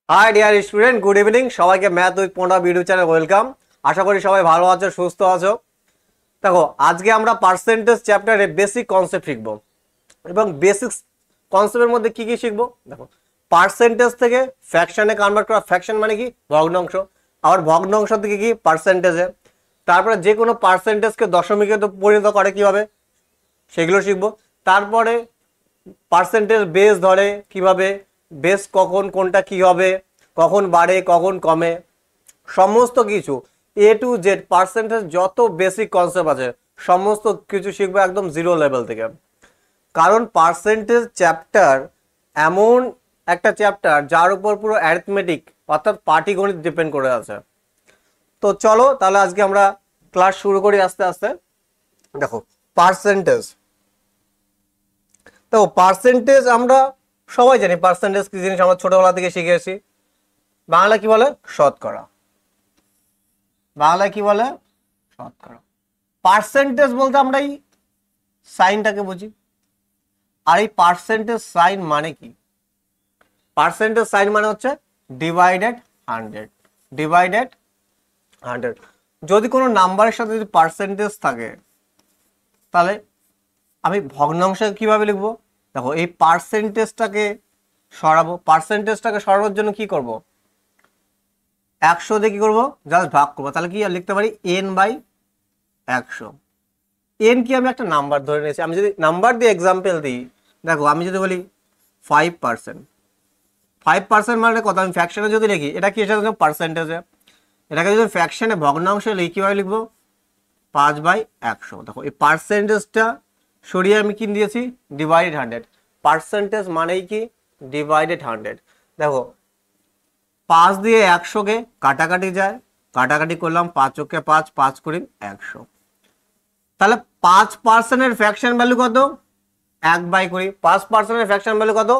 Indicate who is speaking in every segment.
Speaker 1: High dear student, good evening. সবাইকে math with Ponda video channel welcome. আশা করি সবাই ভালো আছো, সুস্থ আছো। দেখো, আজকে আমরা পার্সেন্টেজ চ্যাপ্টারে বেসিক কনসেপ্ট শিখবো এবং বেসিক কনসেপ্টের মধ্যে কি কি শিখবো দেখো। পার্সেন্টেজ থেকে ফ্র্যাকশনে কনভার্ট করা, ফ্র্যাকশন মানে কি ভগ্নাংশ, আবার ভগ্নাংশ থেকে কি পার্সেন্টেজে, তারপরে যে কোনো পার্সেন্টেজকে দশমিকে তো পরিণত করে কিভাবে সেগুলো শিখবো। তারপরে পার্সেন্টেজ বেস ধরে কিভাবে, বেস কখন কোনটা কি হবে, কখন বাড়ে কখন কমে, সমস্ত কিছু এ টু জেড পার্সেন্টেজ যত বেসিক কনসেপ্ট আছে সমস্ত কিছু শিখবো একদম জিরো লেভেল থেকে। কারণ পার্সেন্টেজ চ্যাপ্টার এমন একটা চ্যাপ্টার যার উপর পুরো অ্যারিথমেটিক অর্থাৎ পাটিগণিত ডিপেন্ড করে আছে। তো চলো তাহলে আজকে আমরা ক্লাস শুরু করি আস্তে আস্তে। দেখো পার্সেন্টেজ, তো পার্সেন্টেজ আমরা সবাই জানি পার্সেন্টেজ কি জিনিস, আমরা ছোটবেলা থেকে শিখে এসেছি। বাংলা কি বলে? শতকরা। বাংলা কি বলে? শতকরা। পার্সেন্টেজ বলতে আমরা এই সাইনটাকে বুঝি। আর এই পার্সেন্টেজ সাইন মানে কি? পার্সেন্টেজ সাইন মানে হচ্ছে ডিভাইডেড 100। ডিভাইডেড 100। যদি কোনো নাম্বারের সাথে যদি পার্সেন্টেজ থাকে তাহলে আমি ভগ্নাংশ কিভাবে লিখবো? দেখো, এই পার্সেন্টেজটাকে সরাবো। পার্সেন্টেজটাকে সরানোর জন্য কি করব? 100 দিয়ে কি করবো? জাস্ট ভাগ করবো। তাহলে কি লিখতে পারি? n/100। এন কি আমি একটা নাম্বার ধরে নিয়েছি। আমি যদি নাম্বার দিয়ে এক্সাম্পল দিই, দেখো আমি যদি বলি 5%, 5% মানে কত? আমি ফ্র্যাকশনে যদি লিখি, এটা কি? এটা পার্সেন্টেজে। এটাকে যদি ফ্র্যাকশনে ভগ্নাংশে লিখি কিভাবে লিখবো? 5/100। দেখো এই পার্সেন্টেজটা সরিয়ে আমি কি দিয়েছি? ডিভাইডেড 100। পার্সেন্টেজ মানেই কি? ডিভাইডেড 100। দেখো 5 দিয়ে 100-কে কাটাকাটি যায়, কাটাকাটি করলাম, 5 × 5, 5 × 100। তাহলে 5%-এর ফ্র্যাকশন ভ্যালু কত? 1/20। 5%-এর ফ্র্যাকশন ভ্যালু কত?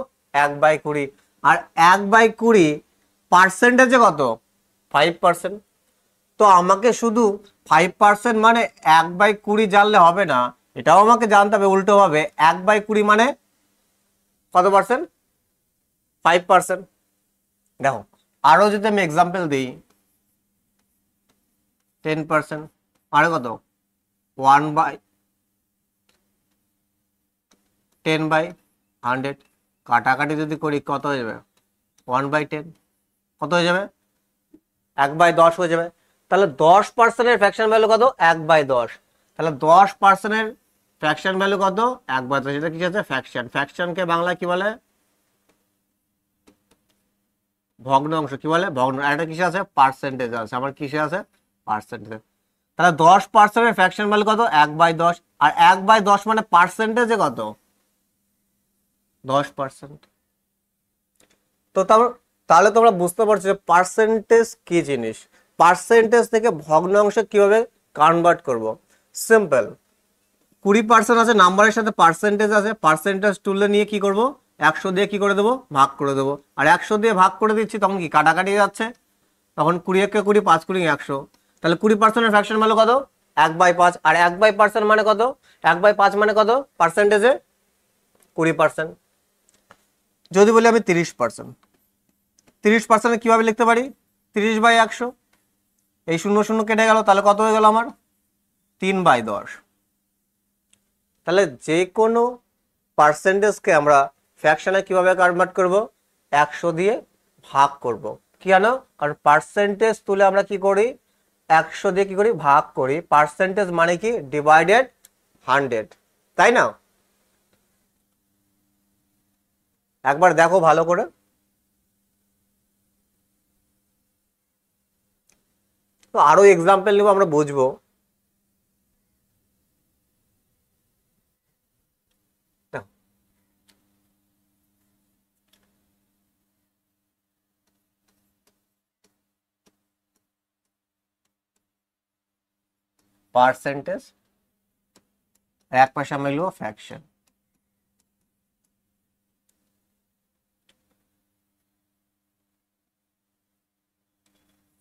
Speaker 1: 1/20। আর 1/20 পার্সেন্টেজে কত? 5%। তো আমাকে শুধু 5% মানে 1/20 জানলে হবে না, এটাও আমাকে জানতে হবে উল্টো ভাবে 1/20 মানে কত পার্সেন্ট? 5%। দেখো আরো যদি আমি এক্সাম্পল দিই, 10%, আরো কত? 1/10/100। কাটাকাটি যদি করি কত হয়ে যাবে? 1/10। কত হয়ে যাবে? 1/10 হয়ে যাবে। তাহলে 10%-এর ফ্র্যাকশন ভ্যালু কত? 1/10। তাহলে 10%-এর ফ্র্যাকশন ভ্যালু কত? 1/10। এটা কি আছে? ফ্র্যাকশন। ফ্র্যাকশনকে বাংলা কি বলে? ভগ্নাংশ। কি বলে? ভগ্নাংশ। আর এটা কিসে আছে? পার্সেন্টেজ আছে। আমার কিসে আছে? পার্সেন্টেজ। তাহলে 10%-এর ফ্র্যাকশন ভ্যালু কত? 1/10। আর 1/10 মানে পার্সেন্টেজে কত? 10%। তো তাহলে তোমরা বুঝতে পারছো যে পার্সেন্টেজ কি জিনিস, পার্সেন্টেজ থেকে ভগ্নাংশ কিভাবে কনভার্ট করব। সিম্পল। 20% আছে, নাম্বারের সাথে পার্সেন্টেজ আছে, পার্সেন্টেজ তুলে নিয়ে কি করব? 100 দিয়ে কি করে দেবো? ভাগ করে দেবো। আর 100 দিয়ে ভাগ করে দিচ্ছি তখন কি কাটাকাটি যাচ্ছে, তখন 20 × 20, 5 × 100। তাহলে 20%-এর ফ্র্যাকশন ভ্যালু কত? 1/5। আর 1/5 মানে কত? 1/5 মানে কত পার্সেন্টেজে? 20%। যদি বলি আমি 30%, 30% কিভাবে লিখতে পারি? 30/100। এই 0 0 কেটে গেল, তাহলে কত হয়ে গেল আমার? 3/10। তাহলে যে কোনো পার্সেন্টেজকে আমরা ফ্র্যাকশনে কিভাবে কনভার্ট করব? 100 দিয়ে ভাগ করব। কেন? কারণ পার্সেন্টেজ তুলে আমরা কি করি? 100 দিয়ে কি করি? ভাগ করি। পার্সেন্টেজ মানে কি? ডিভাইডেড 100, তাই না? একবার দেখো ভালো করে। তো আরো এক্সাম্পল নেব, আমরা বুঝবো। পার্সেন্টেজ, এক পাশে আমরা লিখবো ফ্র্যাকশন।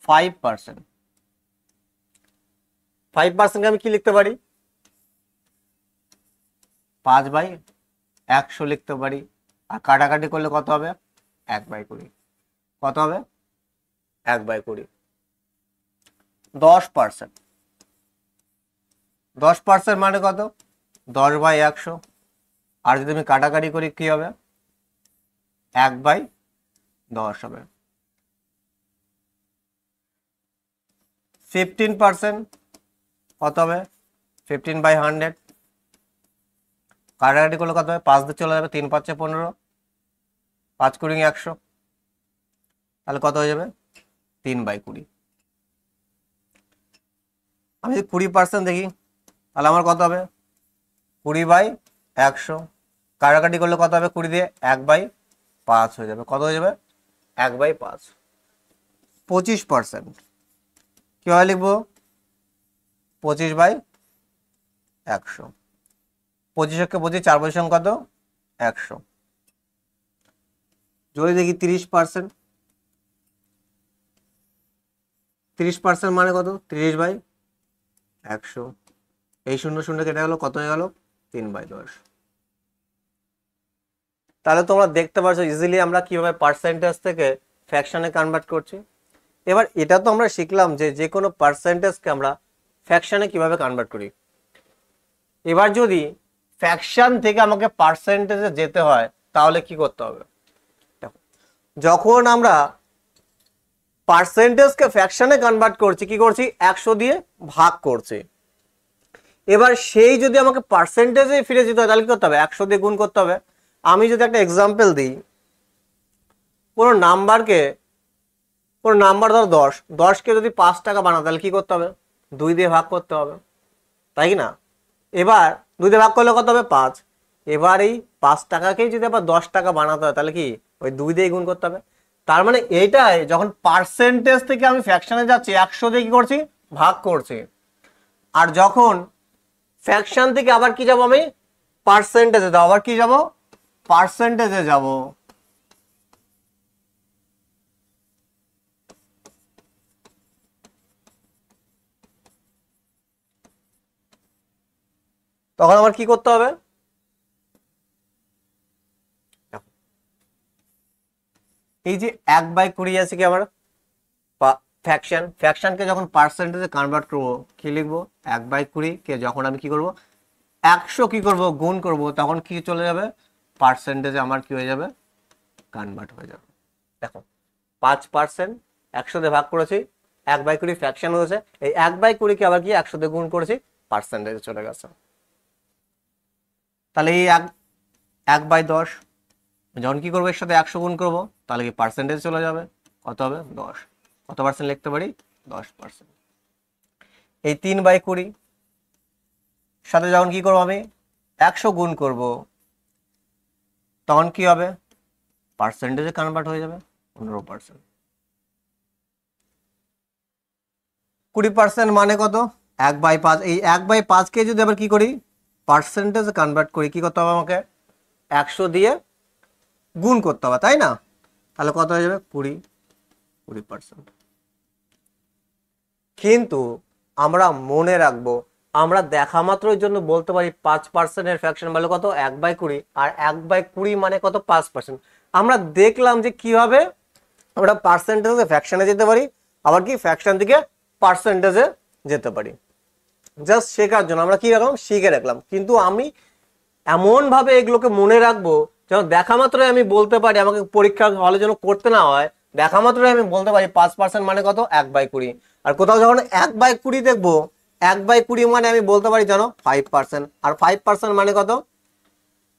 Speaker 1: 5%, 5%কে আমি কি লিখতে পারি? 5/100 লিখতে পারি। আর কাটাকাটি করলে কত হবে? 1/20। কত হবে 1/20 10%। 10% মানে কত 10/100। আর যদি আমি কাটাকাটি করি কি হবে 1/10 হবে। 15% কত হবে 15/100। কাটাকাটি করলে কত হবে 5 দিয়ে চলে যাবে, 3 5 15, 5 কুড়ি 100, তাহলে কত হয়ে যাবে 3/20। আমি যদি 20% দেখি তাহলে আমার কত হবে 20/100। কাটাকাটি করলে কত হবে 20 দিয়ে 1/5 হয়ে যাবে, কত হয়ে যাবে 1/5। 25% কিভাবে লিখবো 25/100। 25 25, 4 25 কত 100। যদি দেখি 30%, 30% মানে কত 30/100। এই 0 0 কেটে গেল, কত হয়ে গেল 3/10। তাহলে তোমরা দেখতে পাচ্ছ ইজিলি আমরা কিভাবে পার্সেন্টেজ থেকে ফ্র্যাকশনে কনভার্ট করছি। এবার এটা তো আমরা শিখলাম যে যে কোনো পার্সেন্টেজকে আমরা ফ্র্যাকশনে কিভাবে কনভার্ট করি। এবার যদি ফ্র্যাকশন থেকে আমাকে পার্সেন্টেজে যেতে হয় তাহলে কি করতে হবে। যখন আমরা পার্সেন্টেজকে ফ্র্যাকশনে কনভার্ট করছি কি করছি 100 দিয়ে ভাগ করছি। এবার সেই যদি আমাকে পার্সেন্টেজে ফিরে যেতে হয় তাহলে কি করতে হবে 100 দিয়ে গুণ করতে হবে। আমি যদি একটা এক্সাম্পল দিই, কোনো নাম্বার ধর 10কে যদি 5 টাকা বানাতে তাহলে কি করতে হবে 2 দিয়ে ভাগ করতে হবে, তাই না। এবার 2 দিয়ে ভাগ করলে কত হবে 5। এবার এই 5 টাকাকেই যদি আবার 10 টাকা বানাতে হয় তাহলে কি ওই 2 দিয়ে গুণ করতে হবে। তার মানে এইটাই যখন পার্সেন্টেজ থেকে আমি ফ্র্যাকশনে যাচ্ছি 100 দিয়ে কি করছি ভাগ করছি। আর যখন ফ্র্যাকশন থেকে আবার কি যাব আমি পার্সেন্টেজে যাব, আবার কি যাব পার্সেন্টেজে যাব। তখন আমার কি করতে হবে এই যে 1/20 আছে কি আমার ফ্র্যাকশনকে যখন পার্সেন্টেজে কনভার্ট করবো কি লিখবো 1/20 কে যখন আমি কি করব 100 কি করব গুণ করব তখন কি চলে যাবে পার্সেন্টেজে আমার কি হয়ে যাবে কনভার্ট হয়ে যাবে। দেখো 5% 100 দিয়ে ভাগ করেছি 1/20 ফ্র্যাকশন হয়েছে, এই 1/20 কে আবার কি 100 দিয়ে গুণ করেছি পার্সেন্টেজে চলে গেছে। তাহলে এই 1/10 যখন কি করবো এর সাথে 100 গুণ করবো তাহলে কি পার্সেন্টেজ চলে যাবে, কত হবে 10। কত পার্সেন্ট লিখতে পারি 10%। এই 3/20 সাথে যখন কি করবো আমি 100 গুণ করব তখন কি হবে পার্সেন্টেজে কনভার্ট হয়ে যাবে 15%। 20% মানে কত 1/5। এই 1/5 কে যদি আবার কি করি পার্সেন্টেজে কনভার্ট করি কি করতে হবে আমাকে 100 দিয়ে গুণ করতে হবে, তাই না। তাহলে কত হয়ে যাবে 20%। কিন্তু আমরা মনে রাখবো আমরা দেখা মাত্রই জন্য বলতে পারি 5% এর ফ্র্যাকশন মানে কত 1/20, আর 1/20 মানে কত 5%। আমরা দেখলাম যে কিভাবে আমরা পার্সেন্টেজে ফ্র্যাকশনে যেতে পারি আবার কি ফ্র্যাকশন থেকে পার্সেন্টেজে যেতে পারি। জাস্ট শেখার জন্য আমরা কি রাখলাম শিখে রাখলাম, কিন্তু আমি এমন ভাবে এগুলোকে মনে রাখবো যেন দেখা মাত্রই আমি বলতে পারি, আমাকে পরীক্ষা হলে যেন করতে না হয়, দেখা মাত্রই আমি বলতে পারি 5% মানে কত 1/20। আর কোথাও যখন 1/20 দেখবো 1/20 মানে আমি বলতে পারি জানো 5%, আর 5% মানে কত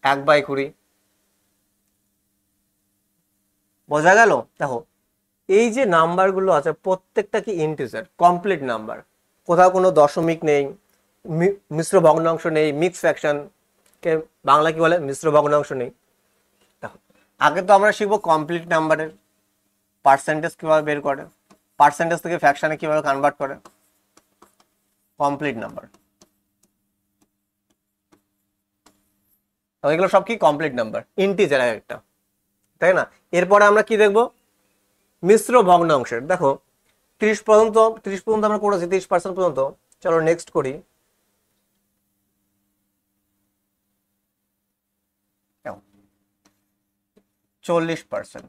Speaker 1: 1/20। বোঝা গেল। দেখো এই যে নাম্বারগুলো আছে প্রত্যেকটা কি ইন্টিজার কমপ্লিট নাম্বার, কোথাও কোনো দশমিক নেই, মিশ্র ভগ্নাংশ নেই, মিক্স ফ্র্যাকশন কে বাংলা কি বলে মিশ্র ভগ্নাংশ নেই। দেখো আগে তো আমরা শিখবো কমপ্লিট নাম্বারের পার্সেন্টেজ কিভাবে বের করে, পার্সেন্টেজ থেকে ফ্র্যাকশনে কিভাবে কনভার্ট করে কমপ্লিট নাম্বার। এগুলো সব কি কমপ্লিট নাম্বার ইন্টিজার একটা, তাই না। এরপরে আমরা কি দেখবো মিশ্র ভগ্নাংশের। দেখো 30 পর্যন্ত আমরা করেছি 30% পর্যন্ত। চলো নেক্সট করি। 40%।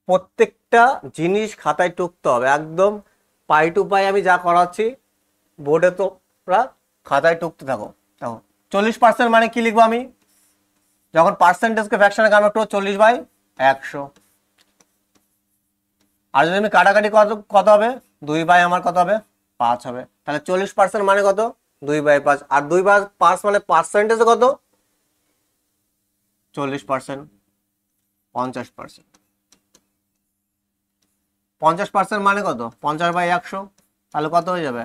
Speaker 1: প্রত্যেকটা জিনিস খাতায় টুকতে হবে একদম, পাই টু পাই আমি যা করাচ্ছি বোর্ডে তোমরা খাতায় টুকতে থাকো। দেখো 40% মানে কি লিখবো আমি, যখন পার্সেন্টেজকে ফ্র্যাকশনে কনভার্ট করবো 40/100। আর যদি আমি কাটাকাটি কত কত হবে, 2 বাই আমার কত হবে 5 হবে। তাহলে 40% মানে কত 2/5, আর 2/5 মানে পার্সেন্টেজে কত 40%, 50%। 50% মানে কত 50/100, তাহলে কত হয়ে যাবে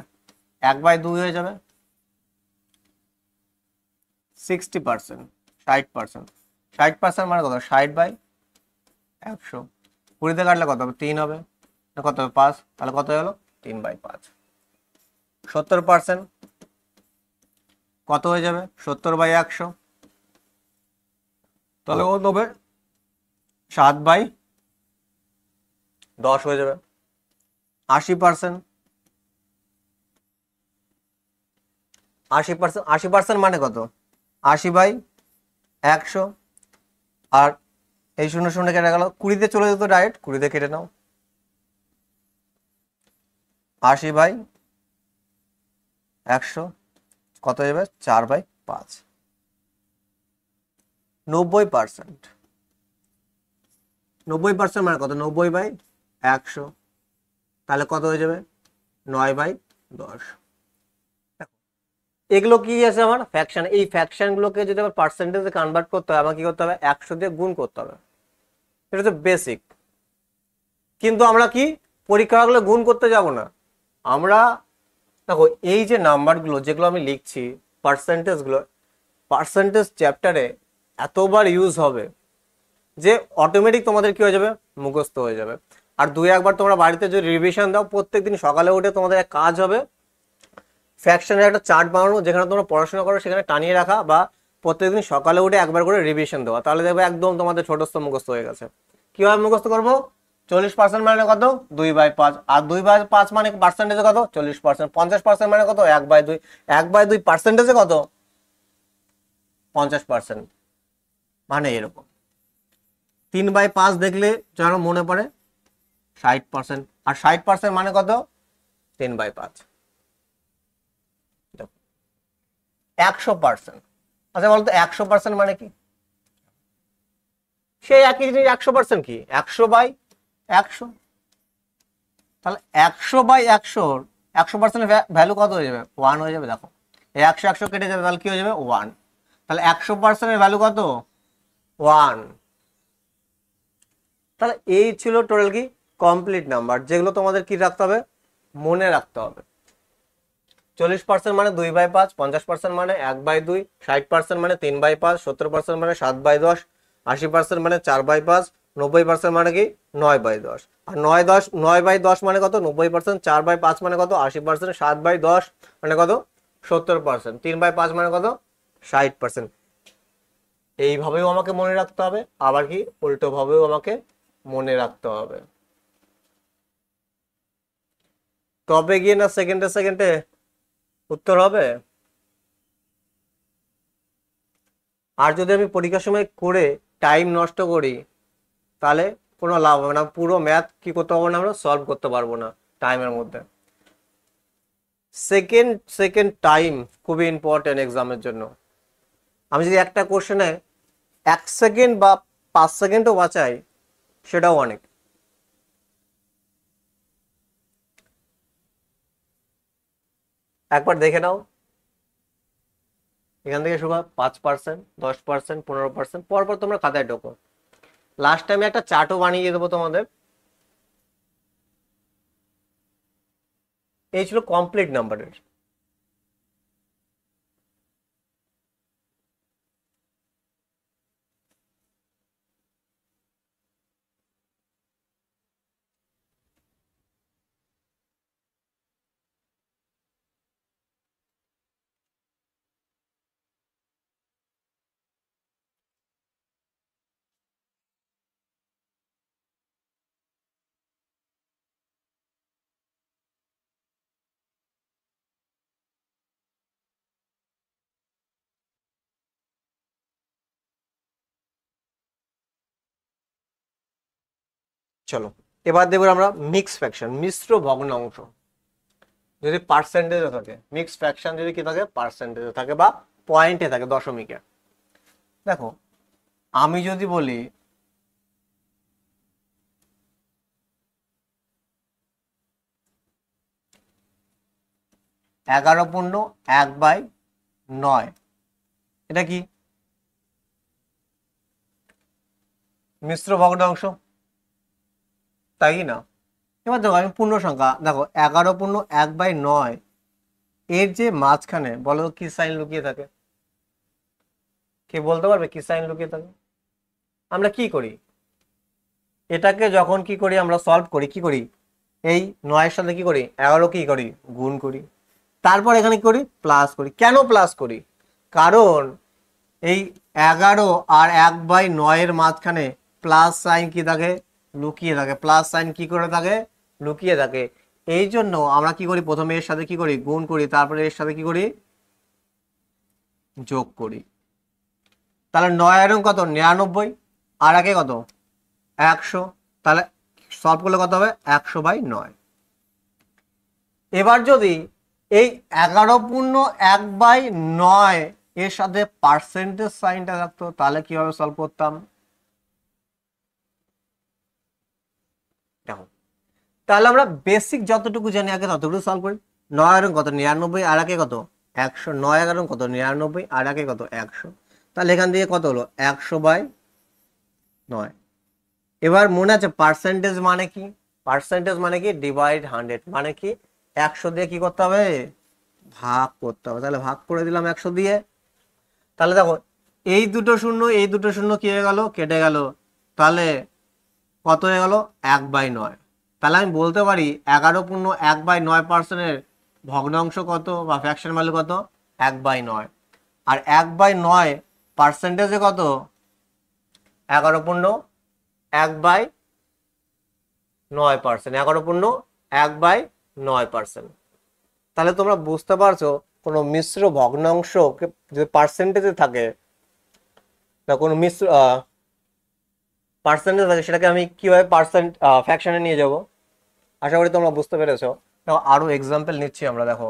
Speaker 1: 1/2 হয়ে যাবে। 60%, 60%, 60% মানে কত 60/100। 20 দিয়ে কাটলে কত হবে 3 হবে, কত হবে 5, তাহলে কত হলো 3/5। 70% কত হয়ে যাবে 70/100, তাহলে কত হবে 7/10 হয়ে যাবে। 80%, 80%, 80% মানে কত 80/100, আর এই 0 0 কেটে গেল, 20 চলে যেত ডাইরেক্ট, 20 কেটে নাও। 80/100 কত হয়ে যাবে 4/5। 90%, 90% মানে কত 90/100, তাহলে কত হয়ে যাবে 9/10। এগুলো কি আছে আমার ফ্যাকশন, এই ফ্যাকশন গুলোকে যদি আমার পার্সেন্টেজে কনভার্ট করতে হয় আমাকে কি করতে হবে 100 দিয়ে গুণ করতে হবে, এটা হচ্ছে বেসিক। কিন্তু আমরা কি পরীক্ষা হলে গুণ করতে যাব না, আমরা দেখো এই যে নাম্বারগুলো যেগুলো আমি লিখছি পার্সেন্টেজগুলো, পার্সেন্টেজ চ্যাপ্টারে এতবার ইউজ হবে যে অটোমেটিক তোমাদের কি হয়ে যাবে মুখস্থ হয়ে যাবে। আর 2-1 বার তোমরা বাড়িতে যদি রিভিশন দাও, প্রত্যেকদিন সকালে উঠে তোমাদের এক কাজ হবে ফ্র্যাকশনের একটা চার্ট বানানো, যেখানে তোমরা পড়াশোনা করো সেখানে টানিয়ে রাখা, বা প্রত্যেকদিন সকালে উঠে একবার করে রিভিশন দেওয়া, তাহলে দেখবে একদম তোমাদের ছোটস্থ মুখস্থ হয়ে গেছে। কিভাবে মুখস্থ করবো 40% মানে কত 2/5, আর 2/5 মানে পার্সেন্টেজে কত 40%, 50% মানে কত 1/2, 1/2 পার্সেন্টেজে কত 50%, মানে এরকম। 3/5 দেখলে যেন মনে পড়ে 60%, আর 60% মানে কত 3/5। 100%, আচ্ছা বলতো 100% মানে কি, সেই একই জিনিস 100% কি 100/100, তাহলে 100/100, 100% ভ্যালু কত হয়ে যাবে 1 হয়ে যাবে। দেখো এই 100 কেটে যাবে, তাহলে কি হয়ে যাবে 1, তাহলে 100% ভ্যালু কত 1। তাহলে এই ছিল টোটাল কি কমপ্লিট নাম্বার, যেগুলো তোমাদের কি রাখতে হবে মনে রাখতে হবে। 40% মানে 2/5, 50% মানে 1/2, 60% মানে 3/5, 70% মানে 7/10, 80% মানে 4/5, 90% মানে কি 9/10, আর 9/10 মানে কত 90%, 4/5 মানে কত 80%, 7/10 মানে কত 70%, 3/5 মানে কত 60%। এইভাবেও আমাকে মনে রাখতে হবে, আবার কি উল্টো ভাবেও আমাকে মনে রাখতে হবে। তবে গিয়ে না সেকেন্ডে সেকেন্ডে উত্তর হবে। আর যদি আমি পরীক্ষার সময় করে টাইম নষ্ট করি তাহলে কোনো লাভ হবে না, পুরো ম্যাথ কি করতে পারবো না, আমরা সলভ করতে পারবো না টাইমের মধ্যে। সেকেন্ড সেকেন্ড টাইম খুবই ইম্পর্টেন্ট এক্সামের জন্য। আমি যদি একটা কোশ্চেনে 1 সেকেন্ড বা 5 সেকেন্ডও বাঁচাই সেটাও অনেক। একবার দেখে নাও, এখান থেকে শুরু 5%, 10%, 15%, পরপর তোমরা খাতায় ঢোকো। লাস্ট টাইমে একটা চার্টও বানিয়ে দেবো তোমাদের। এই ছিল কমপ্লিট নাম্বারের। চলো এবার দেখব আমরা মিক্স ফ্র্যাকশন, মিশ্র ভগ্নাংশ যদি পার্সেন্টেজে থাকে, মিক্স ফ্র্যাকশন যদি কি থাকে পার্সেন্টেজে থাকে বা পয়েন্টে থাকে, দশমিকে। দেখো আমি যদি বলি 11/1/9, এটা কি মিশ্র ভগ্নাংশ, তাই না? এবার দেখো আমি পূর্ণ সংখ্যা, দেখো 11/1/9 এর যে মাঝখানে বলো কি সাইন লুকিয়ে থাকে, কে বলতে পারবে কি সাইন লুকিয়ে থাকে? আমরা কি করি, এটাকে যখন কি করি আমরা সলভ করি, কি করি এই 9 এর সাথে কি করি 11 কি করি গুণ করি, তারপর এখানে কি করি প্লাস করি। কেন প্লাস করি? কারণ এই 11 আর 1/9 এর মাঝখানে প্লাস সাইন কি থাকে লুকিয়ে থাকে, প্লাস সাইন কি করে থাকে লুকিয়ে থাকে। এই জন্য আমরা কি করি প্রথমে এর সাথে কি করি গুণ করি, তারপরে এর সাথে কি করি যোগ করি। তাহলে 9 এর কত 99 আর আগে কত 100, তাহলে সলভ করলে কত হবে 100/9। এবার যদি এই 11/1/9 এর সাথে পার্সেন্টেজ সাইনটা থাকতো তাহলে কিভাবে সলভ করতাম? দেখো তাহলে আমরা বেসিক যতটুকু জানি আগে ততটুকু সলভ করি। 9 এর কত 99 আর আগে কত 100, 9 11 কত 99 আর আগে কত 100, তাহলে এখান থেকে কত হলো 100/9। এবার মনে আছে পার্সেন্টেজ মানে কি? পার্সেন্টেজ মানে কি ডিভাইড 100, মানে কি 100 দিয়ে কি করতে হবে ভাগ করতে হবে। তাহলে ভাগ করে দিলাম 100 দিয়ে। তাহলে দেখো এই দুটো শূন্য এই দুটো শূন্য কি হয়ে গেল কেটে গেল, তাহলে কত হয়ে গেল 1/9। তাহলে আমি বলতে পারি 11/1/9% ভগ্নাংশ কত বা ফ্র্যাকশন ভ্যালু কত 1/9, আর 1/9 পার্সেন্টেজে কত 11/1/9%, 11/1/9%। তাহলে তোমরা বুঝতে পারছো কোনো মিশ্র ভগ্নাংশ যদি পার্সেন্টেজে থাকে না, কোনো মিশ্র পার্সেন্টেজ থাকে সেটাকে আমি কিভাবে ফ্র্যাকশনে নিয়ে যাব, আশা করি তোমরা বুঝতে পেরেছো। দেখো আরো এক্সাম্পল নিচ্ছি আমরা। দেখো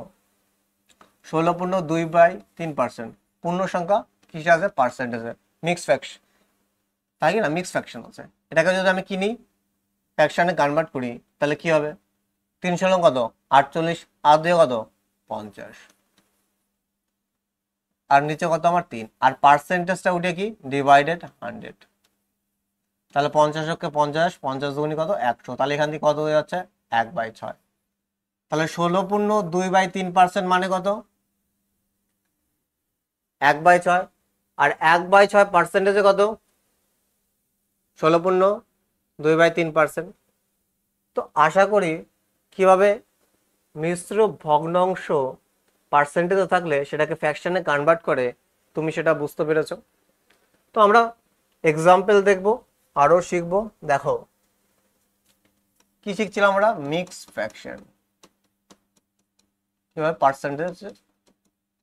Speaker 1: 16/2/3% পূর্ণ সংখ্যা কিসে আছে পার্সেন্টেজে, মিক্স ফ্র্যাকশন, তাই না মিক্স ফ্র্যাকশন আছে। এটাকে যদি আমি কিনি ফ্র্যাকশনে কনভার্ট করি তাহলে কি হবে 3 কত 48 আর 2 কত 50, আর নিচে কত আমার 3, আর পার্সেন্টেজটা উঠে কি ডিভাইডেড 100। তাহলে 50 50 50 দুগুণী কত 100, তাহলে এখান থেকে কত হয়ে যাচ্ছে 1/6। তাহলে 16/2/3% মানে কত 1/6, আর 1/6 পার্সেন্টেজে কত 16/2/3%। তো আশা করি কিভাবে মিশ্র ভগ্নাংশ পার্সেন্টেজে থাকলে সেটাকে ফ্র্যাকশনে কনভার্ট করে তুমি সেটা বুঝতে পেরেছো। তো আমরা এক্সাম্পল দেখব আরো শিখবো। দেখো কি শিখছিলাম আমরা মিক্স ফ্র্যাকশন, কিভাবে পার্সেন্টেজ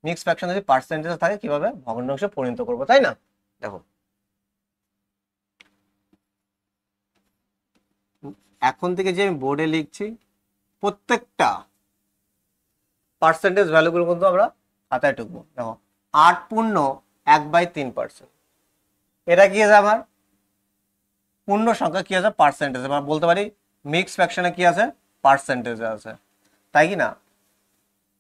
Speaker 1: মিক্স ফ্র্যাকশন যদি পার্সেন্টেজ থাকে কিভাবে ভগ্নাংশে পরিণত করবো, তাই না? দেখো এখন থেকে যে আমি বোর্ডে লিখছি প্রত্যেকটা পার্সেন্টেজ ভ্যালুগুলো কিন্তু আমরা খাতায় টুকবো। দেখো 8/1/3%, এটা কি আছে আমার পূর্ণ সংখ্যা কি আছে পার্সেন্টেজ, আমরা বলতে পারি মিক্স ফ্র্যাকশনে কি আছে পার্সেন্টেজে আছে, তাই কি না?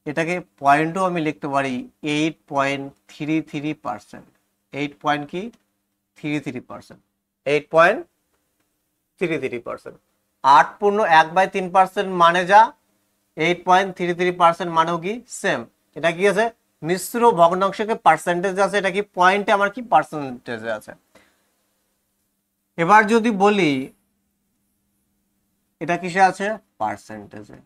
Speaker 1: এটাকে পয়েন্টও আমি লিখতে পারি 8.33%, 8.33%, 8.33%। 8/1/3% মানে যা 8.33% মানেও কি সেম। এটা কি আছে মিশ্র ভগ্নাংশকে পার্সেন্টেজ আছে, এটা কি পয়েন্টে আমার কি পার্সেন্টেজে আছে। এবার যদি বলি এটা কিসে আছে পার্সেন্টেজে,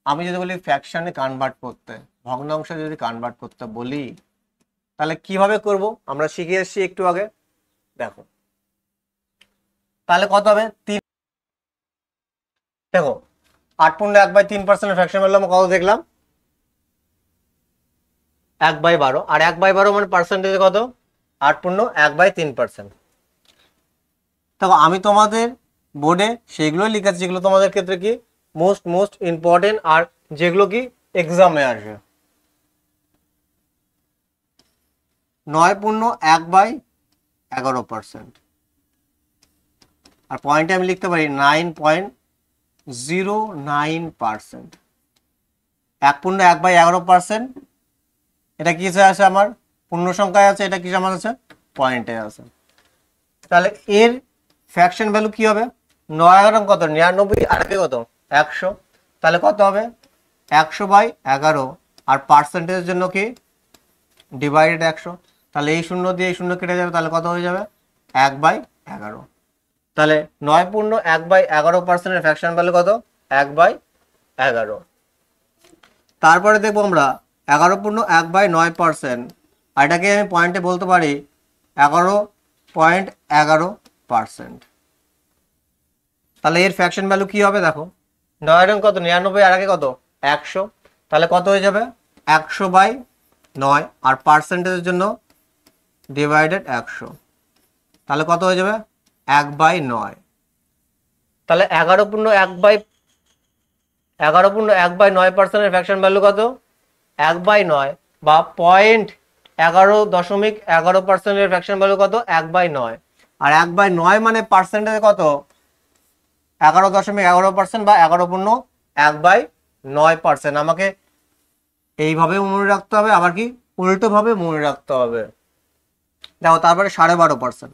Speaker 1: আমি যদি বলি ফ্র্যাকশনে কনভার্ট করতে, ভগ্নাংশে যদি কনভার্ট করতে বলি তাহলে কিভাবে করব আমরা শিখে এসেছি একটু আগে। দেখো তাহলে কত হবে 3, দেখো 8/1/3% ফ্র্যাকশন বললাম কত দেখলাম 1/12, আর 1/12 মানে পার্সেন্টেজ কত 8/1/3%। দেখো আমি তোমাদের বোর্ডে সেইগুলো লিখেছি যেগুলো তোমাদের ক্ষেত্রে কি মোস্ট ইম্পর্টেন্ট আর যেগুলো কি এক্সামে আসবে। 9.1/11%। আর পয়েন্টে আমি লিখতে পারি 9.09%। 1.1/11%, এটা কিসে আছে আমার? পূর্ণ সংখ্যায় আছে, এটা কিসে আমার আছে? পয়েন্টে আছে। তাহলে এর ফ্র্যাকশন ভ্যালু কি হবে? 9 কত? 99 আর কত? 100। তাহলে কত হবে? 100/11। আর পার্সেন্টেজের জন্য কি ডিভাইডেড 100। তাহলে এই শূন্য দিয়ে এই শূন্য কেটে যাবে, তাহলে কত হয়ে যাবে? 1/11। তাহলে 9.1/11%-এর ফ্র্যাকশন ভ্যালু কত? 1/11। তারপরে দেখবো আমরা 11.1/9%, আর এটাকে আমি পয়েন্টে বলতে পারি 11.11%। তাহলে এর ফ্র্যাকশন ভ্যালু কি হবে? দেখো 9 কত? 99 আর আগে কত? 100। তাহলে কত হয়ে যাবে? 100/9। আর পার্সেন্টেজের জন্য ডিভাইডেড 100, তাহলে কত হয়ে যাবে? 1/9। তাহলে 11.1/9%-এর ফ্র্যাকশন ভ্যালু কত? 1/9, বা 11.11%-এর ফ্র্যাকশন ভ্যালু কত? 1/9। আর 1/9 মানে পার্সেন্টেজ কত? 11.11% বা 11.1/9%। আমাকে এইভাবে মনে রাখতে হবে, আবার কি উল্টো ভাবে মনে রাখতে হবে। দেখো তারপরে 12.5%।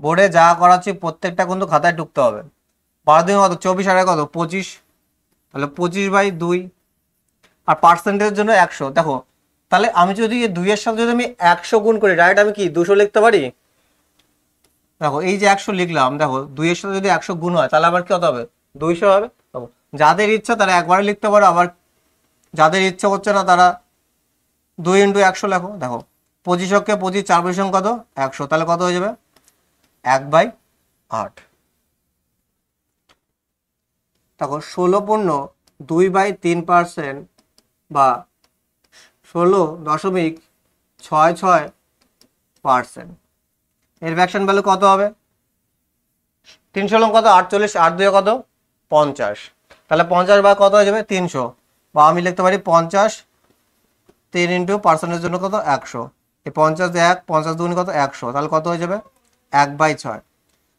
Speaker 1: বোর্ডে যা করাচ্ছি প্রত্যেকটা কিন্তু খাতায় ঢুকতে হবে। 12 দিন কত? 24 আর কত? 25। তাহলে 25/2। আর পার্সেন্টেজের জন্য 100। দেখো তাহলে আমি যদি 2-এর সাথে যদি আমি 100 গুণ করি, ডাইরেক্ট আমি কি 200 লিখতে পারি? দেখো এই যে 100 লিখলাম, দেখো 2-এর সাথে যদি 100 গুণ হয় তাহলে আবার কত হবে? 200 হবে। দেখো যাদের ইচ্ছা তারা একবারে লিখতে পারো, আবার যাদের ইচ্ছা হচ্ছে না তারা 2 × 100 লেখো। দেখো 25 25, 4 কত? 100। তাহলে কত হয়ে যাবে? 1/8। দেখো 16.2/3% বা 16.66%। এর ফ্র্যাকশন ভ্যালু কত হবে? 3 কত? 48, 8 কত? 50। তাহলে 50 বা কত হয়ে যাবে? 300। বা আমি লিখতে পারি 50 3 × পার্সেন্টের জন্য কত? 100। এই 50 দিয়ে 1, 50 2 কত? 100। তাহলে কত হয়ে যাবে? 1/6।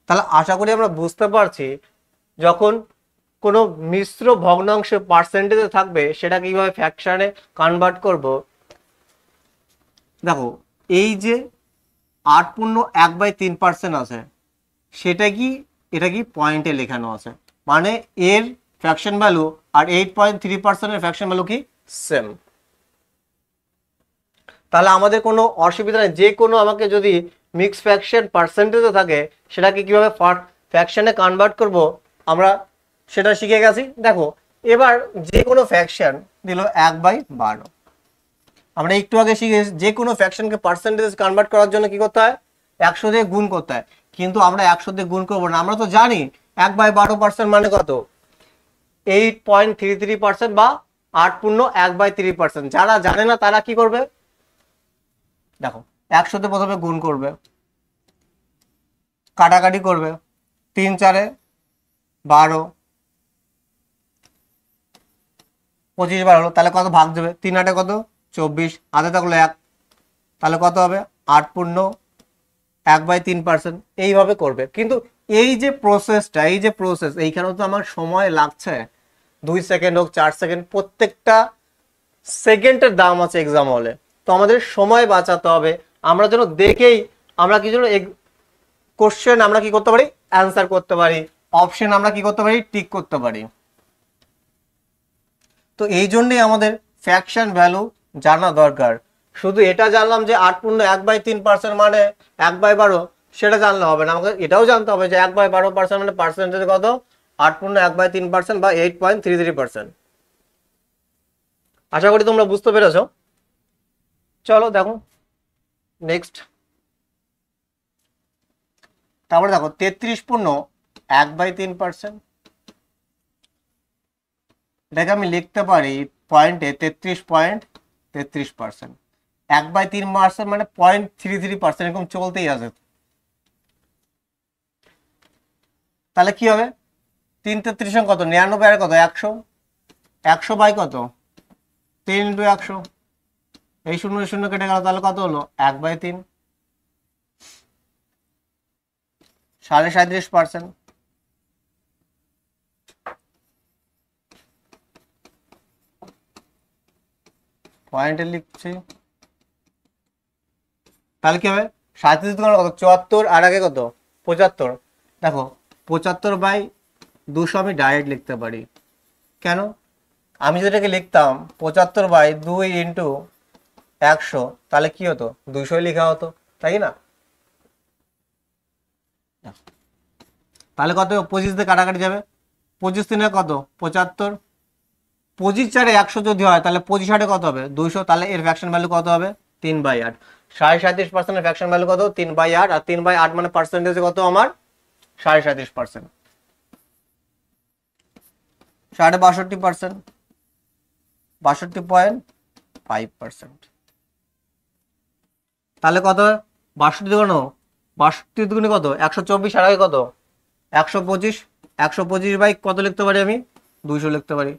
Speaker 1: তাহলে আশা করি আমরা বুঝতে পারছি যখন কোনো মিশ্র ভগ্নাংশে পার্সেন্টেজে থাকবে সেটা কিভাবে ফ্র্যাকশনে কনভার্ট করব। দেখো এই যে 8.1/3% আছে, সেটা কি এটা কি পয়েন্টে লেখানো আছে, মানে এর ফ্র্যাকশন ভ্যালু আর 8.3%-এর ফ্র্যাকশন ভ্যালু কি সেম। তাহলে আমাদের কোনো অসুবিধা নেই, যে কোনো আমাকে যদি মিক্স ফ্র্যাকশন পার্সেন্টেজে থাকে সেটাকে কিভাবে ফ্র্যাকশনে কনভার্ট করব আমরা সেটা শিখে গেছি। দেখো এবার যে কোনো ফ্র্যাকশন দিল 1/12, আমরা একটু আগে শিখেছি যে কোনো ফ্র্যাকশনকে পার্সেন্টেজ কনভার্ট করার জন্য কি করতে হয়? 100 দিয়ে গুণ করতে হয়। কিন্তু আমরা 100 দিয়ে গুণ করবো না, আমরা তো জানি 1/12% মানে কত? 8.33% বা 8.1/3%। যারা জানে না তারা কি করবে? দেখো 100 তে প্রথমে গুণ করবে, কাটাকাটি করবে, 3 4 12, 25 বার হলো, তাহলে কত ভাগ দেবে? 3 8 কত? 24, হাতে থাকলো 1, তাহলে কত হবে? 8.1/3%। এইভাবে করবে। কিন্তু এই যে প্রসেসটা, এই যে প্রসেস, এইখানেও তো আমার সময় লাগছে। 2 সেকেন্ড হোক 4 সেকেন্ড, প্রত্যেকটা সেকেন্ডের দাম আছে এক্সাম হলে। তো আমাদের সময় বাঁচাতে হবে। আমরা যেন দেখেই আমরা কি যেন কোশ্চেন আমরা কি করতে পারি? অ্যান্সার করতে পারি। অপশন আমরা কি করতে পারি? টিক করতে পারি। তো এই জন্যই আমাদের ফ্র্যাকশন ভ্যালু জানা দরকার। শুধু এটা জানলাম যে 8.1/3% মানে 1/12, সেটা জানলে হবে না, আমাকে এটাও জানতে হবে যে 1/12% মানে পার্সেন্টেজ কত? 8.1/3% বা 8.33%। আশা করি তোমরা বুঝতে পেরেছো। চলো দেখো নেক্সট। তারপরে দেখো 33.1/3%। এটাকে আমি লিখতে পারি পয়েন্টে 33.33%। 1/3% মানে 0.33%, এরকম চলতেই আছে। তাহলে কি হবে? 3 33 কত? 99 আর কত? 100। 100 বাই কত? 3 × 100। এই 0 0 কেটে গেল, তাহলে কত হলো? 1/3, 37.5%। পয়েন্টে লিখছি, তাহলে কি হবে? 37 কত? 74, আর আগে কত? 75। দেখো 75/200 আমি ডাইরেক্ট লিখতে পারি। কেন? আমি যেটাকে লিখতাম 75/2 × 100, তাহলে কি হতো? 200 লেখা হতো, তাই না? তাহলে কত? 25 দিয়ে কাটাকাটি যাবে। 25 3 কত? 75। 25 4 100 যদি হয়, তাহলে 25 8 কত হবে? 200। তাহলে এর ফ্র্যাকশন ভ্যালু কত হবে? 3/8। 37.5% ফ্র্যাকশন ভ্যালু কত? 3/8। আর 3/8 মানে পার্সেন্টেজ কত আমার? 37.5%, 62%, 62.5%। তাহলে কত? 62 দুগুণ 62 দুগুণে কত? 124। আর আগে কত? 125। 125 কত লিখতে পারি আমি? 200 লিখতে পারি।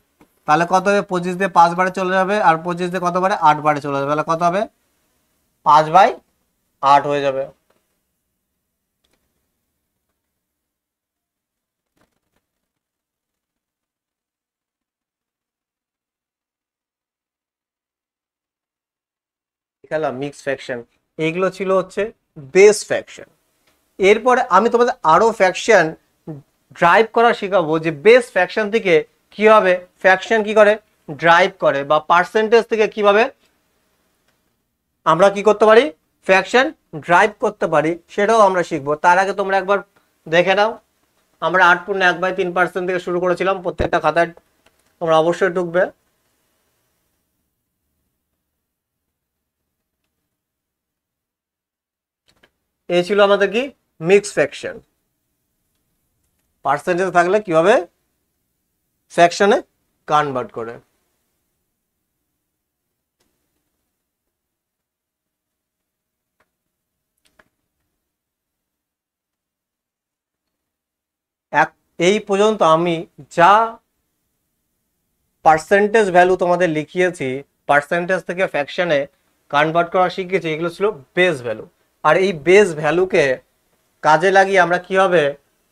Speaker 1: তাহলে কত হবে? 25 দিয়ে 5 বারে চলে যাবে, আর 25 দিয়ে কত বারে? 8 বারে চলে যাবে। তাহলে কত হবে? 5/8 হয়ে যাবে। খেলা মিক্স ফ্র্যাকশন, এইগুলো ছিল হচ্ছে বেস ফ্র্যাকশন। এরপরে আমি তোমাদের আরো ফ্র্যাকশন ড্রাইভ করা শেখাবো, যে বেস ফ্র্যাকশন থেকে কিভাবে ফ্র্যাকশন কি করে ড্রাইভ করে, বা পার্সেন্টেজ থেকে কিভাবে আমরা কি করতে পারি? ফ্র্যাকশন ড্রাইভ করতে পারি, সেটাও আমরা শিখবো। তার আগে তোমরা একবার দেখে নাও, আমরা 8.1/3% থেকে শুরু করেছিলাম। প্রত্যেকটা খাতায় তোমরা অবশ্যই ঢুকবে। এই ছিল আমাদের কি? Mix fraction. পার্সেন্টেজ থাকলে কিভাবে ফ্র্যাকশনে কনভার্ট করে। এই পর্যন্ত আমি যা পার্সেন্টেজ ভ্যালু তোমাদের লিখিয়েছি, পার্সেন্টেজ থেকে ফ্র্যাকশনে কনভার্ট করা শিখেছি, এগুলো ছিল বেস ভ্যালু। আর এই বেস ভ্যালুকে কাজে লাগিয়ে আমরা কিভাবে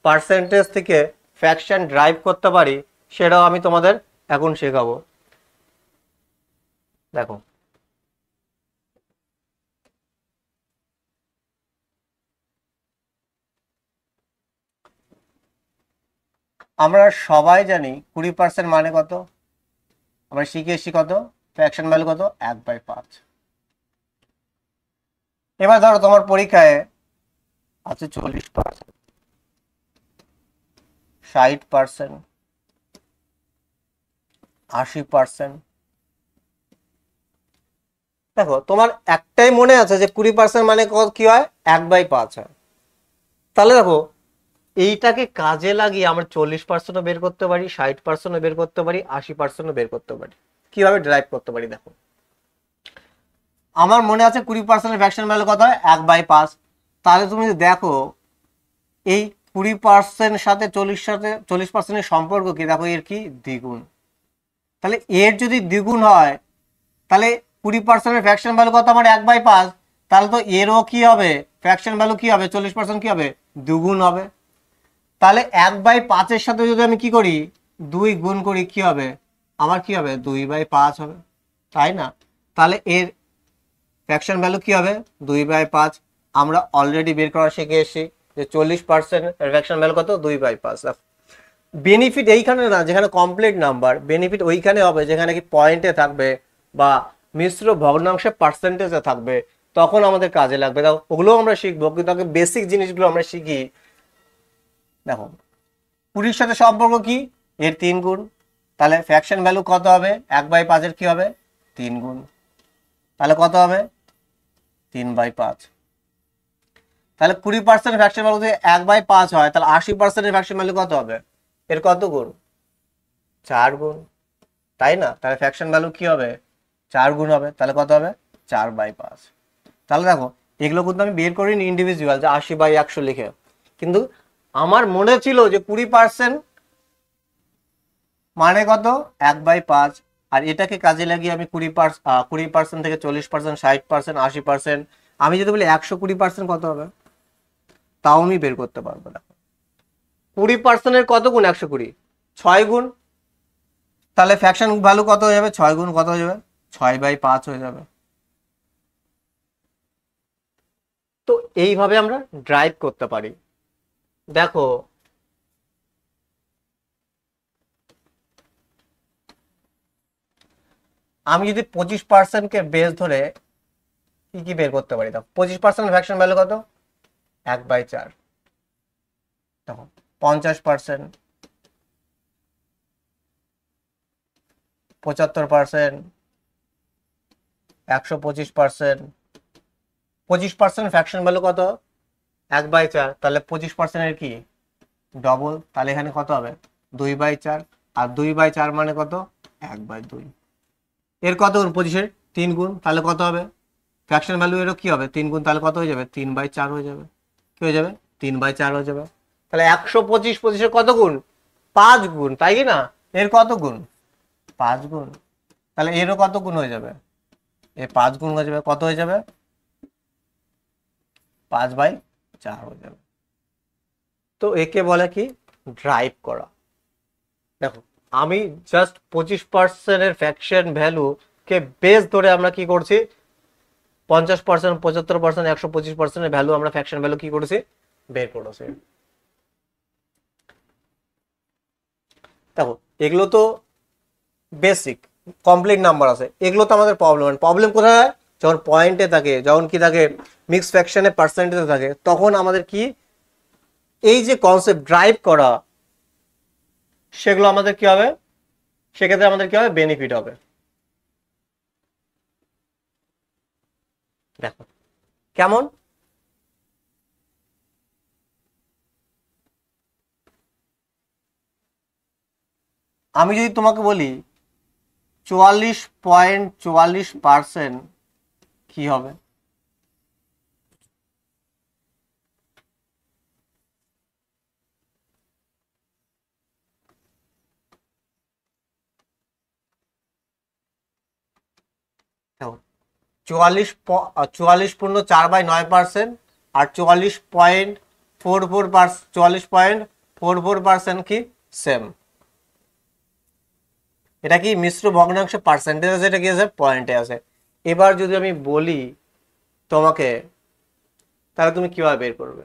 Speaker 1: পার্সেন্টেজ থেকে ফ্র্যাকশন ড্রাইভ করতে পারি, সেটাও আমি তোমাদের এখন শেখাবো। দেখো, আমরা সবাই জানি 20% মানে কত? আমরা শিখে এসেছি কত? ফ্র্যাকশন ভ্যালু কত? 1/5। এবার ধরো তোমার পরীক্ষায় আছে 40%, 60%, 80%। দেখো তোমার একটাই মনে আছে যে 20% মানে কি হয়? 1/5 হয়। তাহলে দেখো এইটাকে কাজে লাগিয়ে আমরা 40%ও বের করতে পারি, 60%ও বের করতে পারি, 80%ও বের করতে পারি। কিভাবে ড্রাইভ করতে পারি দেখো, আমার মনে আছে 20% ফ্র্যাকশন ভ্যালু কত হয়? 1/5। তাহলে তুমি দেখো এই 20% সাথে 40%-এর সম্পর্ক কি? দেখো এর কি? দ্বিগুণ। তাহলে এর যদি দ্বিগুণ হয়, তাহলে 20% ফ্র্যাকশন ভ্যালু কত আমার? 1/5। তাহলে তো এরও কি হবে? ফ্র্যাকশন ভ্যালু কি হবে? 40% কি হবে? দ্বিগুণ হবে। তাহলে 1/5-এর সাথে যদি আমি কি করি? 2 গুণ করি, কি হবে? আমার কি হবে? 2/5 হবে, তাই না? তাহলে এর ফ্র্যাকশন ভ্যালু কি হবে? 2/5। আমরা অলরেডি বের করা শিখে এসেছি যে 40% ফ্র্যাকশন ভ্যালু কত? 2/5। বেনিফিট এইখানে না যেখানে কমপ্লিট নাম্বার, বেনিফিট ওইখানে হবে যেখানে কি পয়েন্টে থাকবে বা মিশ্র ভগ্নাংশে পার্সেন্টেজে থাকবে, তখন আমাদের কাজে লাগবে। দেখো ওগুলোও আমরা শিখবো, কিন্তু আগে বেসিক জিনিসগুলো আমরা শিখি। দেখো 20-র সাথে সম্পর্ক কি? এর 3 গুণ। তাহলে ফ্র্যাকশন ভ্যালু কত হবে? 1/5-এর কি হবে? 3 গুণ। তাহলে কত হবে? 3/5। তাহলে 20% ফ্র্যাকশন ভ্যালু যদি 1/5 হয়, তাহলে 80% ফ্র্যাকশন ভ্যালু কত হবে? এর কত গুণ? 4 গুণ। তাই না? তাহলে ফ্র্যাকশন ভ্যালু কি হবে? 4 গুণ হবে। তাহলে কত হবে? 4/5। তাহলে দেখো এগুলো কিন্তু আমি বের করিনি ইন্ডিভিজুয়াল যে 80/100 লিখে, কিন্তু আমার মনে ছিল যে 20% মানে কত? 1/5। আর এটাকে কাজে লাগিয়ে আমি 20% থেকে 40%, 60%, 80%, আমি যদি বলি 120% কত হবে, তাও আমি বের করতে পারবো না। 20%-এর কত গুণ 120? 6 গুণ। তাহলে ফ্র্যাকশন ভ্যালু কত হয়ে যাবে? 6 গুণ কত হয়ে যাবে? 6/5 হয়ে যাবে। তো এইভাবে আমরা ড্রাইভ করতে পারি। দেখো আমি যদি 25%-কে বেস ধরে কি কি বের করতে পারি, দেখো 25% ফ্র্যাকশন ভ্যালু কত? 1/4। দেখো 50%, 75%, 125%। 25% ফ্র্যাকশন ভ্যালু কত? 1/4। তাহলে 25%-এর কি ডবল, তাহলে এখানে কত হবে? 2/4। আর 2/4 মানে কত? 1/2। এর কত গুণ? 25-এর 3 গুণ। তাহলে কত হবে? ফ্র্যাকশন ভ্যালু এরও কি হবে? 3 গুণ। তাহলে কত হয়ে যাবে? 3/4 হয়ে যাবে। কি হয়ে যাবে? 3/4 হয়ে যাবে। তাহলে 125 25-এর কত গুণ? 5 গুণ, তাই কি না? এর কত গুণ? 5 গুণ। তাহলে এরও কত গুণ হয়ে যাবে? এ 5 গুণ হয়ে যাবে। কত হয়ে যাবে? 5/4 হয়ে যাবে। তো একে বলে কি? ড্রাইভ করা। দেখো আমি জাস্ট 25%-এর ফ্র্যাকশন ভ্যালু কে বেস ধরে আমরা কি করছি? 50%, 75%, 125%-এর ভ্যালু আমরা ফ্র্যাকশন ভ্যালু কি করেছি? বের করেছি। দেখো এগুলো তো বেসিক কমপ্লিট নাম্বার আছে, এগুলো তো আমাদের প্রবলেম কোথায় হয়? যখন পয়েন্টে থাকে, যখন কি থাকে মিক্স ফ্র্যাকশনে পার্সেন্টেজে থাকে, তখন আমাদের কি এই যে কনসেপ্ট ড্রাইভ করা, সেগুলো আমাদের কি হবে? সেক্ষেত্রে আমাদের কি হবে? বেনিফিট হবে। দেখো কেমন? আমি যদি তোমাকে বলি 44.44% কি হবে? দেখো 44.4/9% আর 44.44% কি সেম? এটা কি মিশ্র ভগ্নাংশ পার্সেন্টেজ আছে, এটা কি আছে? পয়েন্টে আছে। এবার যদি আমি বলি তোমাকে, তাহলে তুমি কিভাবে বের করবে?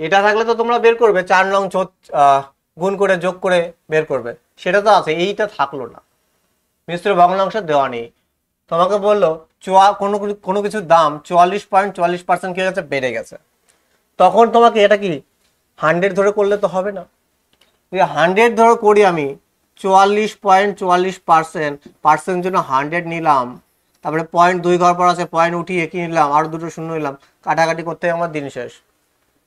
Speaker 1: এটা থাকলে তো তোমরা বের করবে 4 নং গুণ করে যোগ করে বের করবে, সেটা তো আছে। এইটা থাকলো না, মিশ্র ভগ্নাংশ দেওয়া নেই। তোমাকে বললো কোনো কিছুর দাম 44.44% কি হয়ে গেছে? বেড়ে গেছে। তখন তোমাকে এটা কি 100 ধরে করলে তো হবে না। 100 ধরে করি আমি, 44.44% জন্য 100 নিলাম, তারপরে পয়েন্ট 2 ঘর পর আছে, পয়েন্ট উঠিয়ে কি নিলাম? আরো দুটো শূন্য নিলাম, কাটাকাটি করতে আমার দিন শেষ।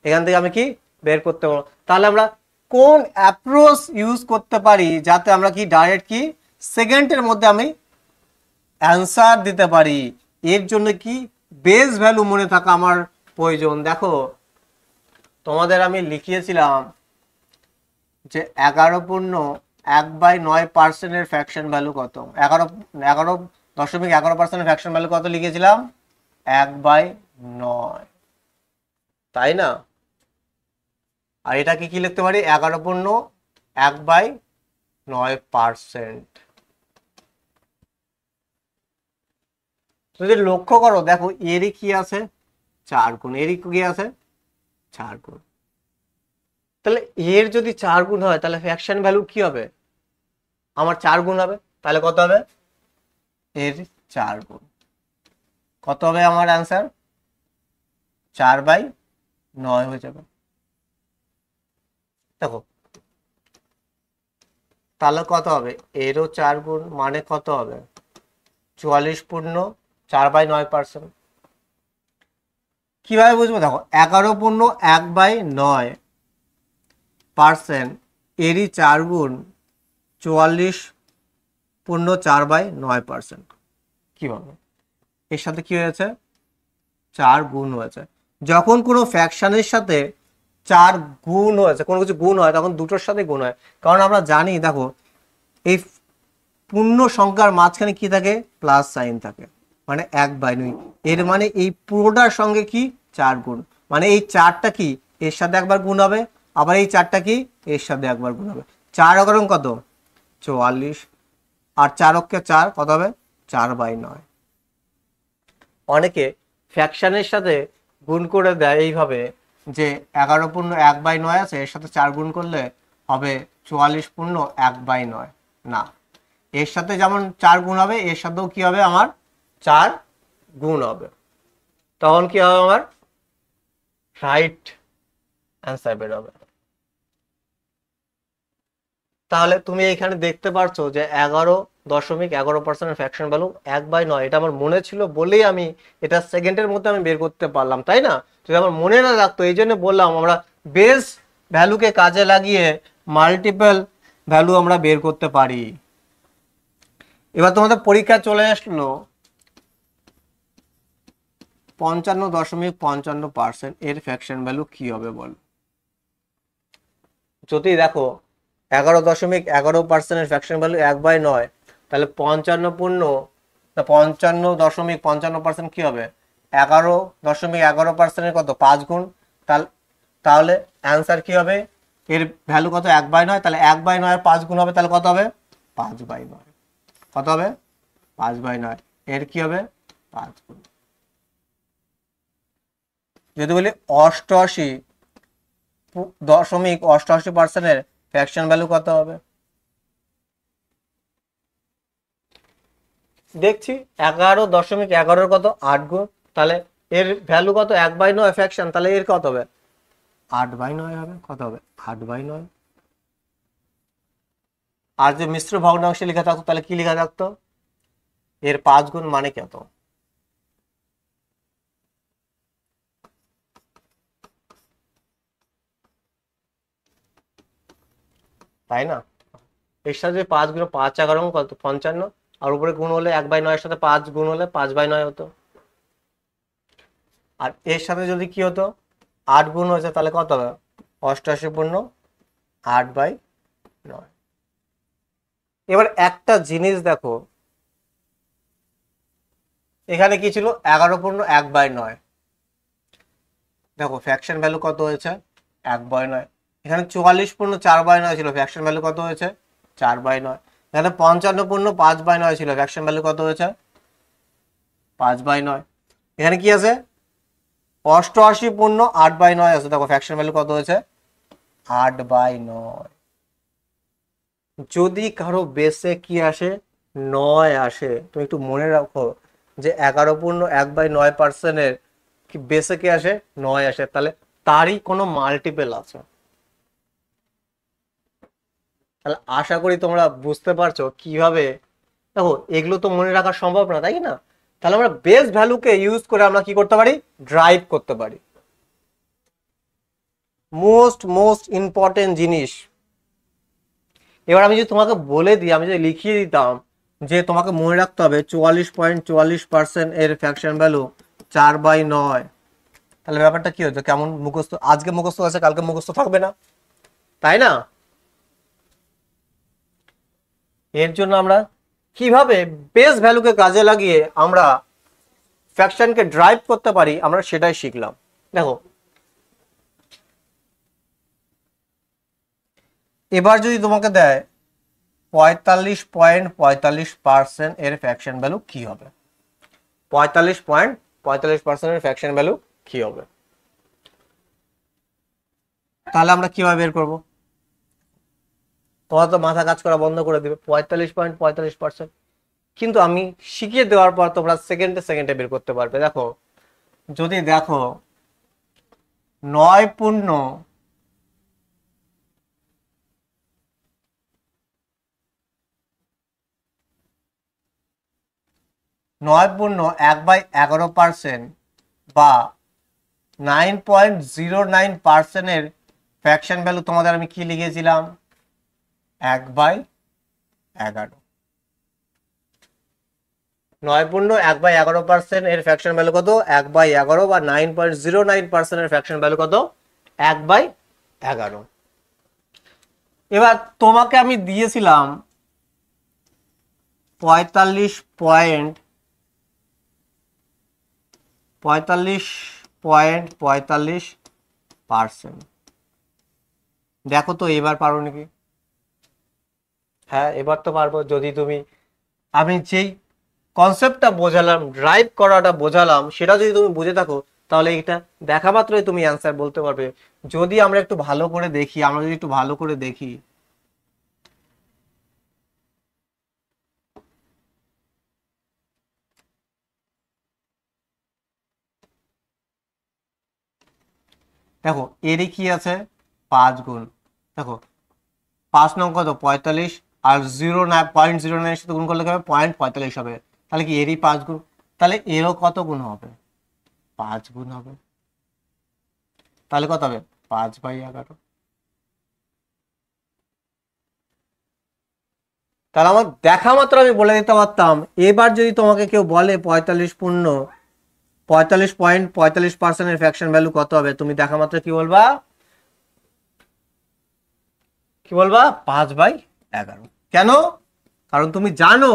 Speaker 1: এখান থেকে আমি কি বের করতে পারবো? তাহলে আমরা কোন অ্যাপ্রোচ ইউজ করতে পারি যাতে আমরা কি ডাইরেক্ট কি সেকেন্ডের মধ্যে আমি অ্যান্সার দিতে পারি? এর জন্য কি বেস ভ্যালু মনে থাকা আমার প্রয়োজন। দেখো তোমাদের আমি লিখিয়েছিলাম যে 11.1/9%-এর ফ্র্যাকশন ভ্যালু কত? 11.11% ফ্র্যাকশন ভ্যালু কত লিখেছিলাম? 1/9, তাই না? আর এটাকে কি লিখতে পারি? 11.1/9%। যদি লক্ষ্য করো, দেখো এরই কি আছে? 4 গুণ। এরই কি আছে? 4 গুণ। তাহলে এর যদি 4 গুণ হয়, তাহলে ফ্র্যাকশন ভ্যালু কি হবে? আমার 4 গুণ হবে। তাহলে কত হবে? এর 4 গুণ। কত হবে আমার অ্যান্সার? 4/9 হয়ে যাবে। দেখো তাহলে কত হবে? এরও 4 গুণ মানে কত হবে? 44.4/9%। কিভাবে বুঝবো? দেখো 11.1/9% এরই 4 গুণ 44 4/9%। কি হবে? এর সাথে কি হয়েছে? 4 গুণ হয়েছে। যখন কোনো ফ্র্যাকশনের সাথে 4 গুণ হয়েছে, কোনো কিছু গুণ হয়, তখন দুটোর সাথে গুণ হয়। কারণ আমরা জানি, দেখো, এই পূর্ণ সংখ্যার মাঝখানে কি থাকে? প্লাস সাইন থাকে, মানে 1/9। এর মানে এই পুরোটার সঙ্গে কি 4 গুণ, মানে এই 4টা কি এর সাথে একবার গুণ হবে, আবার এই 4টা কি এর সাথে একবার গুণ হবে। 4 অকরং কত? 44। আর 4 অক্ষে 4 কত হবে? 4/9। অনেকে ফ্র্যাকশনের সাথে গুণ করে দেয় এইভাবে, যে 11 পূর্ণ 1/9 আছে, এর সাথে 4 গুণ করলে হবে 44 পূর্ণ 1/9। না, এর সাথে যেমন 4 গুণ হবে, এর সাথেও কি হবে? আমার 4 গুণ হবে। তখন কি হবে? আমার রাইট অ্যান্সার বের হবে। তাহলে তুমি এখানে দেখতে পারছো যে 11.11% ফ্র্যাকশন ভ্যালু 1/9। এটা আমার মনে ছিল বলেই আমি এটা সেকেন্ডের মধ্যে আমি বের করতে পারলাম, তাই না? যদি আমার মনে না রাখতো, এই জন্য বললাম আমরা বেস ভ্যালুকে কাজে লাগিয়ে মাল্টিপল ভ্যালু আমরা বের করতে পারি। এবার তোমাদের পরীক্ষা চলে আসলো 55.55% এর ফ্র্যাকশন ভ্যালু কি হবে বল? যদি দেখো 11.11% এর ফ্র্যাকশন ভ্যালু 1/9, তাহলে 55.55% কি হবে? 11.11% কত? 5 গুণ। তাহলে অ্যান্সার কি হবে? এর ভ্যালু কত? 1/9। তাহলে 1/9 5 গুণ হবে, তাহলে কত হবে? 5/9। কত হবে? 5/9। এর কি হবে? 5 গুণ। যদি বলি 88.88%-এর ফ্র্যাকশন ভ্যালু কত হবে? দেখছি 11.11 কত? 8 গুণ। তাহলে এর ভ্যালু কত? 1/9 ফ্র্যাকশন, তাহলে এর কত হবে? 8/9 হবে। কত হবে? 8/9। আর যে মিশ্র ভগ্নাংশে লেখা থাকতো, তাহলে কি লেখা থাকতো? এর 5 গুণ মানে কত? তাই না? এর সাথে 5 গুণ, 5 কত? 55। আর উপরে গুণ হলে 1/9 এর সাথে 5 গুণ হলে 5/9 হতো। আর এর সাথে যদি কি হতো? 8 গুণ হয়েছে, তাহলে কত হবে? 88/8/9। এবার একটা জিনিস দেখো, এখানে কি ছিল? 11 পূর্ণ 1/9। দেখো ফ্র্যাকশন ভ্যালু কত হয়েছে? 1/9। এখানে 44 পূর্ণ 4/9 ছিল, ফ্র্যাকশন ভ্যালু কত হয়েছে? 4/9। এখানে 55 পূর্ণ 5/9 ছিল, ফ্র্যাকশন ভ্যালু কত হয়েছে? 5/9। এখানে কি আছে? 88 পূর্ণ 8/9 আছে, দেখো ফ্র্যাকশন ভ্যালু কত হয়েছে? 8/9। যদি কারো বেসে কি আসে? 9 আসে, তুমি একটু মনে রাখো যে 11 পূর্ণ 1/9%-এর কি বেসে কি আসে? 9 আসে, তাহলে তারই কোনো মাল্টিপল আছে। তাহলে আশা করি তোমরা বুঝতে পারছো কিভাবে। দেখো এগুলো তো মনে রাখা সম্ভব না, তাই না? তাহলে আমরা বেস ভ্যালুকে ইউজ করে আমরা কি করতে পারি? ড্রাইভ করতে পারি। মোস্ট ইম্পর্টেন্ট জিনিস। এবার আমি যদি তোমাকে বলে দিই, আমি যদি লিখিয়ে দিতাম যে তোমাকে মনে রাখতে হবে 44.44% এর ফ্র্যাকশন ভ্যালু 4/9, তাহলে ব্যাপারটা কি হতো? কেমন মুখস্থ? আজকে মুখস্থ আছে, কালকে মুখস্থ থাকবে না, তাই না? এর জন্য আমরা কিভাবে বেস ভ্যালুকে কাজে লাগিয়ে আমরা ফ্র্যাকশনকে ড্রাইভ করতে পারি, আমরা সেটাই শিখলাম। দেখো এবার যদি তোমাকে দেয় 45.45% এর ফ্র্যাকশন ভ্যালু কি হবে? 45.45% এর ফ্র্যাকশন ভ্যালু কি হবে? তাহলে আমরা কিভাবে বের করব? তোমার তো মাথা কাজ করা বন্ধ করে দিবে। 45.45%, কিন্তু আমি শিখিয়ে দেওয়ার পর তোমরা সেকেন্ডে সেকেন্ডে বের করতে পারবে। দেখো যদি দেখো 9 পূর্ণ 1/11% বা 9.09%-এর ফ্র্যাকশন ভ্যালু তোমাদের আমি কি লিখেছিলাম? 1/11। 9.1/11% এর ফ্র্যাকশন ভ্যালু কত? 1/11, বা 9.09% এর ফ্র্যাকশন ভ্যালু কত? 1/11। এবার তোমাকে আমি দিয়েছিলাম 45.45%। দেখো তো এবার পারো নাকি? হ্যাঁ, এবার তো পারবো। যদি তুমি, আমি যেই কনসেপ্টটা বোঝালাম, ড্রাইভ করাটা বোঝালাম, সেটা যদি তুমি বুঝে থাকো, তাহলে এটা দেখা মাত্রই তুমি অ্যান্সার বলতে পারবে। যদি আমরা একটু ভালো করে দেখি, আমরা যদি একটু ভালো করে দেখি, দেখো এরই কি আছে? 5 গুণ। দেখো 5 নং কত? 45, আর 0.09 সাথে গুণ করলে কি হবে? 0.45 হবে। তাহলে কি এরই 5 গুণ? তাহলে এরও কত গুণ হবে? 5 গুণ হবে। তাহলে কত হবে? 5/11। তাহলে আমার দেখা মাত্র আমি বলে দিতে পারতাম। এবার যদি তোমাকে কেউ বলে 45.45% ফ্র্যাকশন ভ্যালু কত হবে, তুমি দেখা মাত্র কি বলবা? কি বলবা? 5/11। কেন? কারণ তুমি জানো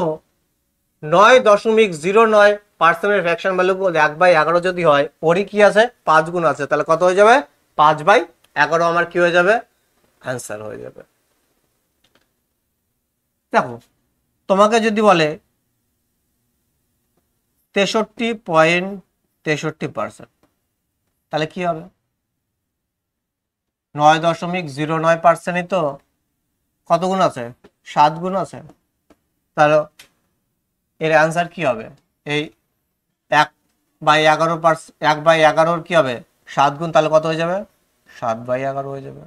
Speaker 1: 9.09% ফ্র্যাকশন ভ্যালু 1/11 যদি হয়, ওরই কি আছে? 5 গুণ আছে। তাহলে কত হয়ে যাবে? 5/11 আমার কি হয়ে যাবে? অ্যান্সার হয়ে যাবে। দেখো তোমাকে যদি বলে 63.63%, তাহলে কি হবে? 9.09%ই তো। কত গুণ আছে? 7 গুণ আছে। তাহলে এর অ্যান্সার কি হবে? এই 1/11 কি হবে? 7 গুণ। তাহলে কত হয়ে যাবে? 7/11 হয়ে যাবে।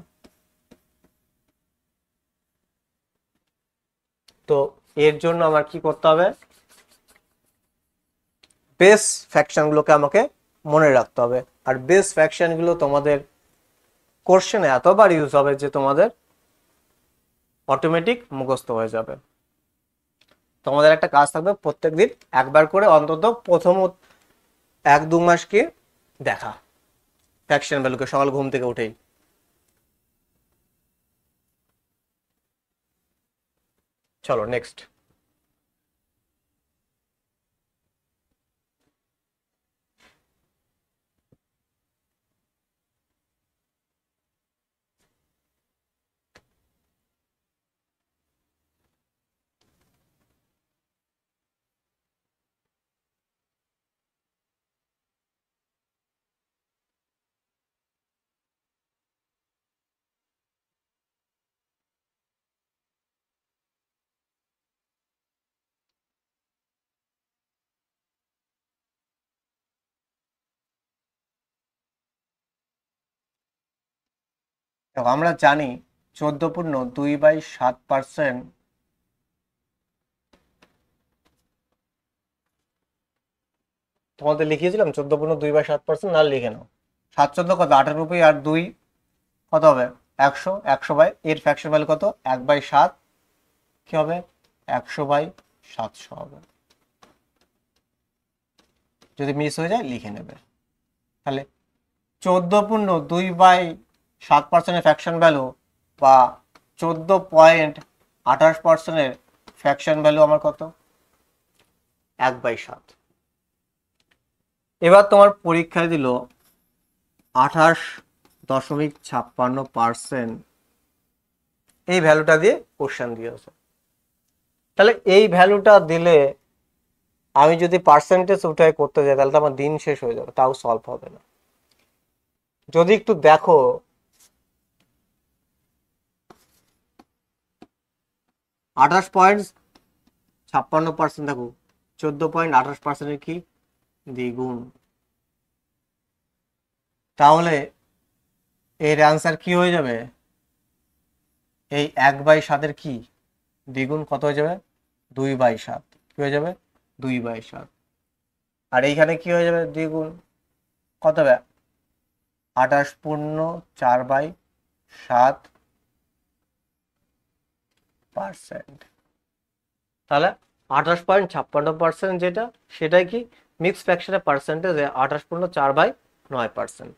Speaker 1: তো এর জন্য আমার কি করতে হবে? বেস ফ্র্যাকশনগুলোকে আমাকে মনে রাখতে হবে। আর বেস ফ্র্যাকশনগুলো তোমাদের কোশ্চেনে এতবার ইউজ হবে যে তোমাদের অটোমেটিক মুখস্থ হয়ে যাবে। তোমাদের একটা কাজ থাকবে, প্রত্যেকদিন একবার করে অন্তত প্রথম 1-2 মাস কি দেখা ফ্র্যাকশন ভ্যালুকে, সকাল ঘুম থেকে উঠেই। চলো নেক্সট। দেখো আমরা জানি 14.2/7%। তোমাদের লিখিয়েছিলাম 14.2/7%, না লিখে নাও। 7 14 কত? 18 আর 2 কত হবে? 100। 100 এর ফ্র্যাকশন ভ্যালু কত? 1/7। কি হবে? 100/700 হবে। যদি মিস হয়ে যায় লিখে নেবে। তাহলে 14.2/7% ফ্র্যাকশন ভ্যালু, বা 14.28% ফ্র্যাকশন ভ্যালু আমার কত? 1/7। এবার তোমার পরীক্ষায় দিল 28.56%, এই ভ্যালুটা দিয়ে কোশ্চেন দিয়েছে। তাহলে এই ভ্যালুটা দিলে আমি যদি পার্সেন্টেজ উঠায় করতে যাই, তাহলে তো আমার দিন শেষ হয়ে যাবে, তাও সলভ হবে না। যদি একটু দেখো 28.56%, দেখো 14.28%-এর কি দ্বিগুণ। তাহলে এর অ্যান্সার কি হয়ে যাবে? এই 1/7-এর কি দ্বিগুণ কত হয়ে যাবে? 2/7। কি হয়ে যাবে? 2/7। আর এইখানে কি হয়ে যাবে দ্বিগুণ? কত হবে? 28.4/7%। তাহলে 28.56%, যেটা সেটাই কি মিক্স ফ্র্যাকশনের পার্সেন্টেজে 28.4/9%।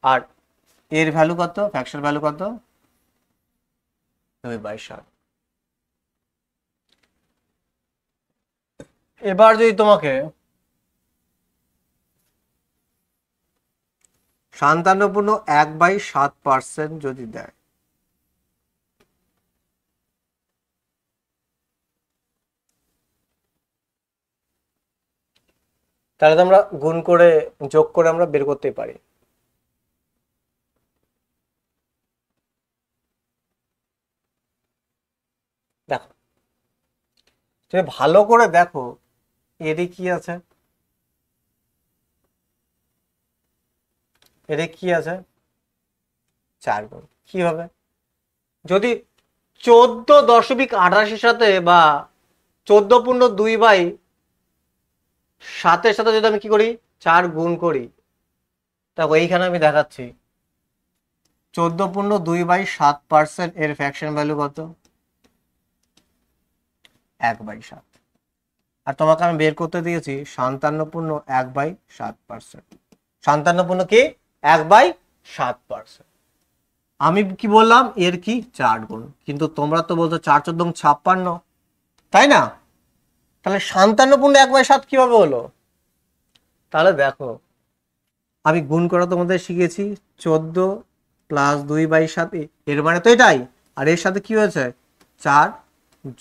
Speaker 1: আর এর ভ্যালু কত, ফ্র্যাকশন ভ্যালু কত, 2/7। এবার যদি তোমাকে 57.1/7% যদি দেয়, তাহলে তো আমরা গুণ করে যোগ করে আমরা বের করতেই পারি। দেখো, তুমি ভালো করে দেখো এরই কি আছে, এর কি আছে, 4 গুণ। কি হবে যদি 14.88 সাথে বা 14.2/7 সাথে যদি আমি কি করি 4 গুণ করি, দেখো এইখানে আমি দেখাচ্ছি 14.2/7% এর ফ্র্যাকশন ভ্যালু কত, 1/7। আর তোমাকে আমি বের করতে দিয়েছি 57.1/7%। 57 কি 1/7%। আমি কি বললাম এর কি 4 গুণ, কিন্তু তোমরা তো বলছো 4×4 = 56, তাই না? তাহলে 57.1/7 কিভাবে হলো? তাহলে দেখো আমি গুণ করা তোমাদের শিখেছি, 14 + 2/7, এর মানে তো এটাই। আর এর সাথে কি হয়েছে 4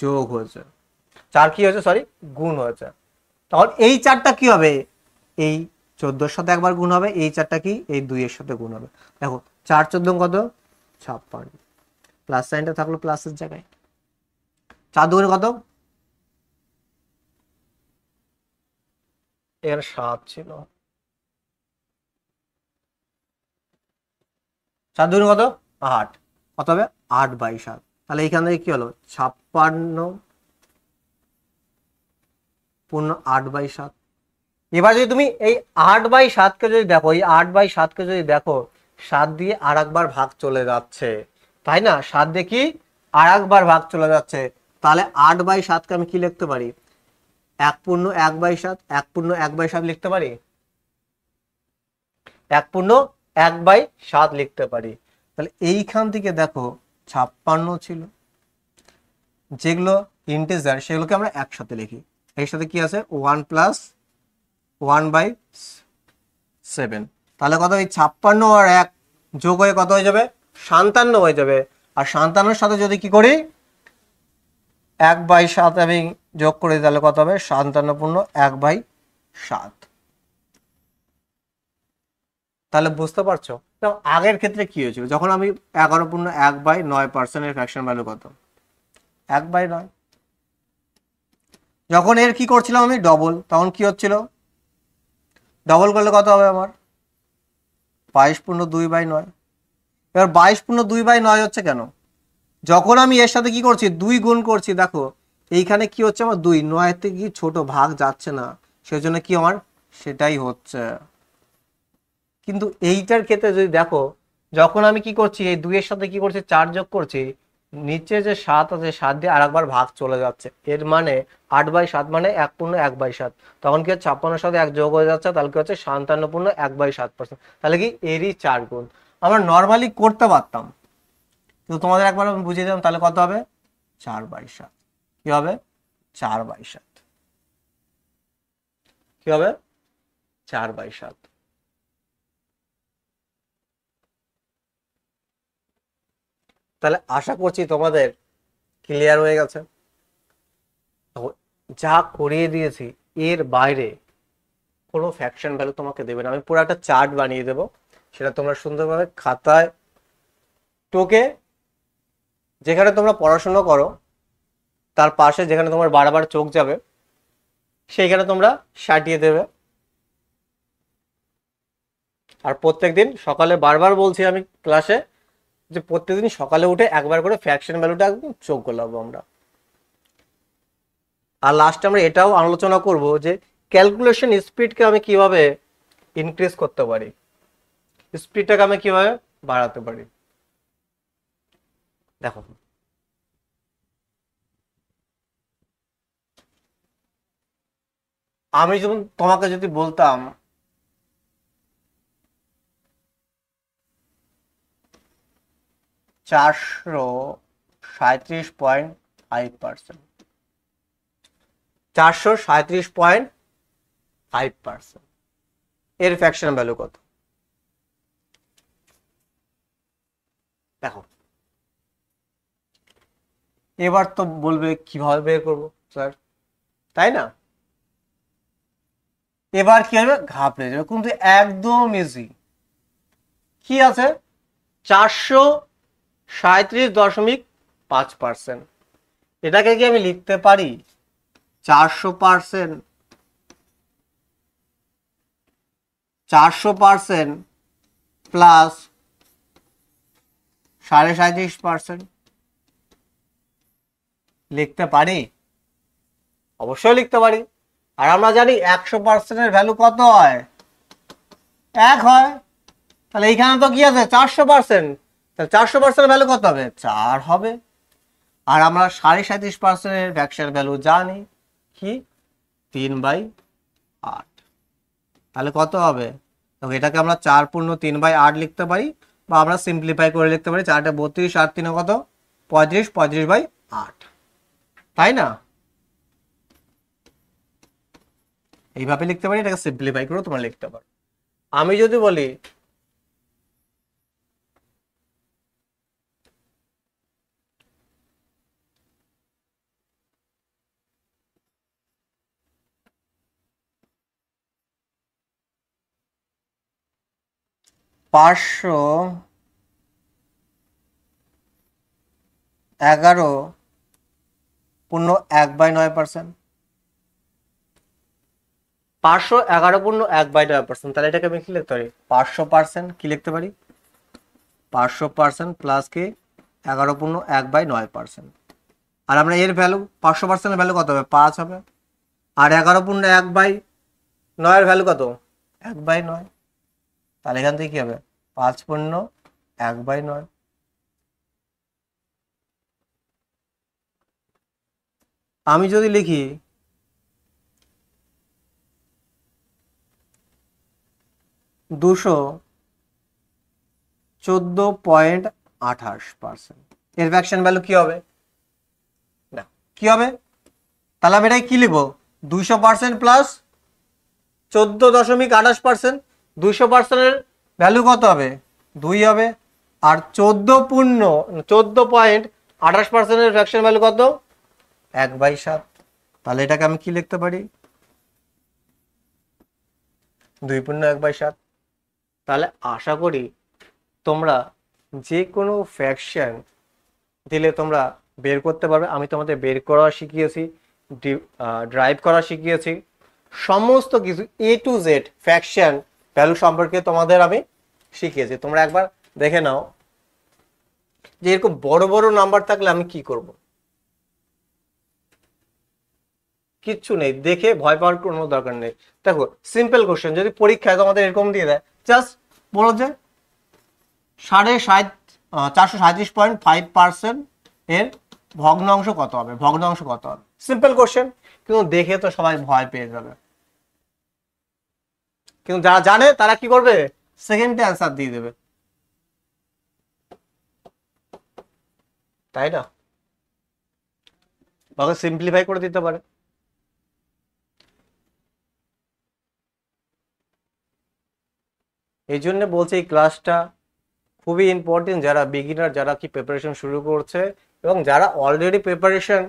Speaker 1: যোগ হয়েছে, 4 কি হয়েছে, সরি গুণ হয়েছে। তখন এই 4টা কি হবে, এই 14-এর সাথে একবার গুণ হবে, এই 4টা কি এই 2-এর সাথে গুণ হবে। দেখো 4×14 কত, 56, প্লাস সাইনটা থাকলো প্লাসের জায়গায়। 4×2 কত, এর 7 ছিল, 4×2 কত, 8, কত হবে 8/7। তাহলে এইখান থেকে কি হলো 56.8/7। এবার যদি তুমি এই 8/7কে যদি দেখো, এই 8/7কে যদি দেখো 7 দিয়ে আর একবার ভাগ চলে যাচ্ছে, তাই না? 7 দিয়ে কি আর একবার ভাগ চলে যাচ্ছে, তাহলে 8/7কে আমি কি লিখতে পারি, 1/1/7, 1/1/7 লিখতে পারি, 1/1/7 লিখতে পারি। তাহলে এইখান থেকে দেখো 56 ছিল, যেগুলো ইন্টিজার সেগুলোকে আমরা একসাথে লিখি। এর সাথে কি আছে 1 + 1/7। তাহলে কত, এই 56 আর 1 যোগ হয়ে কত হয়ে যাবে, 57 হয়ে যাবে। আর 57-এর সাথে যদি কি করি 1/7 আমি যোগ করি, তাহলে কত হবে 57.1/7। তাহলে বুঝতে পারছো আগের ক্ষেত্রে কি হয়েছিল, যখন আমি 11.1/9% এর ফ্র্যাকশন ভ্যালু কত, 1/9। যখন এর কি করছিলাম আমি ডবল, তখন কি হচ্ছিল, ডবল করলে কত হবে আমার 22.2/9। এবার 22.2/9 হচ্ছে কেন, যখন আমি এর সাথে কি করছি 2 গুণ করছি, দেখো এইখানে কি হচ্ছে আমার 2, 9 থেকে কি ছোট ভাগ যাচ্ছে না, সেজন্য কি আমার সেটাই হচ্ছে। কিন্তু এইটার ক্ষেত্রে যদি দেখো, যখন আমি কি করছি এই 2 এর সাথে কি করছি 4 যোগ করছি, নিচে যে 7 আছে 7 দিয়ে আর একবার ভাগ চলে যাচ্ছে, এর মানে 8/7 মানে 1/1/7। তখন কি হচ্ছে 56-এর সাথে 1 যোগ হয়ে যাচ্ছে, তাহলে কি হচ্ছে 57.1/7%। তাহলে কি এরই 4 গুণ। আমরা নর্মালি করতে পারতাম, কিন্তু তোমাদের একবার আমি বুঝিয়ে দিলাম, তাহলে কত হবে 4/7। কি হবে 4/7, কি হবে 4/7। তাহলে আশা করছি তোমাদের ক্লিয়ার হয়ে গেছে। যা করিয়ে দিয়েছি এর বাইরে কোনো ফ্র্যাকশন ভ্যালু তোমাকে দেবে না, আমি পুরো একটা চার্ট বানিয়ে দেবো, সেটা তোমরা সুন্দরভাবে খাতায় টোকে, যেখানে তোমরা পড়াশোনা করো তার পাশে যেখানে তোমার বারবার চোখ যাবে সেইখানে তোমরা সাটিয়ে দেবে। আর প্রত্যেকদিন সকালে, বারবার বলছি আমি ক্লাসে, যে প্রত্যেকদিন সকালে উঠে একবার করে ফ্র্যাকশন ভ্যালুটা একদম চোখ গোলাবো আমরা। আর লাস্টে আমরা এটাও আলোচনা করব যে ক্যালকুলেশন স্পিডকে আমি কিভাবে ইনক্রিজ করতে পারি, স্পিডটাকে আমি কিভাবে বাড়াতে পারি। দেখো আমি যেমন তোমাকে যদি বলতাম 437.5%, 437.5%, এর ফ্র্যাকশন ভ্যালু কত? দেখো এবার তো বলবে কিভাবে বের করবো স্যার, তাই না? এবার কি হবে, ঘাবড়ে যাবে, কিন্তু একদম ইজি। কি আছে, 437.5%, এটাকে কি আমি লিখতে পারি 400%, 400% প্লাস 37.5%, লিখতে পারি? অবশ্যই লিখতে পারি। আর আমরা জানি 100%-এর ভ্যালু কত হয়, 1 হয়। তাহলে এইখানে তো কি আছে 400%, তাহলে 400%-এর ভ্যালু কত হবে, 4 হবে। আর আমরা 37.5%-এর ফ্র্যাকশন ভ্যালু জানি কি, 3/8। তাহলে কত হবে, তো এটাকে আমরা 4 পূর্ণ 3/8 লিখতে পারি, বা আমরা সিম্পলিফাই করে লিখতে পারি 4টা 32 আর 3 কত 35, 35/8, তাই না? এইভাবে লিখতে পারি, এটাকে সিম্পলিফাই করে তোমরা লিখতে পারো। আমি যদি বলি 511.1/9%, 511.1/9%, তাহলে এটাকে আমি কি লিখতে পারি, 500%, কি লিখতে পারি 500% প্লাস কি 11.1/9%। আর আমরা এর ভ্যালু 500%-এর ভ্যালু কত হবে, 5 হবে। আর 11.1/9-এর ভ্যালু কত, 1/9। তাহলে এখান থেকে কি হবে, 5/1/9। আমি যদি লিখি 214.28%, এর ফ্র্যাকশন ভ্যালু কি হবে, না কি হবে, তাহলে আমি এটাই কি লিখবো, 200% প্লাস 14.28%, 200%-এর ভ্যালু কত হবে, 2 হবে। আর 14.28%-এর ফ্র্যাকশন ভ্যালু কত, 1/7। তাহলে এটাকে আমি কি লিখতে পারি, 2 পূর্ণ 1/7। তাহলে আশা করি তোমরা যে কোনো ফ্র্যাকশন দিলে তোমরা বের করতে পারবে। আমি তোমাদের বের করা শিখিয়েছি, ড্রাইভ করা শিখিয়েছি, সমস্ত কিছু A to Z fraction value সম্পর্কে তোমাদের আমি শিখিয়েছি। তোমরা একবার দেখে নাও যে এরকম বড় বড় নাম্বার থাকলে আমি কি করব। কিচ্ছু নেই, দেখে ভয় পাওয়ার কোনো দরকার নেই। দেখো সিম্পল কোশ্চেন, যদি পরীক্ষায় তোমাদের এরকম দিয়ে দেয়, জাস্ট বলো যে 437.5% এর ভগ্নাংশ কত হবে, ভগ্নাংশ কত হবে, সিম্পল কোশ্চেন। কিন্তু দেখে তো সবাই ভয় পেয়ে যাবে, কিন্তু যারা জানে তারা কি করবে, সেকেন্ডে অ্যান্সার দিয়ে দেবে, তাই না? ওকে সিম্পলিফাই করে দিতে পারে। এই জন্য বলছি এই ক্লাসটা খুবই ইম্পর্টেন্ট, যারা বিগিনার, যারা কি প্রিপারেশন শুরু করছে, এবং যারা অলরেডি প্রিপারেশন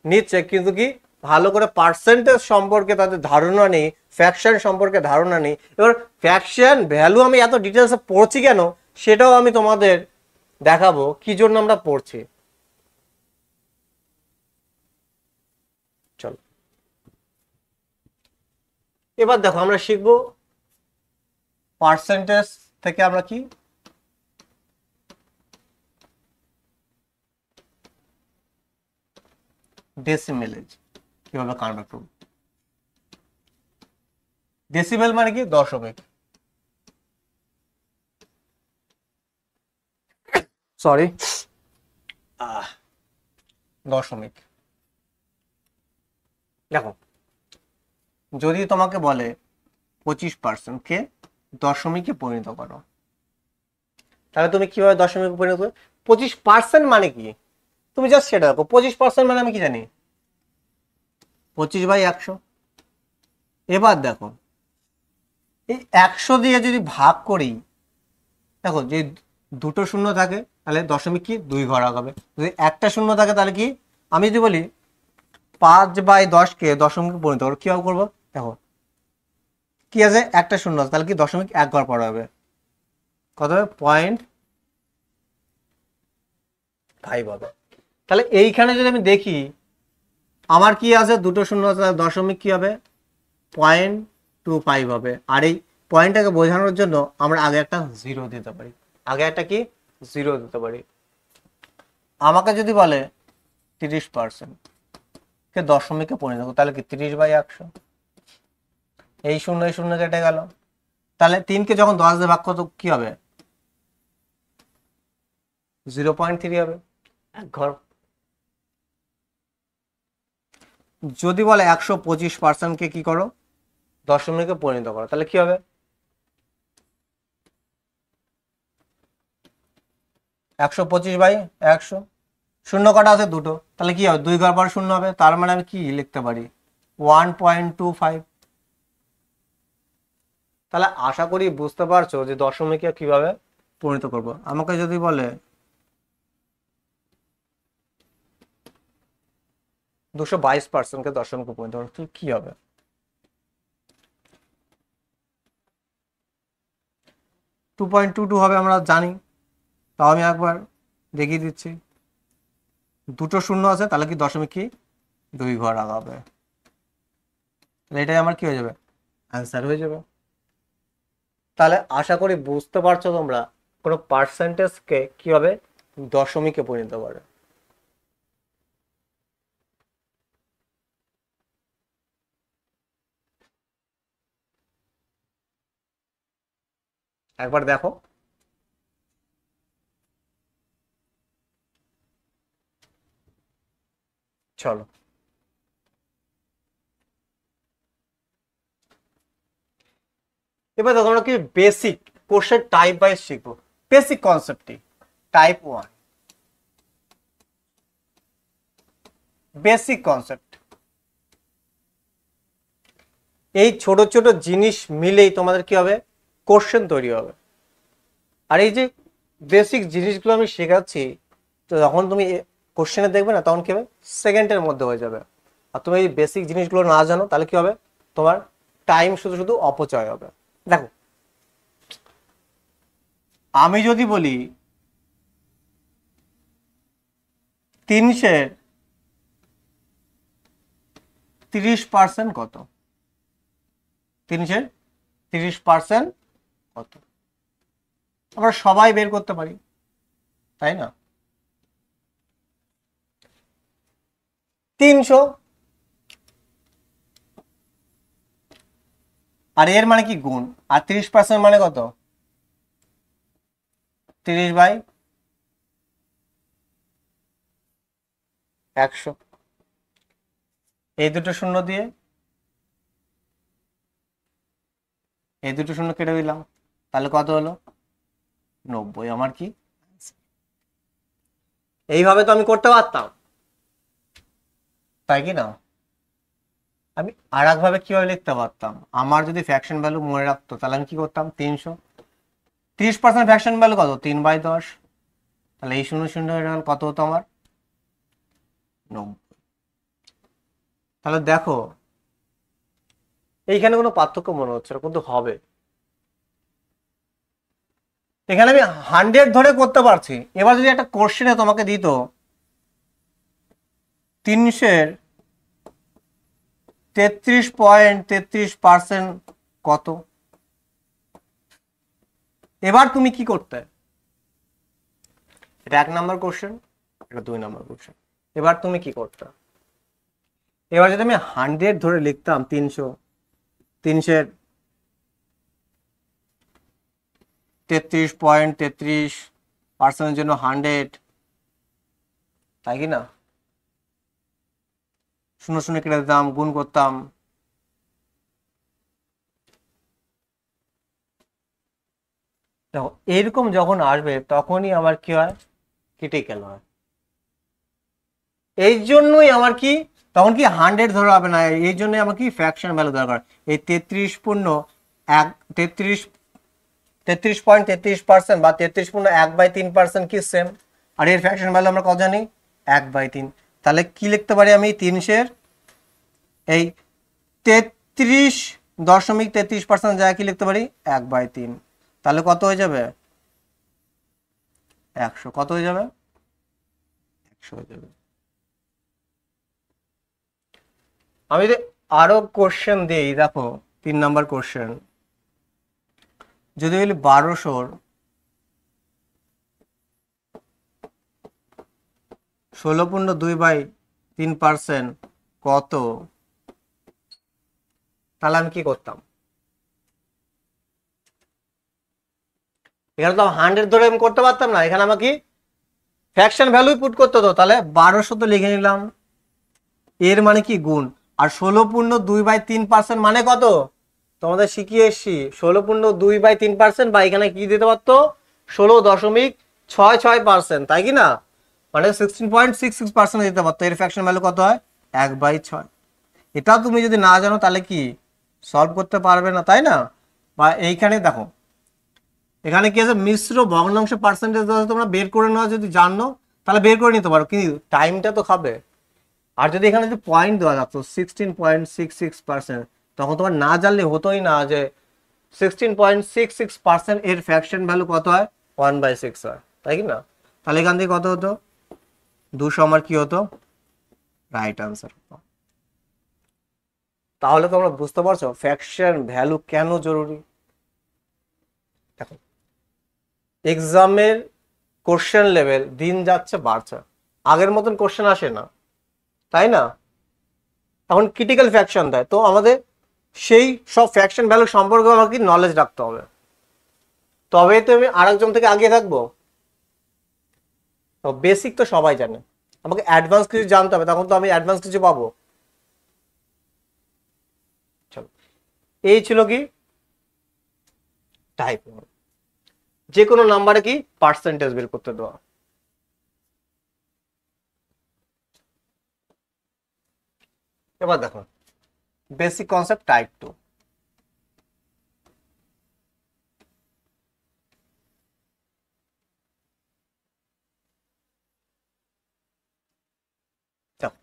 Speaker 1: নিচ্ছে কিন্তু কি ভালো করে পার্সেন্টেজ সম্পর্কে তাদের ধারণা নেই, ফ্র্যাকশন সম্পর্কে ধারণা নেই। এবার ফ্র্যাকশন ভ্যালু আমি এত ডিটেলসে পড়ছি কেন, সেটাও আমি তোমাদের দেখাবো কি জন্য আমরা পড়ছি। চলো এবার দেখো আমরা শিখবো পার্সেন্টেজ থেকে আমরা কি ডেসিমেলে কিভাবে কনভার্ট করব। ডেসিমেল মানে কি, দশমিক, সরি দশমিক। দেখো যদি তোমাকে বলে 25%কে দশমিকে পরিণত করো, তাহলে তুমি কিভাবে দশমিকে পরিণত করো? 25% মানে কি তুমি জাস্ট সেটা দেখো। 25% মানে আমি কি জানি, 25/100। এবার দেখো এই 100 দিয়ে যদি ভাগ করি, দেখো যে দুটো শূন্য থাকে তাহলে দশমিক কি 2 ঘর আগাবে, যদি একটা শূন্য থাকে তাহলে কি, আমি যদি বলি 5/10কে দশমিকে পরিণত করো, কিভাবে করবো দেখো, কি আছে একটা শূন্য আছে তাহলে কি দশমিক 1 ঘর পর হবে, কত হবে 0.5 হবে। তাহলে এইখানে যদি আমি দেখি আমার কি আছে, দুটো শূন্য আছে, দশমিক কি হবে 0.25 হবে। আর এই পয়েন্টটাকে বোঝানোর জন্য আমরা আগে একটা জিরো দিতে পারি, আগে একটা কি জিরো দিতে পারি। আমাকে যদি বলে 30% কে দশমিকে পরিণত করো, তাহলে কি 30/100, এই শূন্য এই শূন্য কেটে গেল, তাহলে 3কে যখন 10 দিয়ে ভাগ করো কি হবে 0.3 হবে, 1 ঘর। যদি বলে 125%কে কি করো দশমিকে পরিণত করো, তাহলে কি হবে 125/100, শূন্য কটা আছে দুটো, তাহলে কি হবে 2 ঘর পর শূন্য হবে, তার মানে আমি কি লিখতে পারি 1.25। তাহলে আশা করি বুঝতে পারছো যে দশমিকে কিভাবে পরিণত করব। আমাকে যদি বলে 222%কে দশমিকে পরিণত করো, কি হবে 2.22 হবে, আমরা জানি। তাও আমি একবার দেখিয়ে দিচ্ছি, দুটো শূন্য আছে তাহলে কি দশমিক কি 2 ঘর আগাবে, তাহলে এটাই আমার কি হয়ে যাবে অ্যান্সার হয়ে যাবে। তাহলে আশা করি বুঝতে পারছো তোমরা কোনো পার্সেন্টেজকে কিভাবে দশমিকে পরিণত করে। একবার দেখো, চলো এবার দেখো আমরা কি বেসিক কোর্সের টাইপ ওয়াইজ শিখবো। বেসিক কনসেপ্টটি টাইপ 1, বেসিক কনসেপ্ট। এই ছোট ছোট জিনিস মিলেই তোমাদের কি হবে কোশ্চেন তৈরি হবে। আর এই যে বেসিক জিনিসগুলো আমি শেখাচ্ছি, তো যখন তুমি কোশ্চেনে দেখবে না তখন কি হবে সেকেন্ডের মধ্যে হয়ে যাবে। আর তুমি এই বেসিক জিনিসগুলো না জানো তাহলে কি হবে, তোমার টাইম শুধু শুধু অপচয় হবে। দেখো আমি যদি বলি 330% কত, 330% কত, আমরা সবাই বের করতে পারি তাই না, 300। আর এর মানে কি গুণ, আর 30% মানে কত 30/100। এই দুটো শূন্য দিয়ে এই দুটো শূন্য কেটে দিলাম, তাহলে কত হলো 90। আমার কি এইভাবে তো আমি করতে পারতাম তাই কি না, আমি আর একভাবে কিভাবে লিখতে পারতাম, আমার যদি ফ্র্যাকশন ভ্যালু মনে রাখতো তাহলে আমি কি করতাম 300, 30% ফ্র্যাকশন ভ্যালু কত 3/10, তাহলে এই শূন্য শূন্য কত হতো আমার 90। তাহলে দেখো এইখানে কোনো পার্থক্য মনে হচ্ছে না কিন্তু হবে, এখানে আমি 100 ধরে করতে পারছি। এবার যদি একটা কোশ্চেনে তোমাকে দিত 333.33% কত, এবার তুমি কি করতে, এটা 1 নম্বর কোশ্চেন, এটা 2 নম্বর কোশ্চেন, এবার তুমি কি করতে, এবার যদি আমি 100 ধরে লিখতাম 333.33% জন্য 100, তাই কি না, শূন্য শূন্য কেটে দিতাম গুণ করতাম দেখো এরকম যখন আসবে তখনই আমার কি হয়, ক্রিটিক্যাল হয়। এই জন্যই আমার কি তখন কি 100 ধরা হবে না, এই জন্যই আমার কি ফ্র্যাকশন ভ্যালু দরকার। এই 33.33% বা 33.1/3% কি সেম, আর এর ফ্র্যাকশন ভ্যালু আমরা কত জানি, 1/3। তাহলে কি লিখতে পারি আমি 300 এই 33.33% জায়গায় কি লিখতে পারি 1/3। তাহলে কত হয়ে যাবে 100, কত হয়ে যাবে 100 হয়ে যাবে। আমি যদি আরো কোশ্চেন দিই, দেখো 3 নাম্বার কোশ্চেন, যদি বলি 1200 16.2/3% কত, তাহলে আমি কি করতাম, এখানে তো 100 ধরে আমি করতে পারতাম না, এখানে আমাকে ফ্র্যাকশন ভ্যালু পুট করতে হতো। তাহলে 1200 তো লিখে নিলাম, এর মানে কি গুণ, আর 16.2/3% মানে কত, তোমাদের শিখিয়ে এসছি 16.2/3%, বা এখানে কি দিতে পারতো 16.66%, তাই কি না, মানে 16.66% দিতে পারতো। এর ফ্র্যাকশন ভ্যালু কত হয় 1/6। এটা তুমি যদি না জানো তাহলে কি সলভ করতে পারবে না, তাই না। বা এইখানে দেখো এখানে কি আছে, মিশ্র ভগ্নাংশ পার্সেন্টেজ তোমরা বের করে নেওয়া যদি জানো তাহলে বের করে নিতে পারো, কিন্তু টাইমটা তো খাবে। আর যদি এখানে যদি পয়েন্ট দেওয়া থাকতো 16.66%, তখন তোমার না জানলে হতোই না যে 16.66% এর ফ্র্যাকশন ভ্যালু কত হয় 1/6 হয়, তাই কি না। তাহলে এখান থেকে কত হতো 200, আমার কি হতো রাইট আনসার। তাহলে তোমরা বুঝতে পারছো ফ্র্যাকশন ভ্যালু কেন জরুরি। দেখো এক্সামের কোশ্চেন লেভেল দিন যাচ্ছে বাড়ছে, আগের মতন কোশ্চেন আসে না, তাই না। এখন ক্রিটিক্যাল ফ্র্যাকশন দেয়, তো আমাদের সেই সব ফ্র্যাকশন ভ্যালু সম্পর্কে আমাকে নলেজ রাখতে হবে, তবে তো আমি আরেকজন থেকে আগে থাকবো। তো বেসিক তো সবাই জানে, আমাকে অ্যাডভান্স কিছু জানতে হবে, তখন তো আমি অ্যাডভান্স কিছু পাবো। চলো, এই ছিল কি টাইপ, যে কোনো নাম্বারে কি পার্সেন্টেজ বের করতে দেওয়া। এবার দেখো বেসিক কনসেপ্ট টাইপ 2। দেখো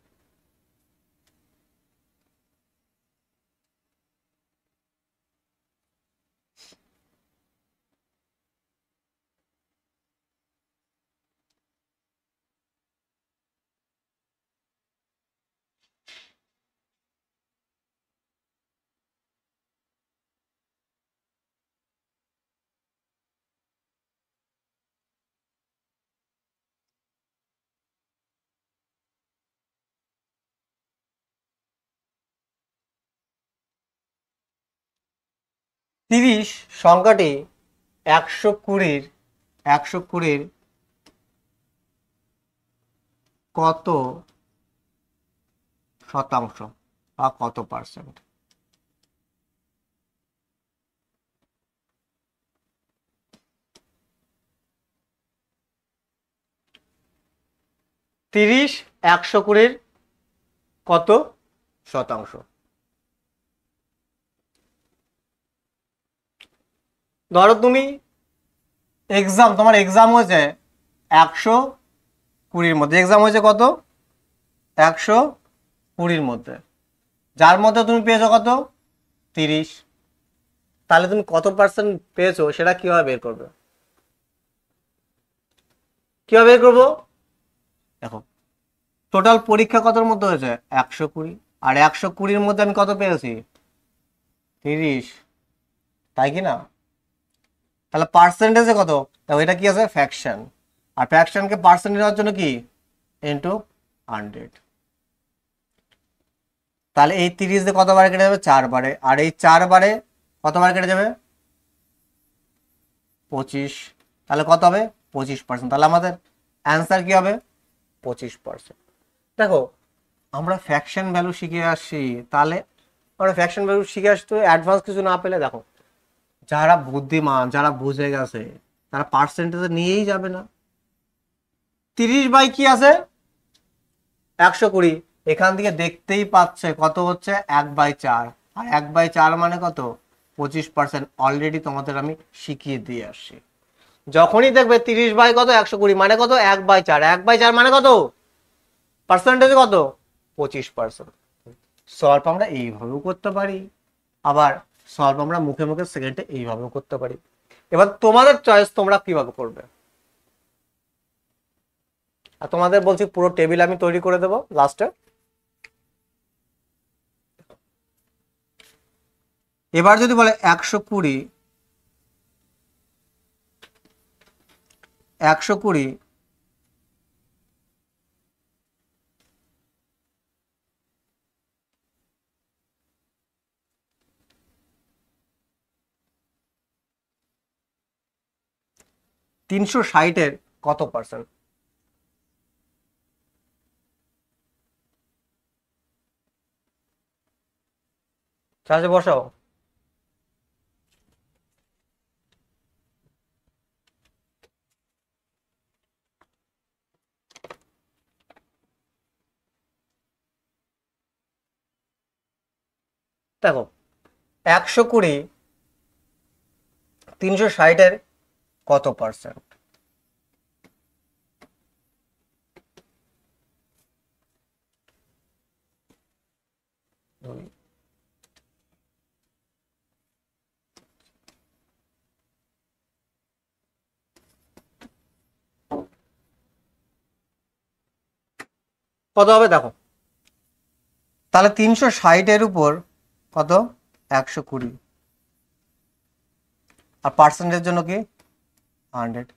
Speaker 1: 30 সংখ্যাটি 120-120 কত শতাংশ বা কত পার্সেন্ট। 30 120 কত শতাংশ। ধরো তুমি তোমার এক্সাম হয়েছে 120 মধ্যে, এক্সাম হয়েছে কত 120 মধ্যে, যার মধ্যে তুমি পেয়েছো কত 30। তাহলে তুমি কত পার্সেন্ট পেয়েছো সেটা কিভাবে বের করবে, কিভাবে বের করবো। দেখো টোটাল পরীক্ষা কতর মধ্যে হয়েছে 120, আর 120-র মধ্যে আমি কত পেয়েছি 30, তাই কি না। তাহলে পার্সেন্টেজে কত, দেখো এটা কি আছে ফ্র্যাকশন, আর ফ্র্যাকশনকে পার্সেন্টেজ হওয়ার জন্য কি ইন্টু 100। তাহলে এই 30 দিয়ে কতবার কেটে যাবে 4 বারে, আর এই 4 বারে কতবার কেটে যাবে 25, তাহলে কত হবে 25%। তাহলে আমাদের অ্যান্সার কি হবে 25%। দেখো আমরা ফ্র্যাকশন ভ্যালু শিখে আসছি, তাহলে আমরা ফ্র্যাকশন ভ্যালু শিখে আসতে অ্যাডভান্স কিছু না পেলে, দেখো যারা বুদ্ধিমান, যারা বুঝে গেছে, তারা পার্সেন্টেজ নিয়েই যাবে না। 30 বাই কি আছে 120, এখান থেকে দেখতেই পাচ্ছে কত হচ্ছে 1/4, আর 1/4 মানে কত 25%। অলরেডি তোমাদের আমি শিখিয়ে দিয়ে আসছি। যখনই দেখবে 30 বাই কত 120 মানে কত 1/4, 1/4 মানে কত পার্সেন্টেজ কত 25%। সলভ আমরা এইভাবেও করতে পারি, আবার সলভ আমরা মুখে মুখে সেকেন্ডে এইভাবেও করতে পারি। এবার তোমাদের চয়েস, তোমরা কিভাবে করবে। আর তোমাদের বলছি পুরো টেবিল আমি তৈরি করে দেবো লাস্টে। এবার যদি বলে 120 360-এর কত পার্সেন্ট। চার্জে বসাও। দেখো 120 360-এর কত পার্সেন্ট। কত হবে দেখো, তাহলে 360-এর উপর কত 120, আর পার্সেন্টের জন্য কি 100।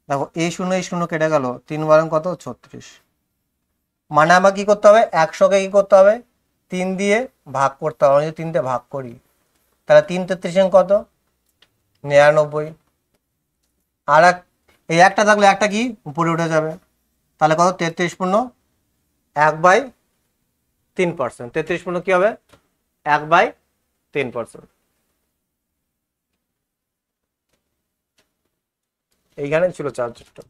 Speaker 1: দেখো এই শূন্য কেটে গেল, 3 বারং কত 36। মানে আমাকে কি করতে হবে 100-কে কি করতে হবে 3 দিয়ে ভাগ করতে হবে। আমি যদি 3 দিয়ে ভাগ করি তাহলে 3 33 কত 99। আর এই একটা থাকলে একটা কি উপরে উঠে যাবে, তাহলে কত 33 পূর্ণ 1/3%। 33 পূর্ণ কি হবে 1/3%। এইখানে ছিল চার্জটা।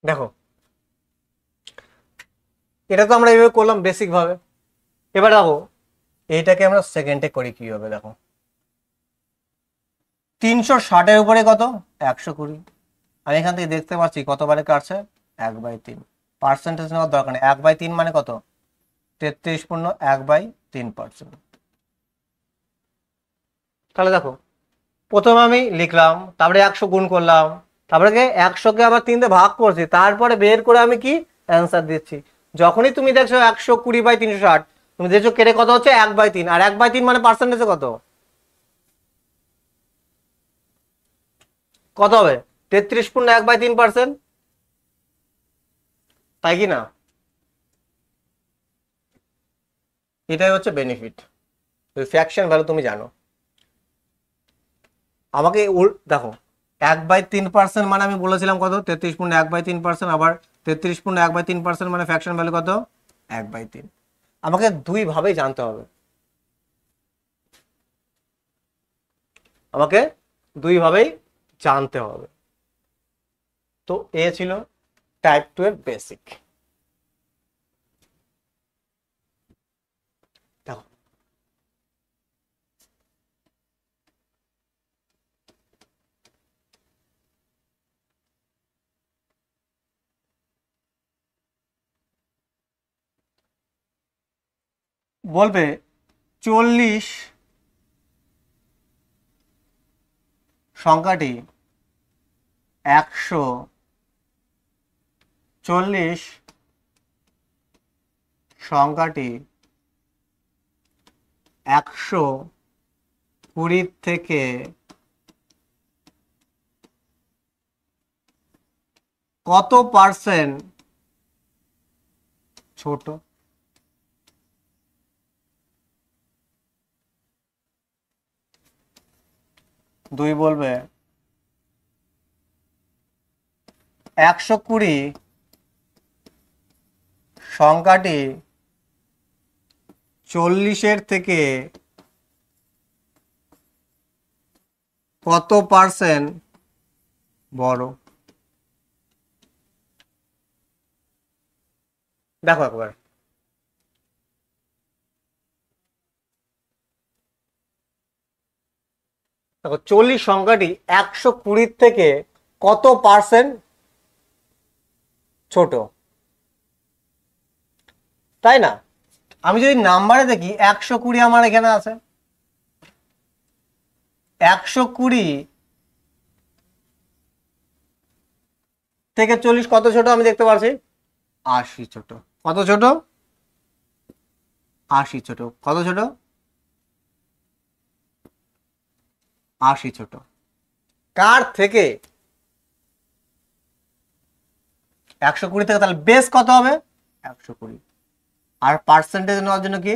Speaker 1: দেখো এটা তো আমরা এইভাবে করলাম বেসিক ভাবে। এবার দেখো এইটাকে আমরা সেকেন্ডে করি কি হবে। দেখো 360-এর উপরে কত 120, আমি এখান থেকে দেখতে পাচ্ছি কতবারে কাটছে 1/3। পার্সেন্টেজ নেওয়ার দরকার নেই, 1/3 মানে কত 33 পূর্ণ 1/3%। তাহলে দেখো প্রথমে আমি লিখলাম, তারপরে 100 গুণ করলাম, তারপরে 100-কে আবার 3 দিয়ে ভাগ করছি, তারপরে বের করে আমি কি অ্যান্সার দিচ্ছি। যখনই তুমি দেখছো 120/360, তুমি দেখছো কেটে কত হচ্ছে 1/3, আর 1/3 মানে পার্সেন্টেজে কত কত হবে 33 পূর্ণ 1/3%, তাই কি না। এটাই হচ্ছে বেনিফিট, ফ্র্যাকশন ভ্যালু তুমি জানো। আমাকে দেখো 1/3% মানে আমি বলেছিলাম কত 33 পূর্ণ 1/3%, আবার 33 পূর্ণ 1/3% মানে ফ্র্যাকশন ভ্যালু কত 1/3। আমাকে দুই ভাবেই জানতে হবে, আমাকে দুই ভাবেই জানতে হবে। তো এ ছিল টাইপ 2 এর বেসিক। দেখো বলবে 40 সংখ্যাটি 140 সংখ্যাটি 120 থেকে কত পার্সেন্ট ছোট? দুই বলবে 120 সংখ্যাটি 40-এর থেকে কত পার্সেন্ট বড়? দেখো একবার, দেখো 40 সংখ্যাটি 120 থেকে কত পার্সেন্ট ছোট, তাই না? আমি যদি নাম্বারে দেখি 120 আমার এখানে আছে, 120 থেকে 40 কত ছোট আমি দেখতে পাচ্ছি? 80 ছোট। কত ছোট? 80 ছোট। কত ছোট? 80 ছোট। কার থেকে? 120 থেকে, তাহলে বেস কত হবে? 120। আর পার্সেন্টেজ নেওয়ার জন্য কি?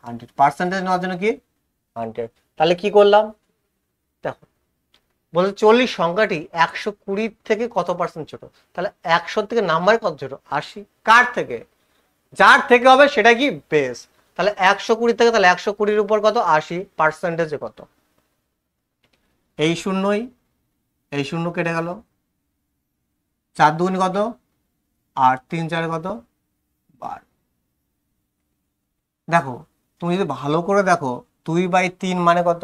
Speaker 1: 100। পার্সেন্টেজ নেওয়ার জন্য কি? 100। তাহলে কি করলাম দেখো, বলছে 40 সংখ্যাটি 120 থেকে কত পার্সেন্ট ছোট, তাহলে 100 থেকে নাম্বার কত ছোট? 80। কার থেকে? যার থেকে হবে সেটা কি? বেস। তাহলে 120 থেকে, তাহলে 120-এর উপর কত? 80। পার্সেন্টেজে কত? এই শূন্যই, এই শূন্য কেটে গেল, 4 দুগুণ কত? 8, 3 4 কত? 12। দেখো তুমি যদি ভালো করে দেখো, 2/3 মানে কত?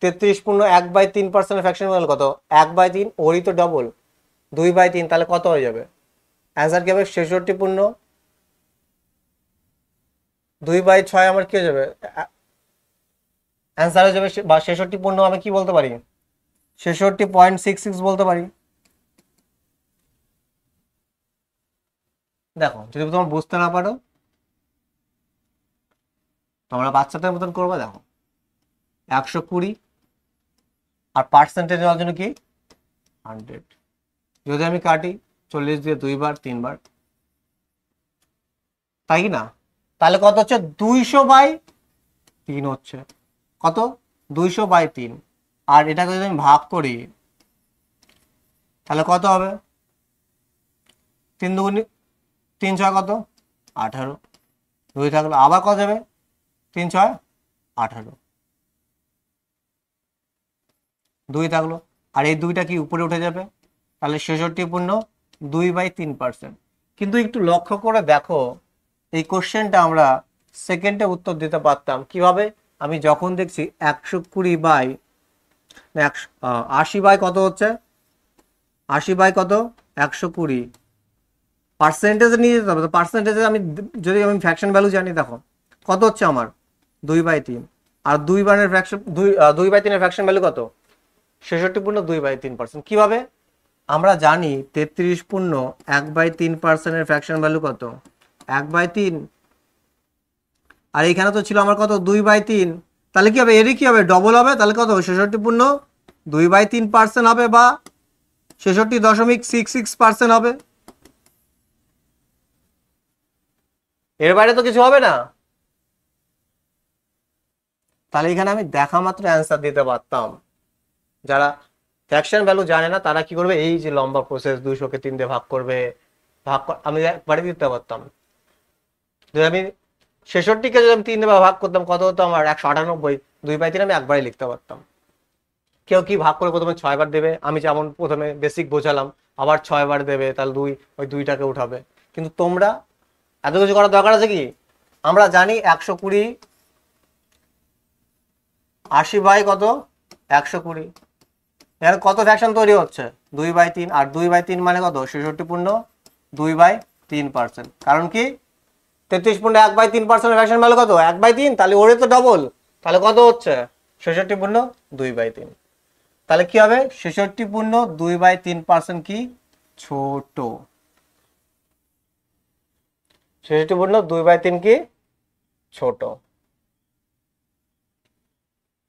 Speaker 1: 33 পূর্ণ 1/3% ফ্র্যাকশন ভ্যালু কত? 1/3। ওরই তো ডবল 2/3, তাহলে কত হয়ে যাবে? অ্যান্সার কি হবে? 66 পূর্ণ 2/6 আমার কি হয়ে যাবে? অ্যান্সার হয়ে যাবে, বা 66 পূর্ণ আমি কি বলতে পারি? 66.66 বলতে পারি। দেখো যদি তোমরা বুঝতে না পারো, তোমরা বাচ্চাদের মতন করবে। দেখো 120 আর পার্সেন্টেজ নেওয়ার জন্য কি? 100। যদি আমি কাটি 40 দিয়ে 2 বার 3 বার, তাই কি না? তাহলে কত হচ্ছে? 200/3 হচ্ছে। কত? 200/3। আর এটাকে যদি আমি ভাগ করি তাহলে কত হবে? 3 দুগুণ 3 6 কত? 18। 2 থাকলো, আবার কত যাবে? 3 6 18। 2 থাকলো, আর এই 2টা কি উপরে উঠে যাবে? তাহলে 66 পূর্ণ 2/3%। কিন্তু একটু লক্ষ্য করে দেখো, এই কোশ্চেনটা আমরা সেকেন্ডে উত্তর দিতে পারতাম কিভাবে? আমি যখন দেখছি 120/80 কত হচ্ছে? 80 কত? 120। পার্সেন্টেজ নিয়ে যেতে হবে। তো পার্সেন্টেজে আমি যদি আমি ফ্র্যাকশন ভ্যালু জানি, দেখো কত হচ্ছে আমার? 2/3। আর 2/3-এর ফ্র্যাকশন ভ্যালু কত? 66 পূর্ণ 2/3%। কিভাবে? আমরা জানি 33 পূর্ণ 1/3%-এর ফ্র্যাকশন ভ্যালু কত? 1/3। আর এখানে তো ছিল আমার কত? 2/3। তাহলে কি হবে? এরই কি হবে? ডবল হবে। তাহলে কত? 66 পূর্ণ 2/3% হবে, বা 66.66% হবে। এর বাইরে তো কিছু হবে না। তাহলে এখানে আমি দেখা মাত্র অ্যান্সার দিতে পারতাম। যারা ফ্র্যাকশন ভ্যালু জানে না তারা কি করবে? এই যে লম্বা প্রসেস, 200-কে 3 দিয়ে ভাগ করবে, আমি একবারে দিতে পারতাম। যদি আমি 66-কে যদি আমি 3 দিয়ে ভাগ করতাম, কত হতো আমার? 198। 2/3 আমি একবারে লিখতে পারতাম। কেউ কি ভাগ করে প্রথমে 6 বার দেবে, আমি যেমন প্রথমে বেসিক বোঝালাম, আবার 6 বার দেবে, তাহলে ওই 2টাকে উঠাবে। কিন্তু তোমরা এত কিছু করার দরকার আছে কি? আমরা জানি 120 80 কত? 120। এখানে কত ফ্র্যাকশন তৈরি হচ্ছে? 2/3। আর 2/3 মানে কত? 66 পূর্ণ 2/3%। কারণ কি? 33 পূর্ণ 1/3% ফ্র্যাকশন ভ্যালু কত? 1/3। তাহলে ওরে তো ডবল। তাহলে কত হচ্ছে? 66 পূর্ণ 2/3। তাহলে কি হবে? 66 পূর্ণ 2/3% কি? ছোট। 66 পূর্ণ 2/3 কি? ছোট।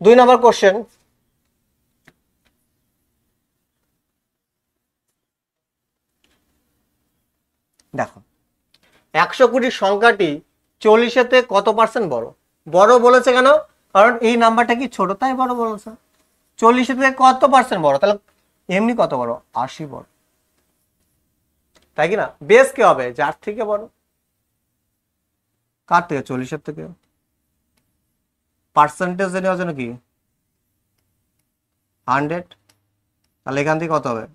Speaker 1: 2 নম্বর কোশ্চেন। দেখো 120 সংখ্যাটি 40-এতে কত পার্সেন্ট বড়? বড় বলেছে কেন? কারণ এই নাম্বারটা কি ছোট, তাই বড় বলেছে। 40-এর থেকে কত পার্সেন্ট বড়? তাহলে এমনি কত বড়? 80 বড়, তাই কি না? বেস কে হবে? যার থেকে বড়। কার থেকে? 40-এর থেকে। পার্সেন্টেজ নেওয়ার জন্য কি 100, তাহলে এখান থেকে কত হবে?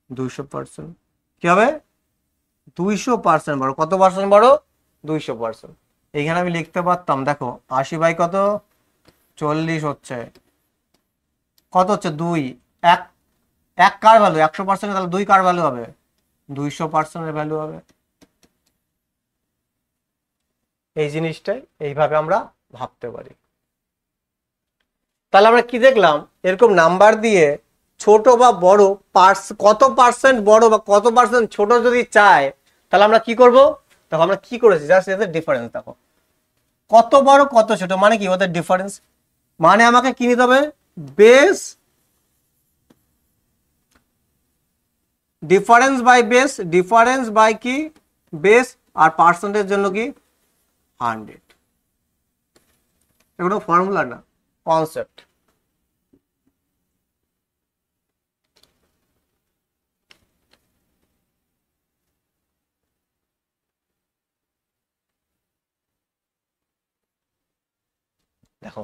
Speaker 1: 200%। কি হবে? 200% বড়। কত পার্সেন্ট বড়? 200%। এইখানে আমি লিখতে পারতাম, দেখো 80 বাই কত? 40 হচ্ছে কত? হচ্ছে 2। এক এক কার ভ্যালু? 100%। তাহলে 2 কার ভ্যালু হবে? 200%-এর ভ্যালু হবে। এই জিনিসটাই এইভাবে আমরা ভাবতে পারি। তাহলে আমরা কি দেখলাম? এরকম নাম্বার দিয়ে ছোট বা বড় কত পার্সেন্ট বড় বা কত পার্সেন্ট ছোট যদি চায়, তাহলে আমরা কি করব? দেখো আমরা কি করেছি, জাস্ট এদের ডিফারেন্স দেখো, কত বড় কত ছোট মানে কি ওদের ডিফারেন্স। মানে আমাকে কি নিতে হবে? Base, difference by base, difference by কি বেস, আর পার্সেন্টের জন্য কি 100। এগুলো ফর্মুলা না, কনসেপ্ট। দেখো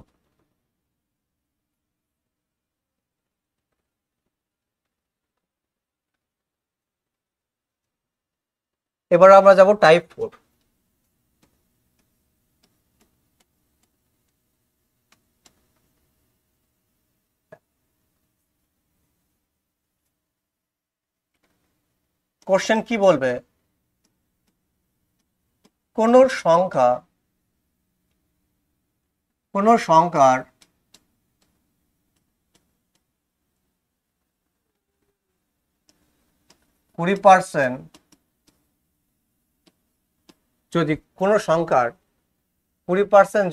Speaker 1: এবার আমরা যাব টাইপ 4। কোশ্চেন কি বলবে? কোন সংখ্যার কুড়ি পার্সেন্ট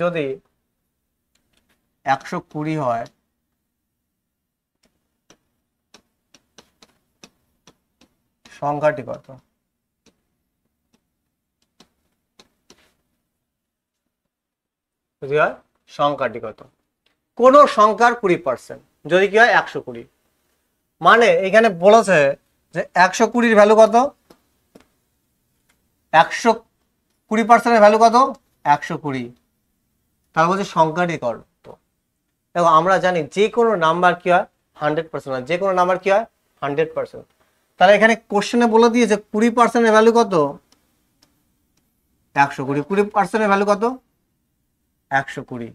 Speaker 1: যদি 120 হয়, সংখ্যাটি কত? যদি হয় সংখ্যাটি কত? কোন সংখ্যার 20% যদি কি হয় 120, মানে এখানে বলেছে যে 120-এর ভ্যালু কত? 120%-এর ভ্যালু কত? 120। তার বলছে সংখ্যাটি কত। দেখো আমরা জানি যে কোনো নাম্বার কি হয় 100%, যে কোনো নাম্বার কি হয় 100%। তাহলে এখানে কোশ্চেনে বলে দিয়েছে 20%-এর ভ্যালু কত? 120। 20%-এর ভ্যালু কত? 120।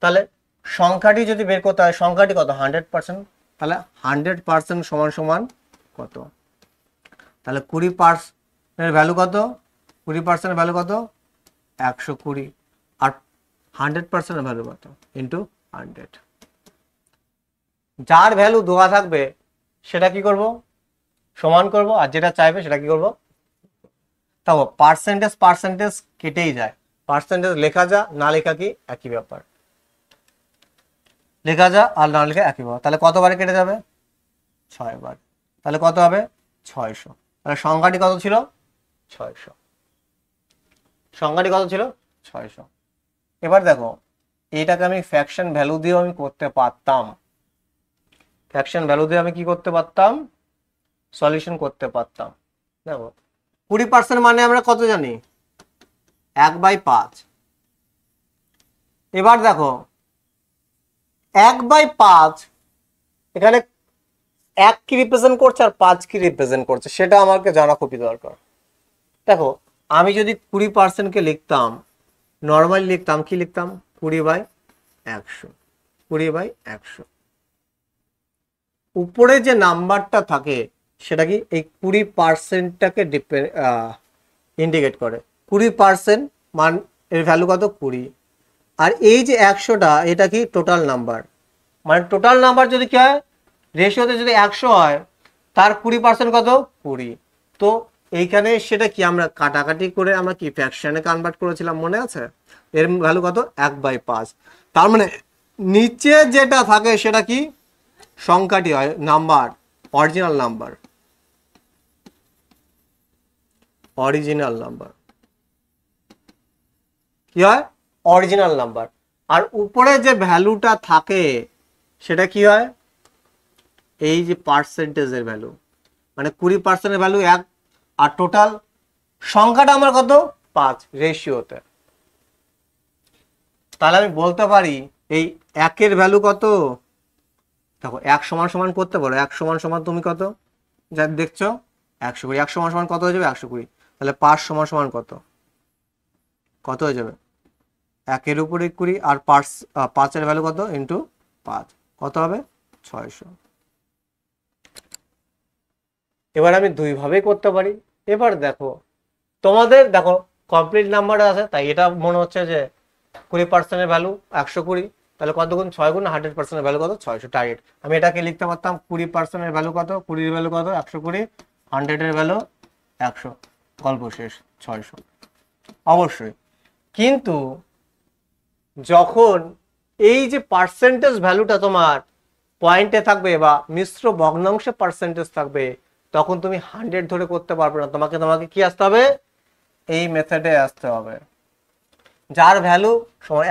Speaker 1: তাহলে সংখ্যাটি যদি বের করতে হয়, সংখ্যাটি কত? 100%। তাহলে 100% সমান সমান কত? তাহলে 20%-এর ভ্যালু কত? 20%-এর ভ্যালু কত? 120। আর 100%-এর ভ্যালু কত? ইন্টু 100। যার ভ্যালু দেওয়া থাকবে সেটা কি করব? সমান করব, আর যেটা চাইবে সেটা কি করব? তাও পার্সেন্টেজ কেটেই যায়। পার্সেন্টেজ লেখা যা না লেখা কি একই ব্যাপার, লেখা যা আর না লেখা একই ব্যাপার। তাহলে কতবারে কেটে যাবে? 6 বার। তাহলে কত হবে? 600। তাহলে সংখ্যাটি কত ছিল? 600। সংখ্যাটি কত ছিল? 600। এবার দেখো এটাকে আমি ফ্র্যাকশন ভ্যালু দিয়েও আমি করতে পারতাম। ফ্র্যাকশন ভ্যালু দিয়ে আমি কি করতে পারতাম? সলিউশন করতে পারতাম। দেখো 20% মানে আমরা কত জানি? 1/5। এবার দেখো 1/5 এখানে 1 কি রিপ্রেজেন্ট করছে আর 5 কি রিপ্রেজেন্ট করছে সেটা আমাকে জানা খুবই দরকার। দেখো আমি যদি 20%-কে লিখতাম, নর্মালি লিখতাম কি লিখতাম? 20/100। 20/100। উপরে যে নাম্বারটা থাকে সেটা কি এই 20%-টাকে ইন্ডিকেট করে। 20% মান এর ভ্যালু কত? 20। আর এই যে 100টা এটা কি টোটাল নাম্বার, মানে টোটাল নাম্বার যদি কি হয় রেশিওতে যদি 100 হয় তার 20% কত? 20। তো এইখানে সেটা কি আমরা কাটাকাটি করে আমরা কি ফ্র্যাকশনে কনভার্ট করেছিলাম, মনে আছে? এর ভ্যালু কত? 1/5। তার মানে নিচে যেটা থাকে সেটা কি সংখ্যাটি হয়, number, original number. Original number, কি হয় অরিজিনাল নাম্বার। আর উপরে যে ভ্যালুটা থাকে সেটা কি হয় এই যে পার্সেন্টেজের ভ্যালু, মানে 20% ভ্যালু 1, আর টোটাল সংখ্যাটা আমার কত 5 রেশিওতে। তাহলে আমি বলতে পারি এই 1-এর ভ্যালু কত, দেখো 1 সমান সমান করতে পারো, 1 সমান সমান তুমি কত যা দেখছো 120, 1 সমান সমান কত হয়ে যাবে 120, তাহলে 5 সমান সমান কত, কত হয়ে যাবে 1-এর উপরে 20, আর 5-এর ভ্যালু কত ইন্টু 5, কত হবে 600। এবার আমি দুই ভাবেই করতে পারি। এবার দেখো তোমাদের দেখো কমপ্লিট নাম্বার আছে, তাই এটা মনে হচ্ছে যে 20% ভ্যালু 120, তাহলে কত গুণ 6 গুণ 100% ভ্যালু কত 600 টার্গেট। আমি এটাকে লিখতে পারতাম 20% ভ্যালু কত, 20-এর ভ্যালু কত 120, 100-এর ভ্যালু 100, গল্প শেষ 600। অবশ্যই কিন্তু যখন এই যে পার্সেন্টেজ ভ্যালুটা তোমার পয়েন্টে থাকবে বা মিশ্র ভগ্নাংশে পার্সেন্টেজ থাকবে, তখন তুমি 100 ধরে করতে পারবে না, তোমাকে কি আসতে হবে এই মেথডে আসতে হবে। যার ভ্যালু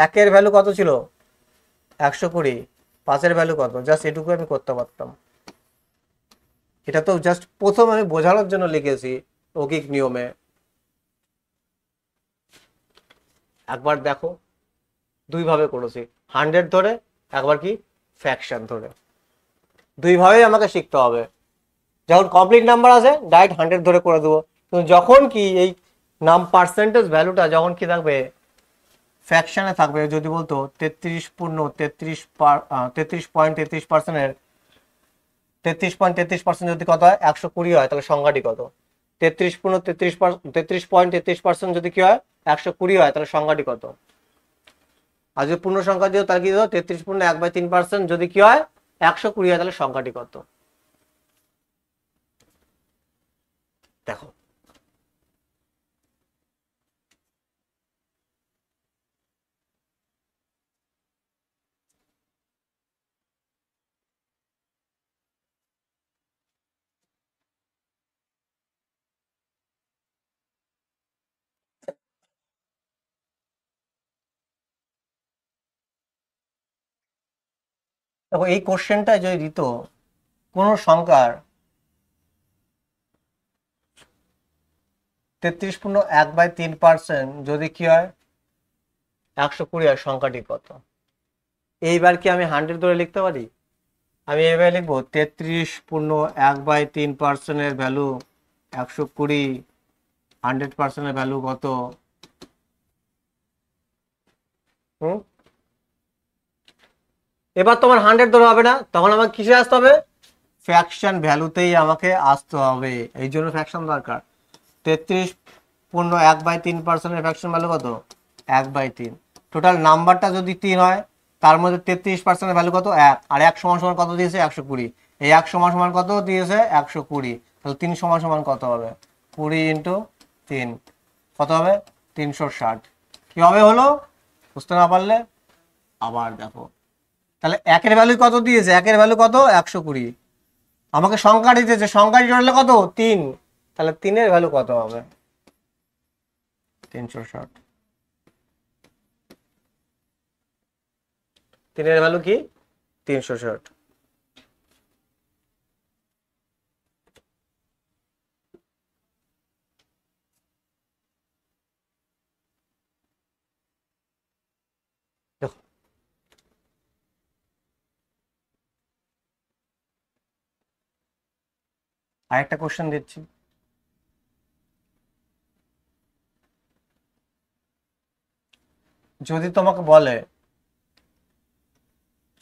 Speaker 1: 1-এর ভ্যালু কত ছিল 120, 5-এর ভ্যালু কত, জাস্ট এটুকু আমি করতে পারতাম। এটা তো জাস্ট প্রথম আমি বোঝানোর জন্য লিখেছি যৌগিক নিয়মে। একবার দেখো দুই ভাবে করেছি, 100 ধরে, একবার কি ফ্র্যাকশন ধরে, দুই ভাবেই আমাকে শিখতে হবে। যখন কমপ্লিট নাম্বার আছে ডাইরেক্ট 100 ধরে করে দেবো, কিন্তু যখন কি এই পার্সেন্টেজ ভ্যালুটা যখন কি থাকবে ফ্র্যাকশনে থাকবে, যদি বলতো 33.33%-এর 33.33% যদি কত হয় 120 হয়, তাহলে সংখ্যাটি কত, 33.33% যদি কি হয় 120 হয়, তাহলে সংখ্যাটি কত। আর যদি পূর্ণ সংখ্যা দিও তাহলে কি দিও 33.1/3% যদি কি হয় 120 হয়, তাহলে সংখ্যাটি কত। দেখো দেখো এই কোশ্চেনটা যদি দিত কোন সংখ্যার 33.1/3% যদি কি হয় 120 হয়, সংখ্যাটি কত। এইবার কি আমি 100 ধরে লিখতে পারি, আমি এবার লিখবো 33.1/3%-এর ভ্যালু 120, 100%-এর ভ্যালু কত। এবার তোমার 100 ধরে হবে না, তখন আমাকে কিসে আসতে হবে ফ্র্যাকশন ভ্যালুতেই আমাকে আসতে হবে, এই জন্য ফ্র্যাকশন দরকার। 33.1/3%-এর ফ্র্যাকশন ভ্যালু কত 1/3, টোটাল নাম্বারটা যদি 3 হয় তার মধ্যে 33%-এর ভ্যালু কত 1, আর 1 সমান সমান কত দিয়েছে 120, এই 1 সমান সমান কত দিয়েছে 120, তাহলে 3 সমান সমান কত হবে 20 × 3 কত হবে 360। কি হবে হলো, বুঝতে না পারলে আবার দেখো। তাহলে 1-এর ভ্যালু কত দিয়েছে, 1-এর ভ্যালু কত 120, আমাকে সংখ্যাটি দিয়েছে, সংখ্যাটি টোটালে কত 3, তাহলে 3-এর ভ্যালু কত হবে 360। 3-এর ভ্যালু কি 360। দেখো আরেকটা কোশ্চেন দিচ্ছি, যদি তোমাকে বলে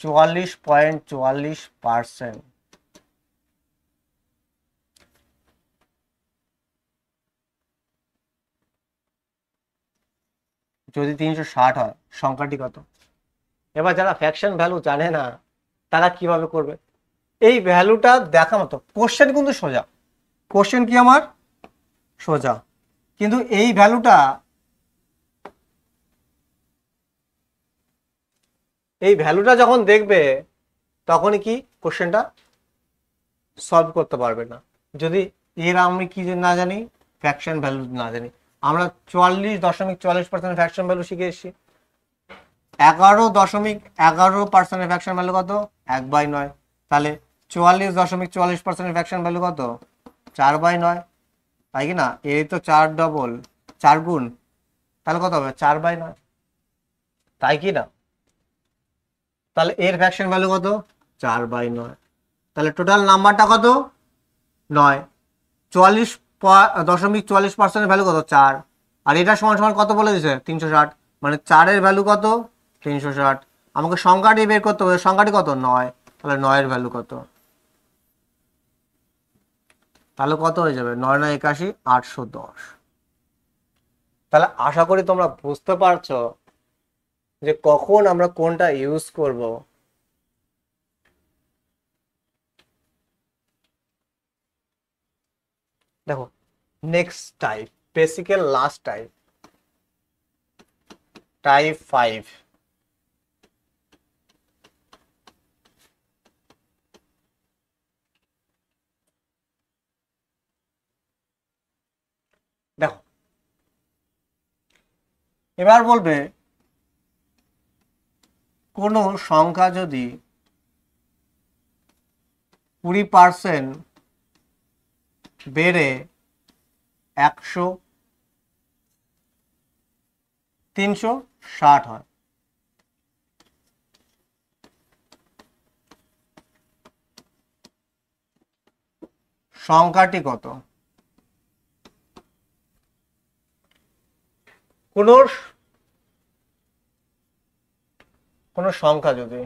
Speaker 1: 44.44% যদি 360 হয়, সংখ্যাটি কত। এবার যারা ফ্র্যাকশন ভ্যালু জানে না তারা কিভাবে করবে, এই ভ্যালুটা দেখা মতো কোশ্চেন কিন্তু সোজা, কোশ্চেন কি আমার সোজা, কিন্তু এই ভ্যালুটা যখন দেখবে তখনই কি কোশ্চেনটা সলভ করতে পারবে না, যদি এর আমি কি না জানি ফ্র্যাকশন ভ্যালু না জানি, আমরা 44.44% ফ্র্যাকশন ভ্যালু শিখে এসেছি। 11.11% ফ্র্যাকশন ভ্যালু কত? 1/9। তাহলে 44.44% ফ্র্যাকশন ভ্যালু কত? 4/9, তাই কি না? এই তো 4 গুণ, তাহলে কত হবে? 4/9, তাই কি না? তাহলে এর ফ্র্যাকশন ভ্যালু কত? 4/9। তাহলে টোটাল নাম্বারটা কত? 9। 44.44% ভ্যালু কত? 4। আর এটা সমান সমান কত বলে দিয়েছে? 360। মানে 4-এর ভ্যালু কত? 360। আমাকে সংখ্যাটি বের করতে হবে, সংখ্যাটি কত? 9। তাহলে 9-এর ভ্যালু কত? তাহলে কত হয়ে যাবে? 9 9 81, 810। তাহলে আশা করি তোমরা বুঝতে পারছো যে কখন আমরা কোনটা ইউজ করব। দেখো, next type, vesicle last type, type 5। দেখো, এবার বলবে কোন সংখ্যা যদি 20% বেড়ে 100 360 হয়, সংখ্যাটি কত? কোন সংখ্যা যদি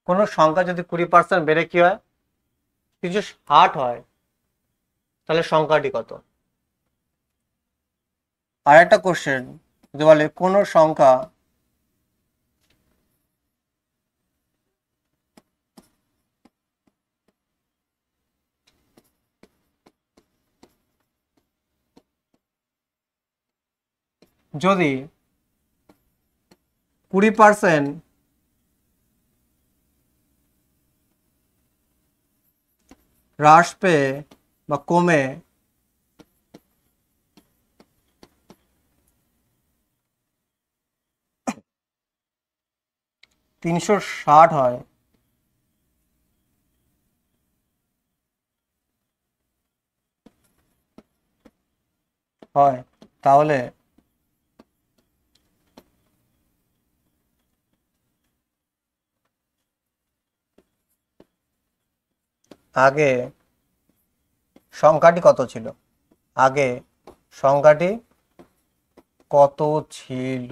Speaker 1: কোন সংখ্যা যদি 20% বেড়ে কি হয়? 360 হয়, তাহলে সংখ্যাটি কত? আর একটা কোশ্চেন যদি বলে কোন সংখ্যা যদি 20% হ্রাস পেয়ে বা কমে 360 হয়, তাহলে আগে সংখ্যাটি কত ছিল? আগে সংখ্যাটি কত ছিল?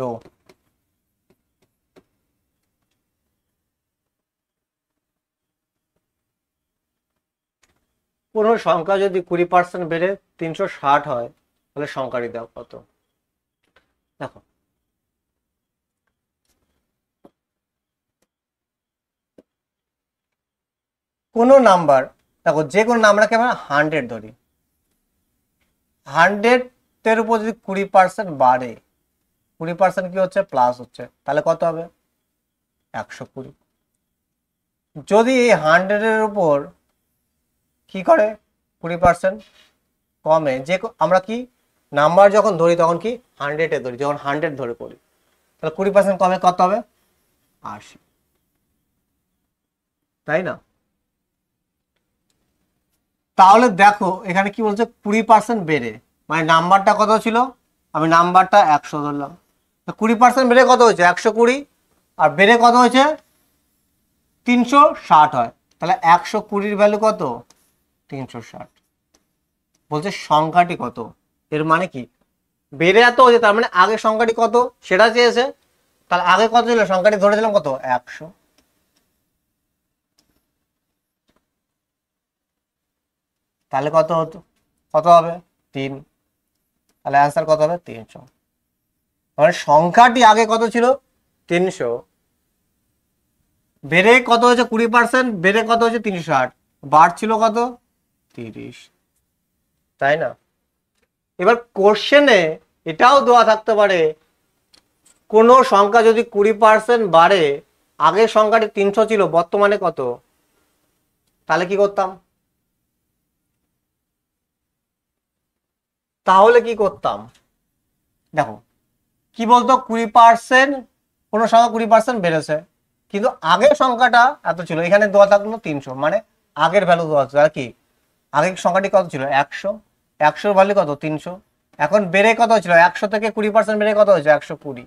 Speaker 1: কোন সংখ্যা যদি 20% বেড়ে 360 হয়, তাহলে সংখ্যাটি দাও কত? দেখো, কোন নাম্বার, দেখো যে কোনো নাম্বারকে আমরা 100 ধরি, 100-এর উপর যদি 20% বাড়ে, 20% কি হচ্ছে? প্লাস হচ্ছে, তাহলে কত হবে? 120। যদি এই 100-এর উপর কি করে 20% কমে, যে আমরা কি নাম্বার যখন ধরি তখন কি 100-এ ধরি, যখন 100 ধরে করি, তাহলে 20% কমে কত হবে? 80, তাই না? তাহলে দেখো এখানে কি বলছে? 20% বেড়ে, মানে নাম্বারটা কত ছিল? আমি নাম্বারটা 100 ধরলাম, 20% বেড়ে কত হয়েছে? 120। আর বেড়ে কত হয়েছে? 360 হয়, তাহলে 120-র ভ্যালু কত? 360। বলছে সংখ্যাটি কত, এর মানে কি বেড়ে এত হয়েছে, তার মানে আগে সংখ্যাটি কত সেটা চেয়েছে। তাহলে আগে কত ছিল? সংখ্যাটি ধরেছিলাম কত? 100। তাহলে কত হতো? কত হবে? 3। তাহলে অ্যান্সার কত হবে? 300। মানে সংখ্যাটি আগে কত ছিল? 300, বেড়ে কত হয়েছে? 20%, বেড়ে কত হয়েছে? 360, বাড়ছিল কত? 30, তাই না? এবার কোশ্চেনে এটাও দেওয়া থাকতে পারে কোন সংখ্যা যদি 20% বাড়ে আগের সংখ্যাটি 300 ছিল, বর্তমানে কত, তাহলে কি করতাম, দেখো কি বলতো 20%, কোনো সংখ্যা 20% বেড়েছে, কিন্তু আগের সংখ্যাটা এত ছিল, এখানে দেওয়া থাকলো 300, মানে আগের ভ্যালু দেওয়া আছে, আর কি আগের সংখ্যাটি কত ছিল 100, 100 ভ্যালু কত 300, এখন বেড়ে কত ছিল 100 থেকে 20% বেড়ে কত হয়েছে 120,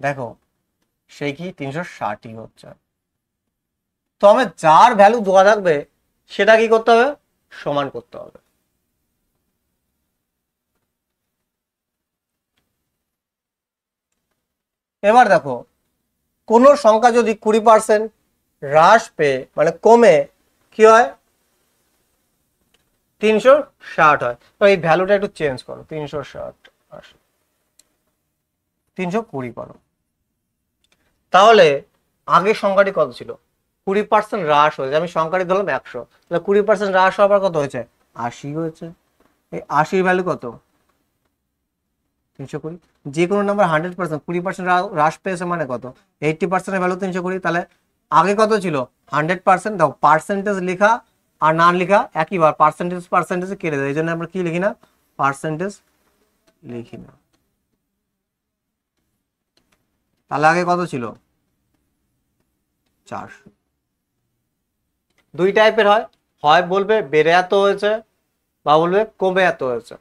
Speaker 1: দেখো সেই কি 360ই হচ্ছে। তো আমি যার ভ্যালু দেওয়া থাকবে সেটা কি করতে হবে, সমান করতে হবে। এবার দেখো কোন সংখ্যা যদি 20% হ্রাস পেয়ে মানে কমে কি হয় 360 হয়, তো এই ভ্যালুটা একটু চেঞ্জ করো, 360 320 করো, তাহলে আগের সংখ্যাটি কত ছিল 20% হ্রাস হয়েছে, আমি সংখ্যাটি ধরলাম 100, তাহলে 20% হ্রাস হওয়ার পর কত হয়েছে 80 হয়েছে, এই 80 ভ্যালু কত 320, যে কোনো নাম্বার 100% 20% হ্রাস পেয়েছে মানে কত 80% এর ভ্যালু 320, তাহলে আগে কত ছিল 100%, দেখো পার্সেন্টেজ লেখা আর না লেখা একই বার, পার্সেন্টেজ কেটে দেয়, এই জন্য আমরা কি লিখি না, পার্সেন্টেজ লিখি না। তাহলে আগে কত ছিল 400, দুই টাইপের হয়, হয় বলবে বেড়ে এত হয়েছে বা বলবে কমে এত হয়েছে,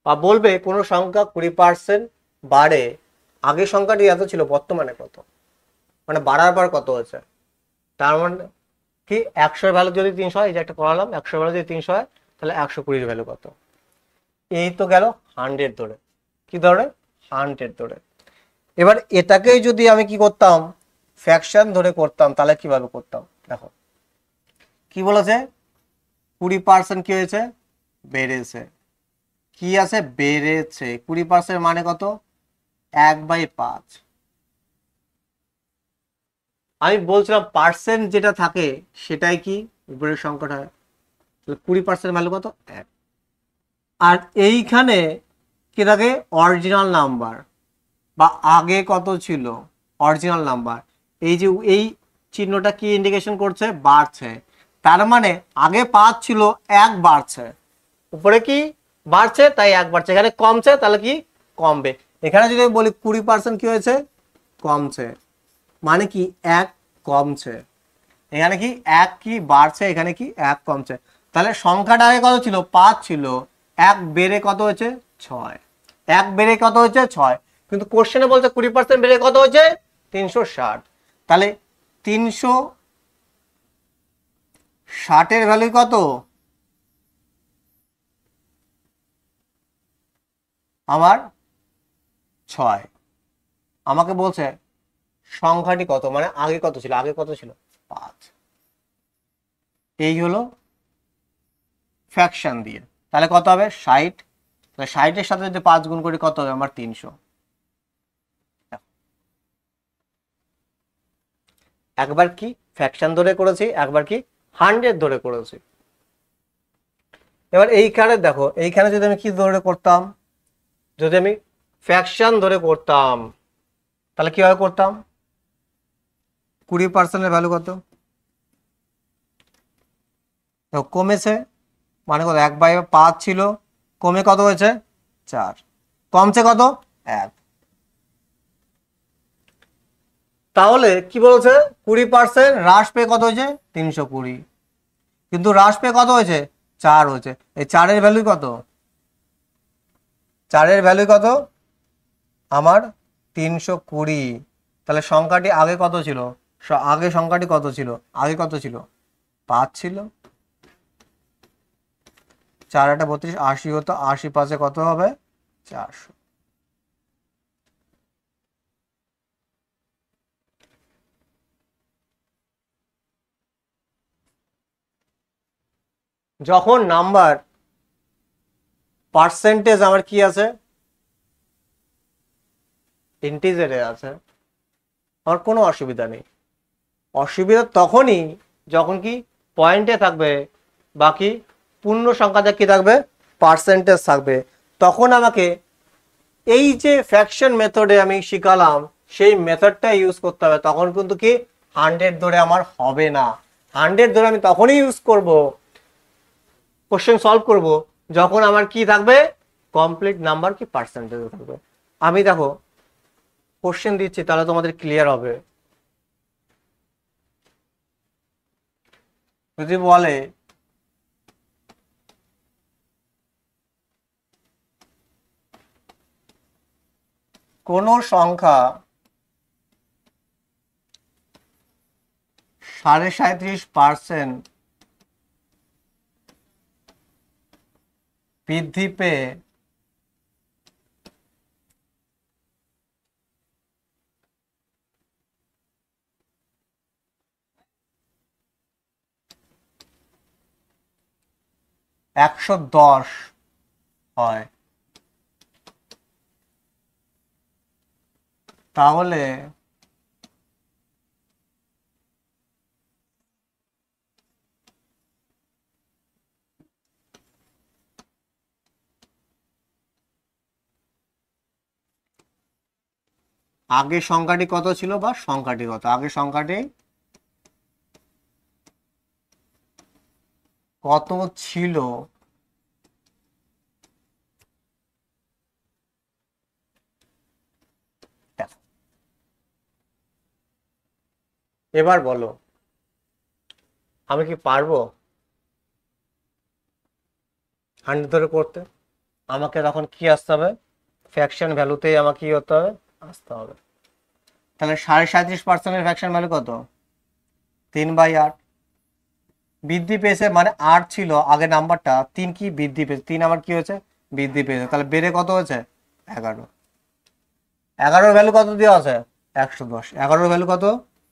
Speaker 1: বা বলবে কোনো সংখ্যা 20% বাড়ে, আগের সংখ্যাটি এত ছিল বর্তমানে কত, মানে বাড়ার পর কত হয়েছে, তার মানে কি 100 ভ্যালু যদি 300 হয়, এই যে একটা করালাম 100 ভ্যালু যদি 300 হয় তাহলে 120 ভ্যালু কত, এই তো গেল 100 ধরে, কি ধরে 100 ধরে। এবার এটাকেই যদি আমি কি করতাম ফ্র্যাকশন ধরে করতাম তাহলে কিভাবে করতাম, দেখো কি বলেছে 20% কি হয়েছে বেড়েছে, কি আছে বেড়েছে, 20% মানে কত 1/5, আমি বলছিলাম পার্সেন্ট যেটা থাকে সেটাই কি উপরের সংখ্যাটা হয়, 20% ভ্যালু কত 1, আর এইখানে কি থাকে অরিজিনাল নাম্বার বা আগে কত ছিল অরিজিনাল নাম্বার, এই যে এই চিহ্নটা কি ইন্ডিকেশন করছে বাড়ছে, তার মানে আগে 5 ছিল 1 বাড়ছে, উপরে কি বাড়ছে তাই 1 বাড়ছে, এখানে কমছে তাহলে কি কমবে, এখানে যদি বলি 20% কি হয়েছে কমছে, মানে কি 1 কমছে, এখানে কি 1 কি বাড়ছে, এখানে কি 1 কমছে, তাহলে সংখ্যাটা আগে কত ছিল 5 ছিল, 1 বেড়ে কত হয়েছে 6, 1 বেড়ে কত হয়েছে 6, কিন্তু কোশ্চেনে বলছে 20% বেড়ে কত হয়েছে 360, তাহলে 360 এর ভ্যালু কত আমার 6, আমাকে বলছে সংখ্যাটি কত, মানে আগে কত ছিল 5, এই হলো ফ্র্যাকশন দিয়ে, তাহলে কত হবে 60, তাহলে 60 এর সাথে যদি 5 গুণ করি কত হবে আমার 300, একবার কি ফ্র্যাকশন ধরে করেছি, একবার কি 100 ধরে করেছি। এবার এইখানে দেখো এইখানে যদি আমি কি ধরে করতাম, যদি আমি ফ্র্যাকশন ধরে করতাম তাহলে কিভাবে করতাম, 20% এর ভ্যালু কত কমেছে, মানে কত 1/5 ছিল, কমে কত হয়েছে 4, কমছে কত 1, তাহলে কি বলছে 20% হ্রাস পেয়ে কত হয়েছে 320, কিন্তু হ্রাস পেয়ে কত হয়েছে 4 হয়েছে, এই 4 এর ভ্যালু কত, 4 এর ভ্যালু কত আমার 320, তাহলে সংখ্যাটি আগে কত ছিল, আগে সংখ্যাটি কত ছিল, আগে কত ছিল 5 ছিল, 4 8 32 80 হতো, 80 5 কত হবে 400, যখন নাম্বার পার্সেন্টেজ আমার কি আছে ইন্টিজারে আছে আমার কোনো অসুবিধা নেই, অসুবিধা তখনই যখন কি পয়েন্টে থাকবে বাকি পূর্ণ সংখ্যাতে কি থাকবে পার্সেন্টেজ থাকবে, তখন আমাকে এই যে ফ্র্যাকশন মেথডে আমি শিখালাম সেই মেথডটা ইউজ করতে হবে, তখন কিন্তু কি 100 ধরে আমার হবে না। 100 ধরে আমি তখনই ইউজ করব, কোশ্চেন সলভ করব, যখন আমার কি থাকবে, কমপ্লিট নাম্বার কি পার্সেন্টেজ থাকবে। আমি দেখো কোশ্চেন দিচ্ছি তাহলে তোমাদের ক্লিয়ার হবে। যদি বলে কোন সংখ্যা 37.5% বৃদ্ধি পেয়ে $110 হয়, তাহলে আগের সংখ্যাটি কত ছিল, বা সংখ্যাটি কত, আগের সংখ্যাটি কত ছিল দেখো। এবার বলো আমি কি পারবো 100 ধরে করতে? আমাকে তখন কি আসতে হবে, ফ্র্যাকশন ভ্যালুতেই আমাকে কি হতে হবে, আসতে হবে। তাহলে 37.5%-এর ফ্র্যাকশন ভ্যালু কত, 3/8। বৃদ্ধি পেয়েছে মানে 8 ছিল আগে নাম্বারটা, 3 কি বৃদ্ধি পেয়েছে, 3 আবার কি হয়েছে, বৃদ্ধি পেয়েছে, তাহলে বেড়ে কত হয়েছে, 11। 11-এর ভ্যালু কত দেওয়া আছে, 110। 11-এর ভ্যালু কত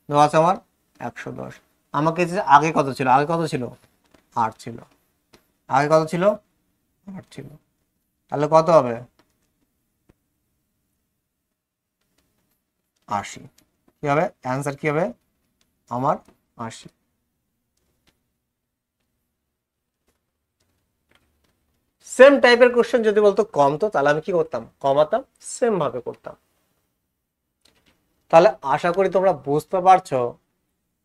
Speaker 1: দেওয়া আছে আমার, 110। আমাকে যে আগে কত ছিল, আগে কত ছিল, 8 ছিল, আগে কত ছিল, 8 ছিল, তাহলে কত হবে, 80। কি হবে অ্যান্সার, কি হবে আমার 80। সেম টাইপের কোশ্চেন যদি বলতো কমতো, তাহলে আমি কি করতাম, কমাতাম, সেম ভাবে করতাম। তাহলে আশা করি তোমরা বুঝতে পারছো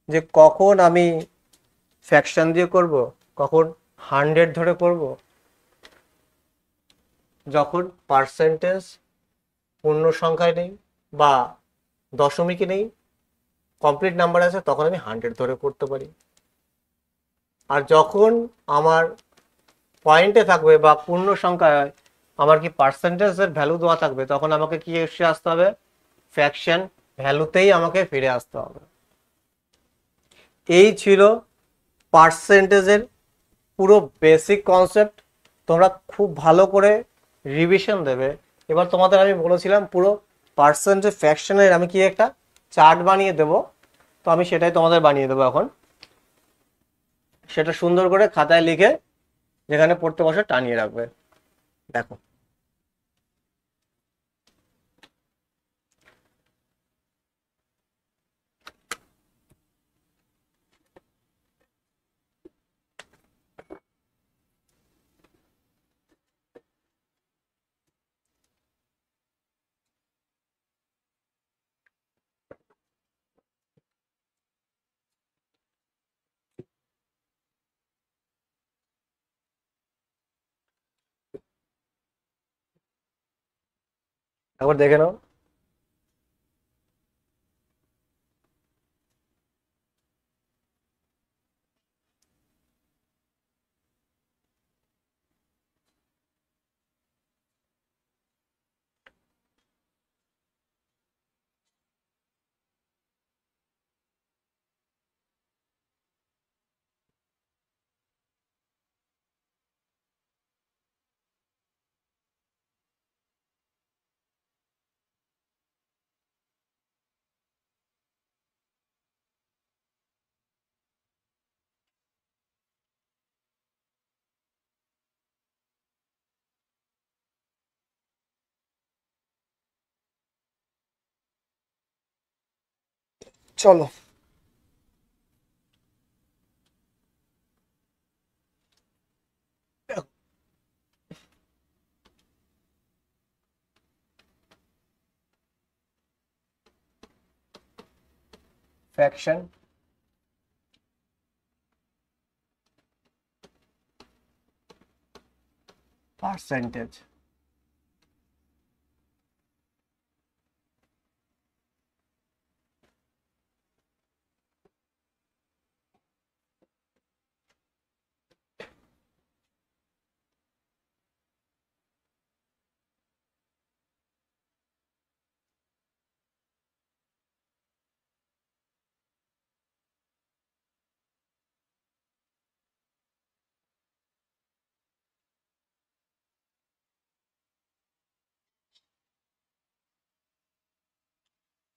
Speaker 1: যে কখন আমি ফ্র্যাকশন দিয়ে করব, কখন 100 ধরে করব, যখন পার্সেন্টেজ পূর্ণ সংখ্যায় নেই বা দশমিকে নেই, কমপ্লিট নাম্বার আছে, তখন আমি 100 ধরে করতে পারি। আর যখন আমার পয়েন্টে থাকবে বা পূর্ণ সংখ্যায় আমার কি পার্সেন্টেজের ভ্যালু দেওয়া থাকবে, তখন আমাকে কি এসে আসতে হবে, ফ্র্যাকশন ভ্যালুতেই আমাকে ফিরে আসতে হবে। এই ছিল পার্সেন্টেজের পুরো বেসিক কনসেপ্ট। তোমরা খুব ভালো করে রিভিশন দেবে। এবার তোমাদের আমি বলেছিলাম পুরো পার্সেন্টেজ ফ্র্যাকশনের আমি কি একটা চার্ট বানিয়ে দেব, তো আমি সেটাই তোমাদের বানিয়ে দেবো এখন। সেটা সুন্দর করে খাতায় লিখে যেখানে পড়তে বসে টানিয়ে রাখবে। দেখো একবার দেখে নাও। চলো ফ্র্যাকশন পার্সেন্টেজ।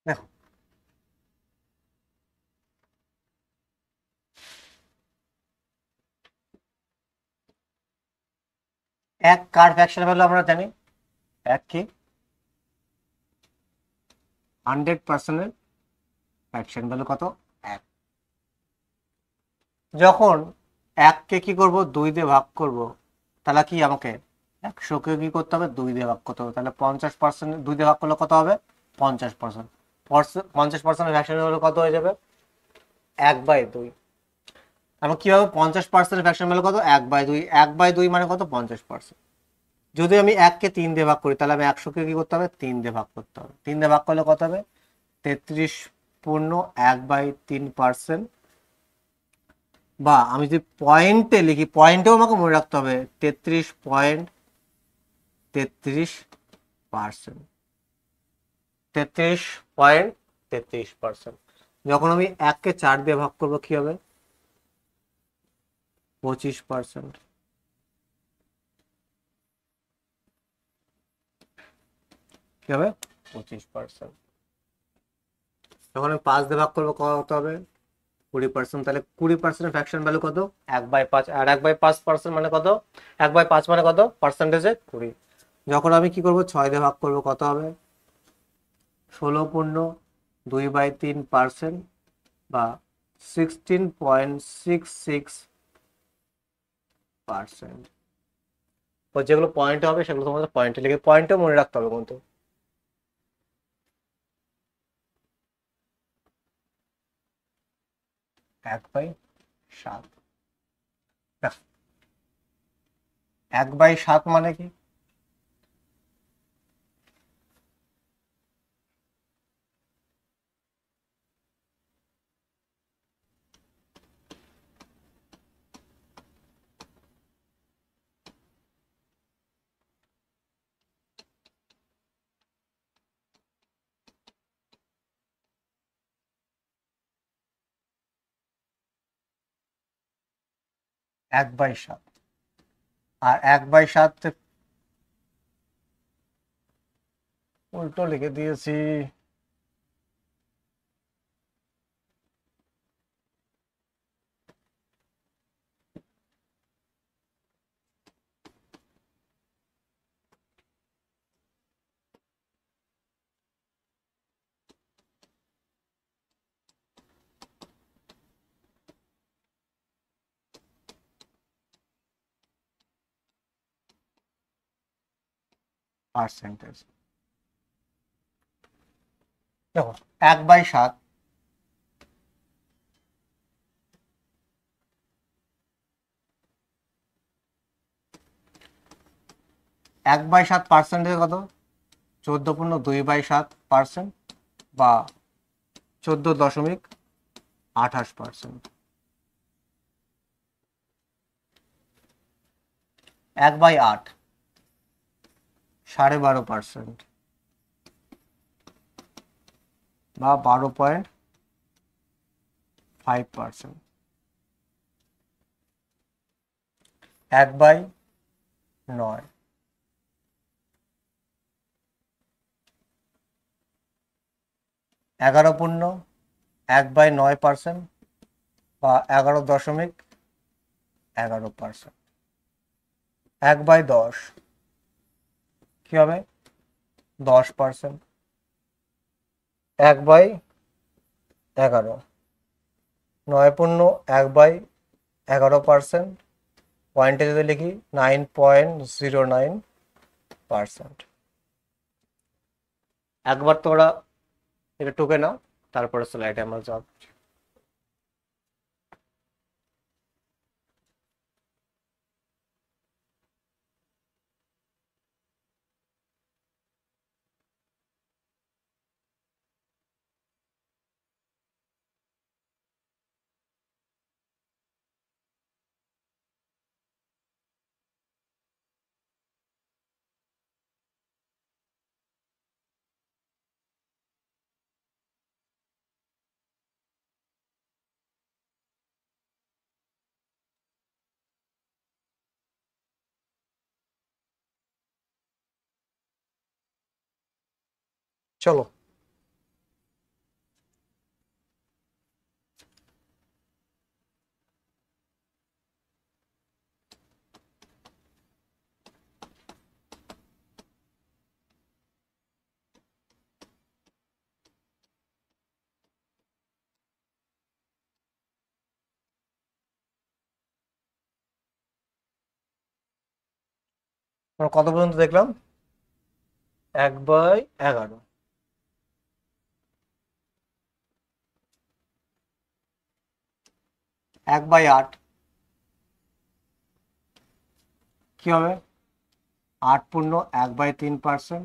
Speaker 1: দেখো এক কার ফ্র্যাকশন ভ্যালু আমরা জানি, এক কি 100% ফ্র্যাকশন ভ্যালু কত, এক। যখন এককে কি করব 2 দিয়ে ভাগ করব, তাহলে কি আমাকে 100কে কি করতে হবে 2 দিয়ে ভাগ করতে হবে, তাহলে 50% 2 দিয়ে ভাগ করলে কত হবে 50%। 50% ফ্র্যাকশন ভ্যালু কত হয়ে যাবে 1/2। আমরা কিভাবে 50% ফ্র্যাকশন ভ্যালু কত 1/2, 1/2 মানে কত 50%। যদি আমি 1কে 3 দিয়ে ভাগ করি তাহলে আমি 100কে কি করতে হবে 3 দিয়ে ভাগ করতে হবে, 3 দিয়ে ভাগ করলে কত হবে 33.1/3%। বা আমি যদি পয়েন্টে লিখি, পয়েন্টেও আমাকে মনে রাখতে হবে 33.33%। 33.33%। যখন আমি 1কে 4 দিয়ে ভাগ করবো কি হবে 25%। কি হবে 25%। যখন আমি 5 দিয়ে ভাগ করবো কত হবে 20%। তাহলে 20% ফ্র্যাকশন ভ্যালু কত 1/5। আর 1/5% মানে কত 1/5 মানে কত পার্সেন্টেজে 20। যখন আমি কি করব 6 দিয়ে ভাগ করবো কত হবে 16.2/3% বা 16.66%। যেগুলো পয়েন্ট হবে সেগুলো তোমাদের পয়েন্টে লিখে পয়েন্টও মনে রাখতে হবে কিন্তু। 1/7। 1/7 মানে কি 1/7। আর 1/7 উল্টো লিখে দিয়েছি। পার্সেন্টেজ দেখো 1/7 1/7 পার্সেন্টেজ কত 14.2/7% বা 14.28%। 1/8 12.5% বা 12.5%। 1/9 11.1/9% বা 11.11%। 1/10 কি হবে 10%। 1/11 9.1/11%। পয়েন্টে যদি লিখি 9.09%। একবার তোমরা এটা টুকে নাও তারপরে স্লাইডে আমরা যাব। চলো, আমরা কত পর্যন্ত দেখলাম? 1/11, 1/8 কি হবে? 8.1/3%,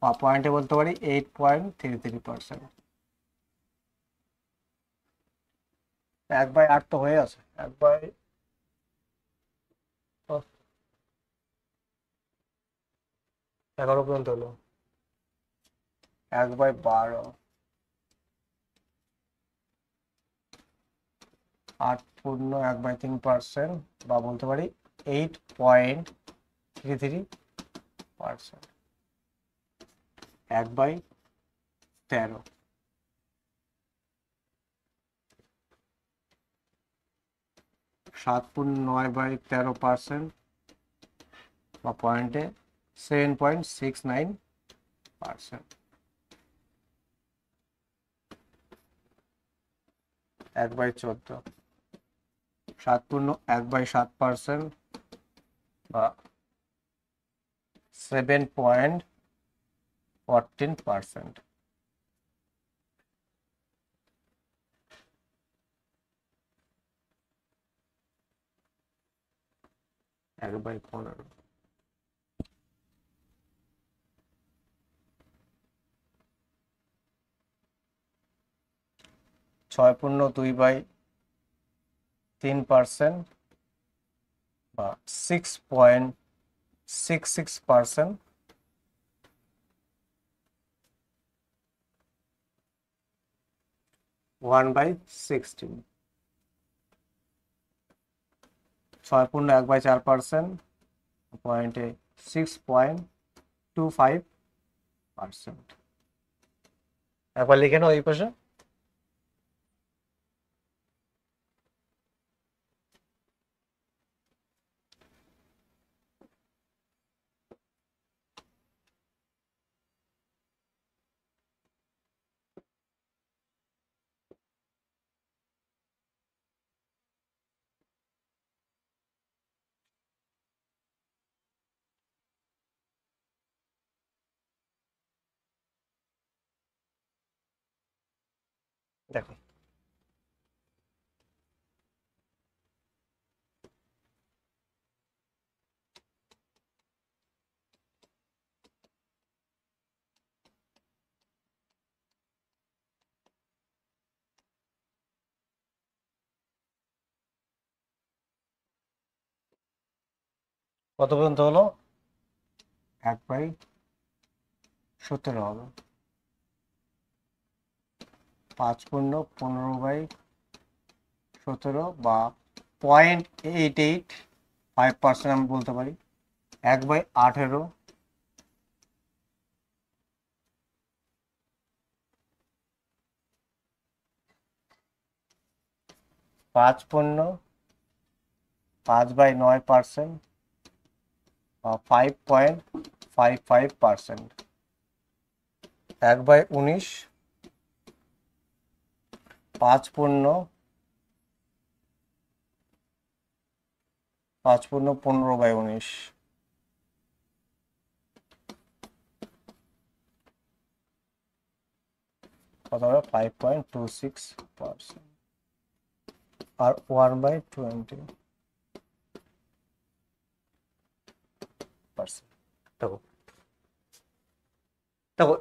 Speaker 1: বা পয়েন্টে বলতে পারি 8.33%। 1/8 তো হয়ে আছে, 1/11 পর্যন্ত হলো। 1/12, 8.1/3%, বা বলতে পারি 8.33%। 1/13, 7.9/13%, বা পয়েন্টে 7.69%। 1/14, 7.1/7%, বা 7.14%। 1/15, 6.2/3%, বা 6.66%। 1/16, 6.1/4%, পয়েন্টে 6.25%। একবার লিখে নাও এই পাশে। দেখো, কত পর্যন্ত হলো? 1/17 হবে। 5.15/17, বা 0.885% আমি বলতে পারি। 1/18, 5.9%, বা 5.55%। 1/19, 5.15/19। কত হবে 5.26%, আর 1/20%। দেখো দেখো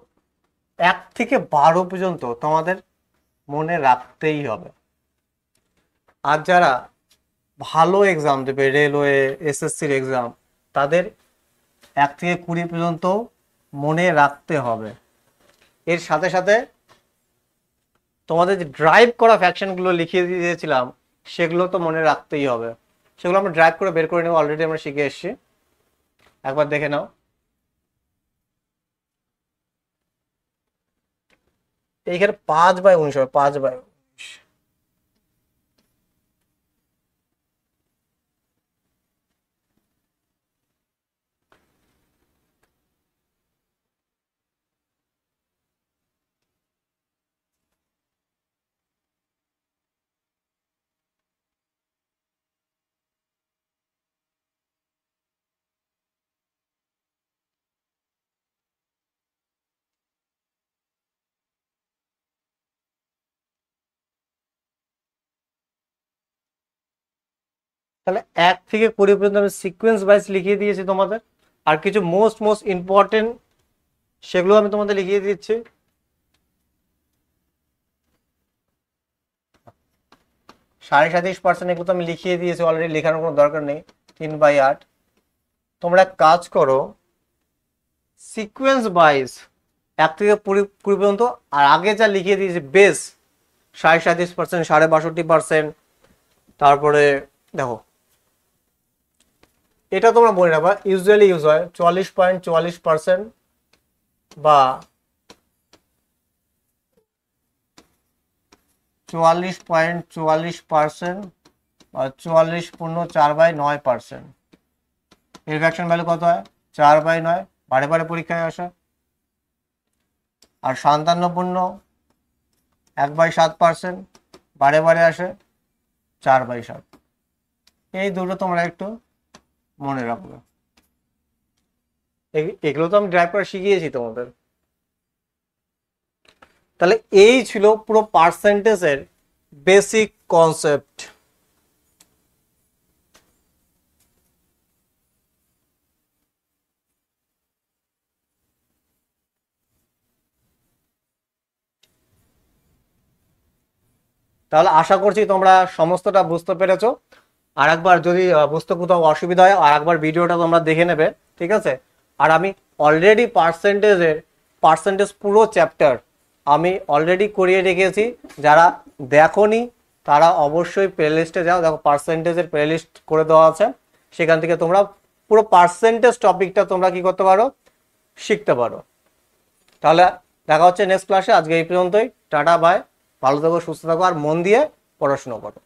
Speaker 1: 1 থেকে 12 পর্যন্ত তোমাদের মনে রাখতেই হবে। আর যারা ভালো এক্সাম দেবে, রেলওয়ে, এসএসসির এক্সাম, তাদের 1 থেকে 20 পর্যন্ত মনে রাখতে হবে। এর সাথে সাথে তোমাদের যে ড্রাইভ করা ফ্যাকশনগুলো লিখিয়ে দিয়েছিলাম সেগুলো তো মনে রাখতেই হবে। সেগুলো আমরা ড্রাইভ করে বের করে নেব, অলরেডি আমরা শিখে এসেছি, একবার দেখে নাও। এইখানে 5/19 হবে, 5/19। তাহলে 1 থেকে 20 পর্যন্ত আমি সিকোয়েন্স ওয়াইজ লিখিয়ে দিয়েছি তোমাদের। আর কিছু মোস্ট মোস্ট ইম্পর্টেন্ট সেগুলো আমি তোমাদের লিখিয়ে দিচ্ছি। 37.5% এগুলো তো আমি লিখিয়ে দিয়েছি অলরেডি, লেখানোর কোনো দরকার নেই। 3/8। তোমরা এক কাজ করো, সিকোয়েন্স ওয়াইজ 1 থেকে 20 পর্যন্ত, আর আগে যা লিখিয়ে দিয়েছি বেস 37%, 62%, তারপরে দেখো এটা তোমরা মনে রাখবা, ইউজুয়ালি ইউজ হয় 44.44% বা 44.44% বা 44.4/9%। এর ফ্র্যাকশন ভ্যালু কত হয়? 4/9, বারে বারে পরীক্ষায় আসে। আর 57.1/7%, বারে বারে আসে 4/7। এই দুটো তোমরা একটু মনে রাখবে। এগুলো তো আমি ড্রাইভ করে শিখিয়েছি তোমাদের। তাহলে এই ছিল পুরো পার্সেন্টেজের বেসিক কনসেপ্ট। তাহলে আশা করছি তোমরা সমস্তটা বুঝতে পেরেছো। আর একবার যদি বুঝতে কোথাও অসুবিধা হয় আর একবার ভিডিওটা তোমরা দেখে নেবে, ঠিক আছে? আর আমি অলরেডি পার্সেন্টেজ পুরো চ্যাপ্টার আমি অলরেডি করিয়ে রেখেছি। যারা দেখোনি তারা অবশ্যই প্লেলিস্টে যাও, দেখো পার্সেন্টেজের প্লেলিস্ট করে দেওয়া আছে। সেখান থেকে তোমরা পুরো পার্সেন্টেজ টপিকটা তোমরা কি করতে পারো, শিখতে পারো। তাহলে দেখা হচ্ছে নেক্সট ক্লাসে। আজকে এই পর্যন্তই, টাটা বাই, ভালো থাকো, সুস্থ থাকো, আর মন দিয়ে পড়াশোনা করো।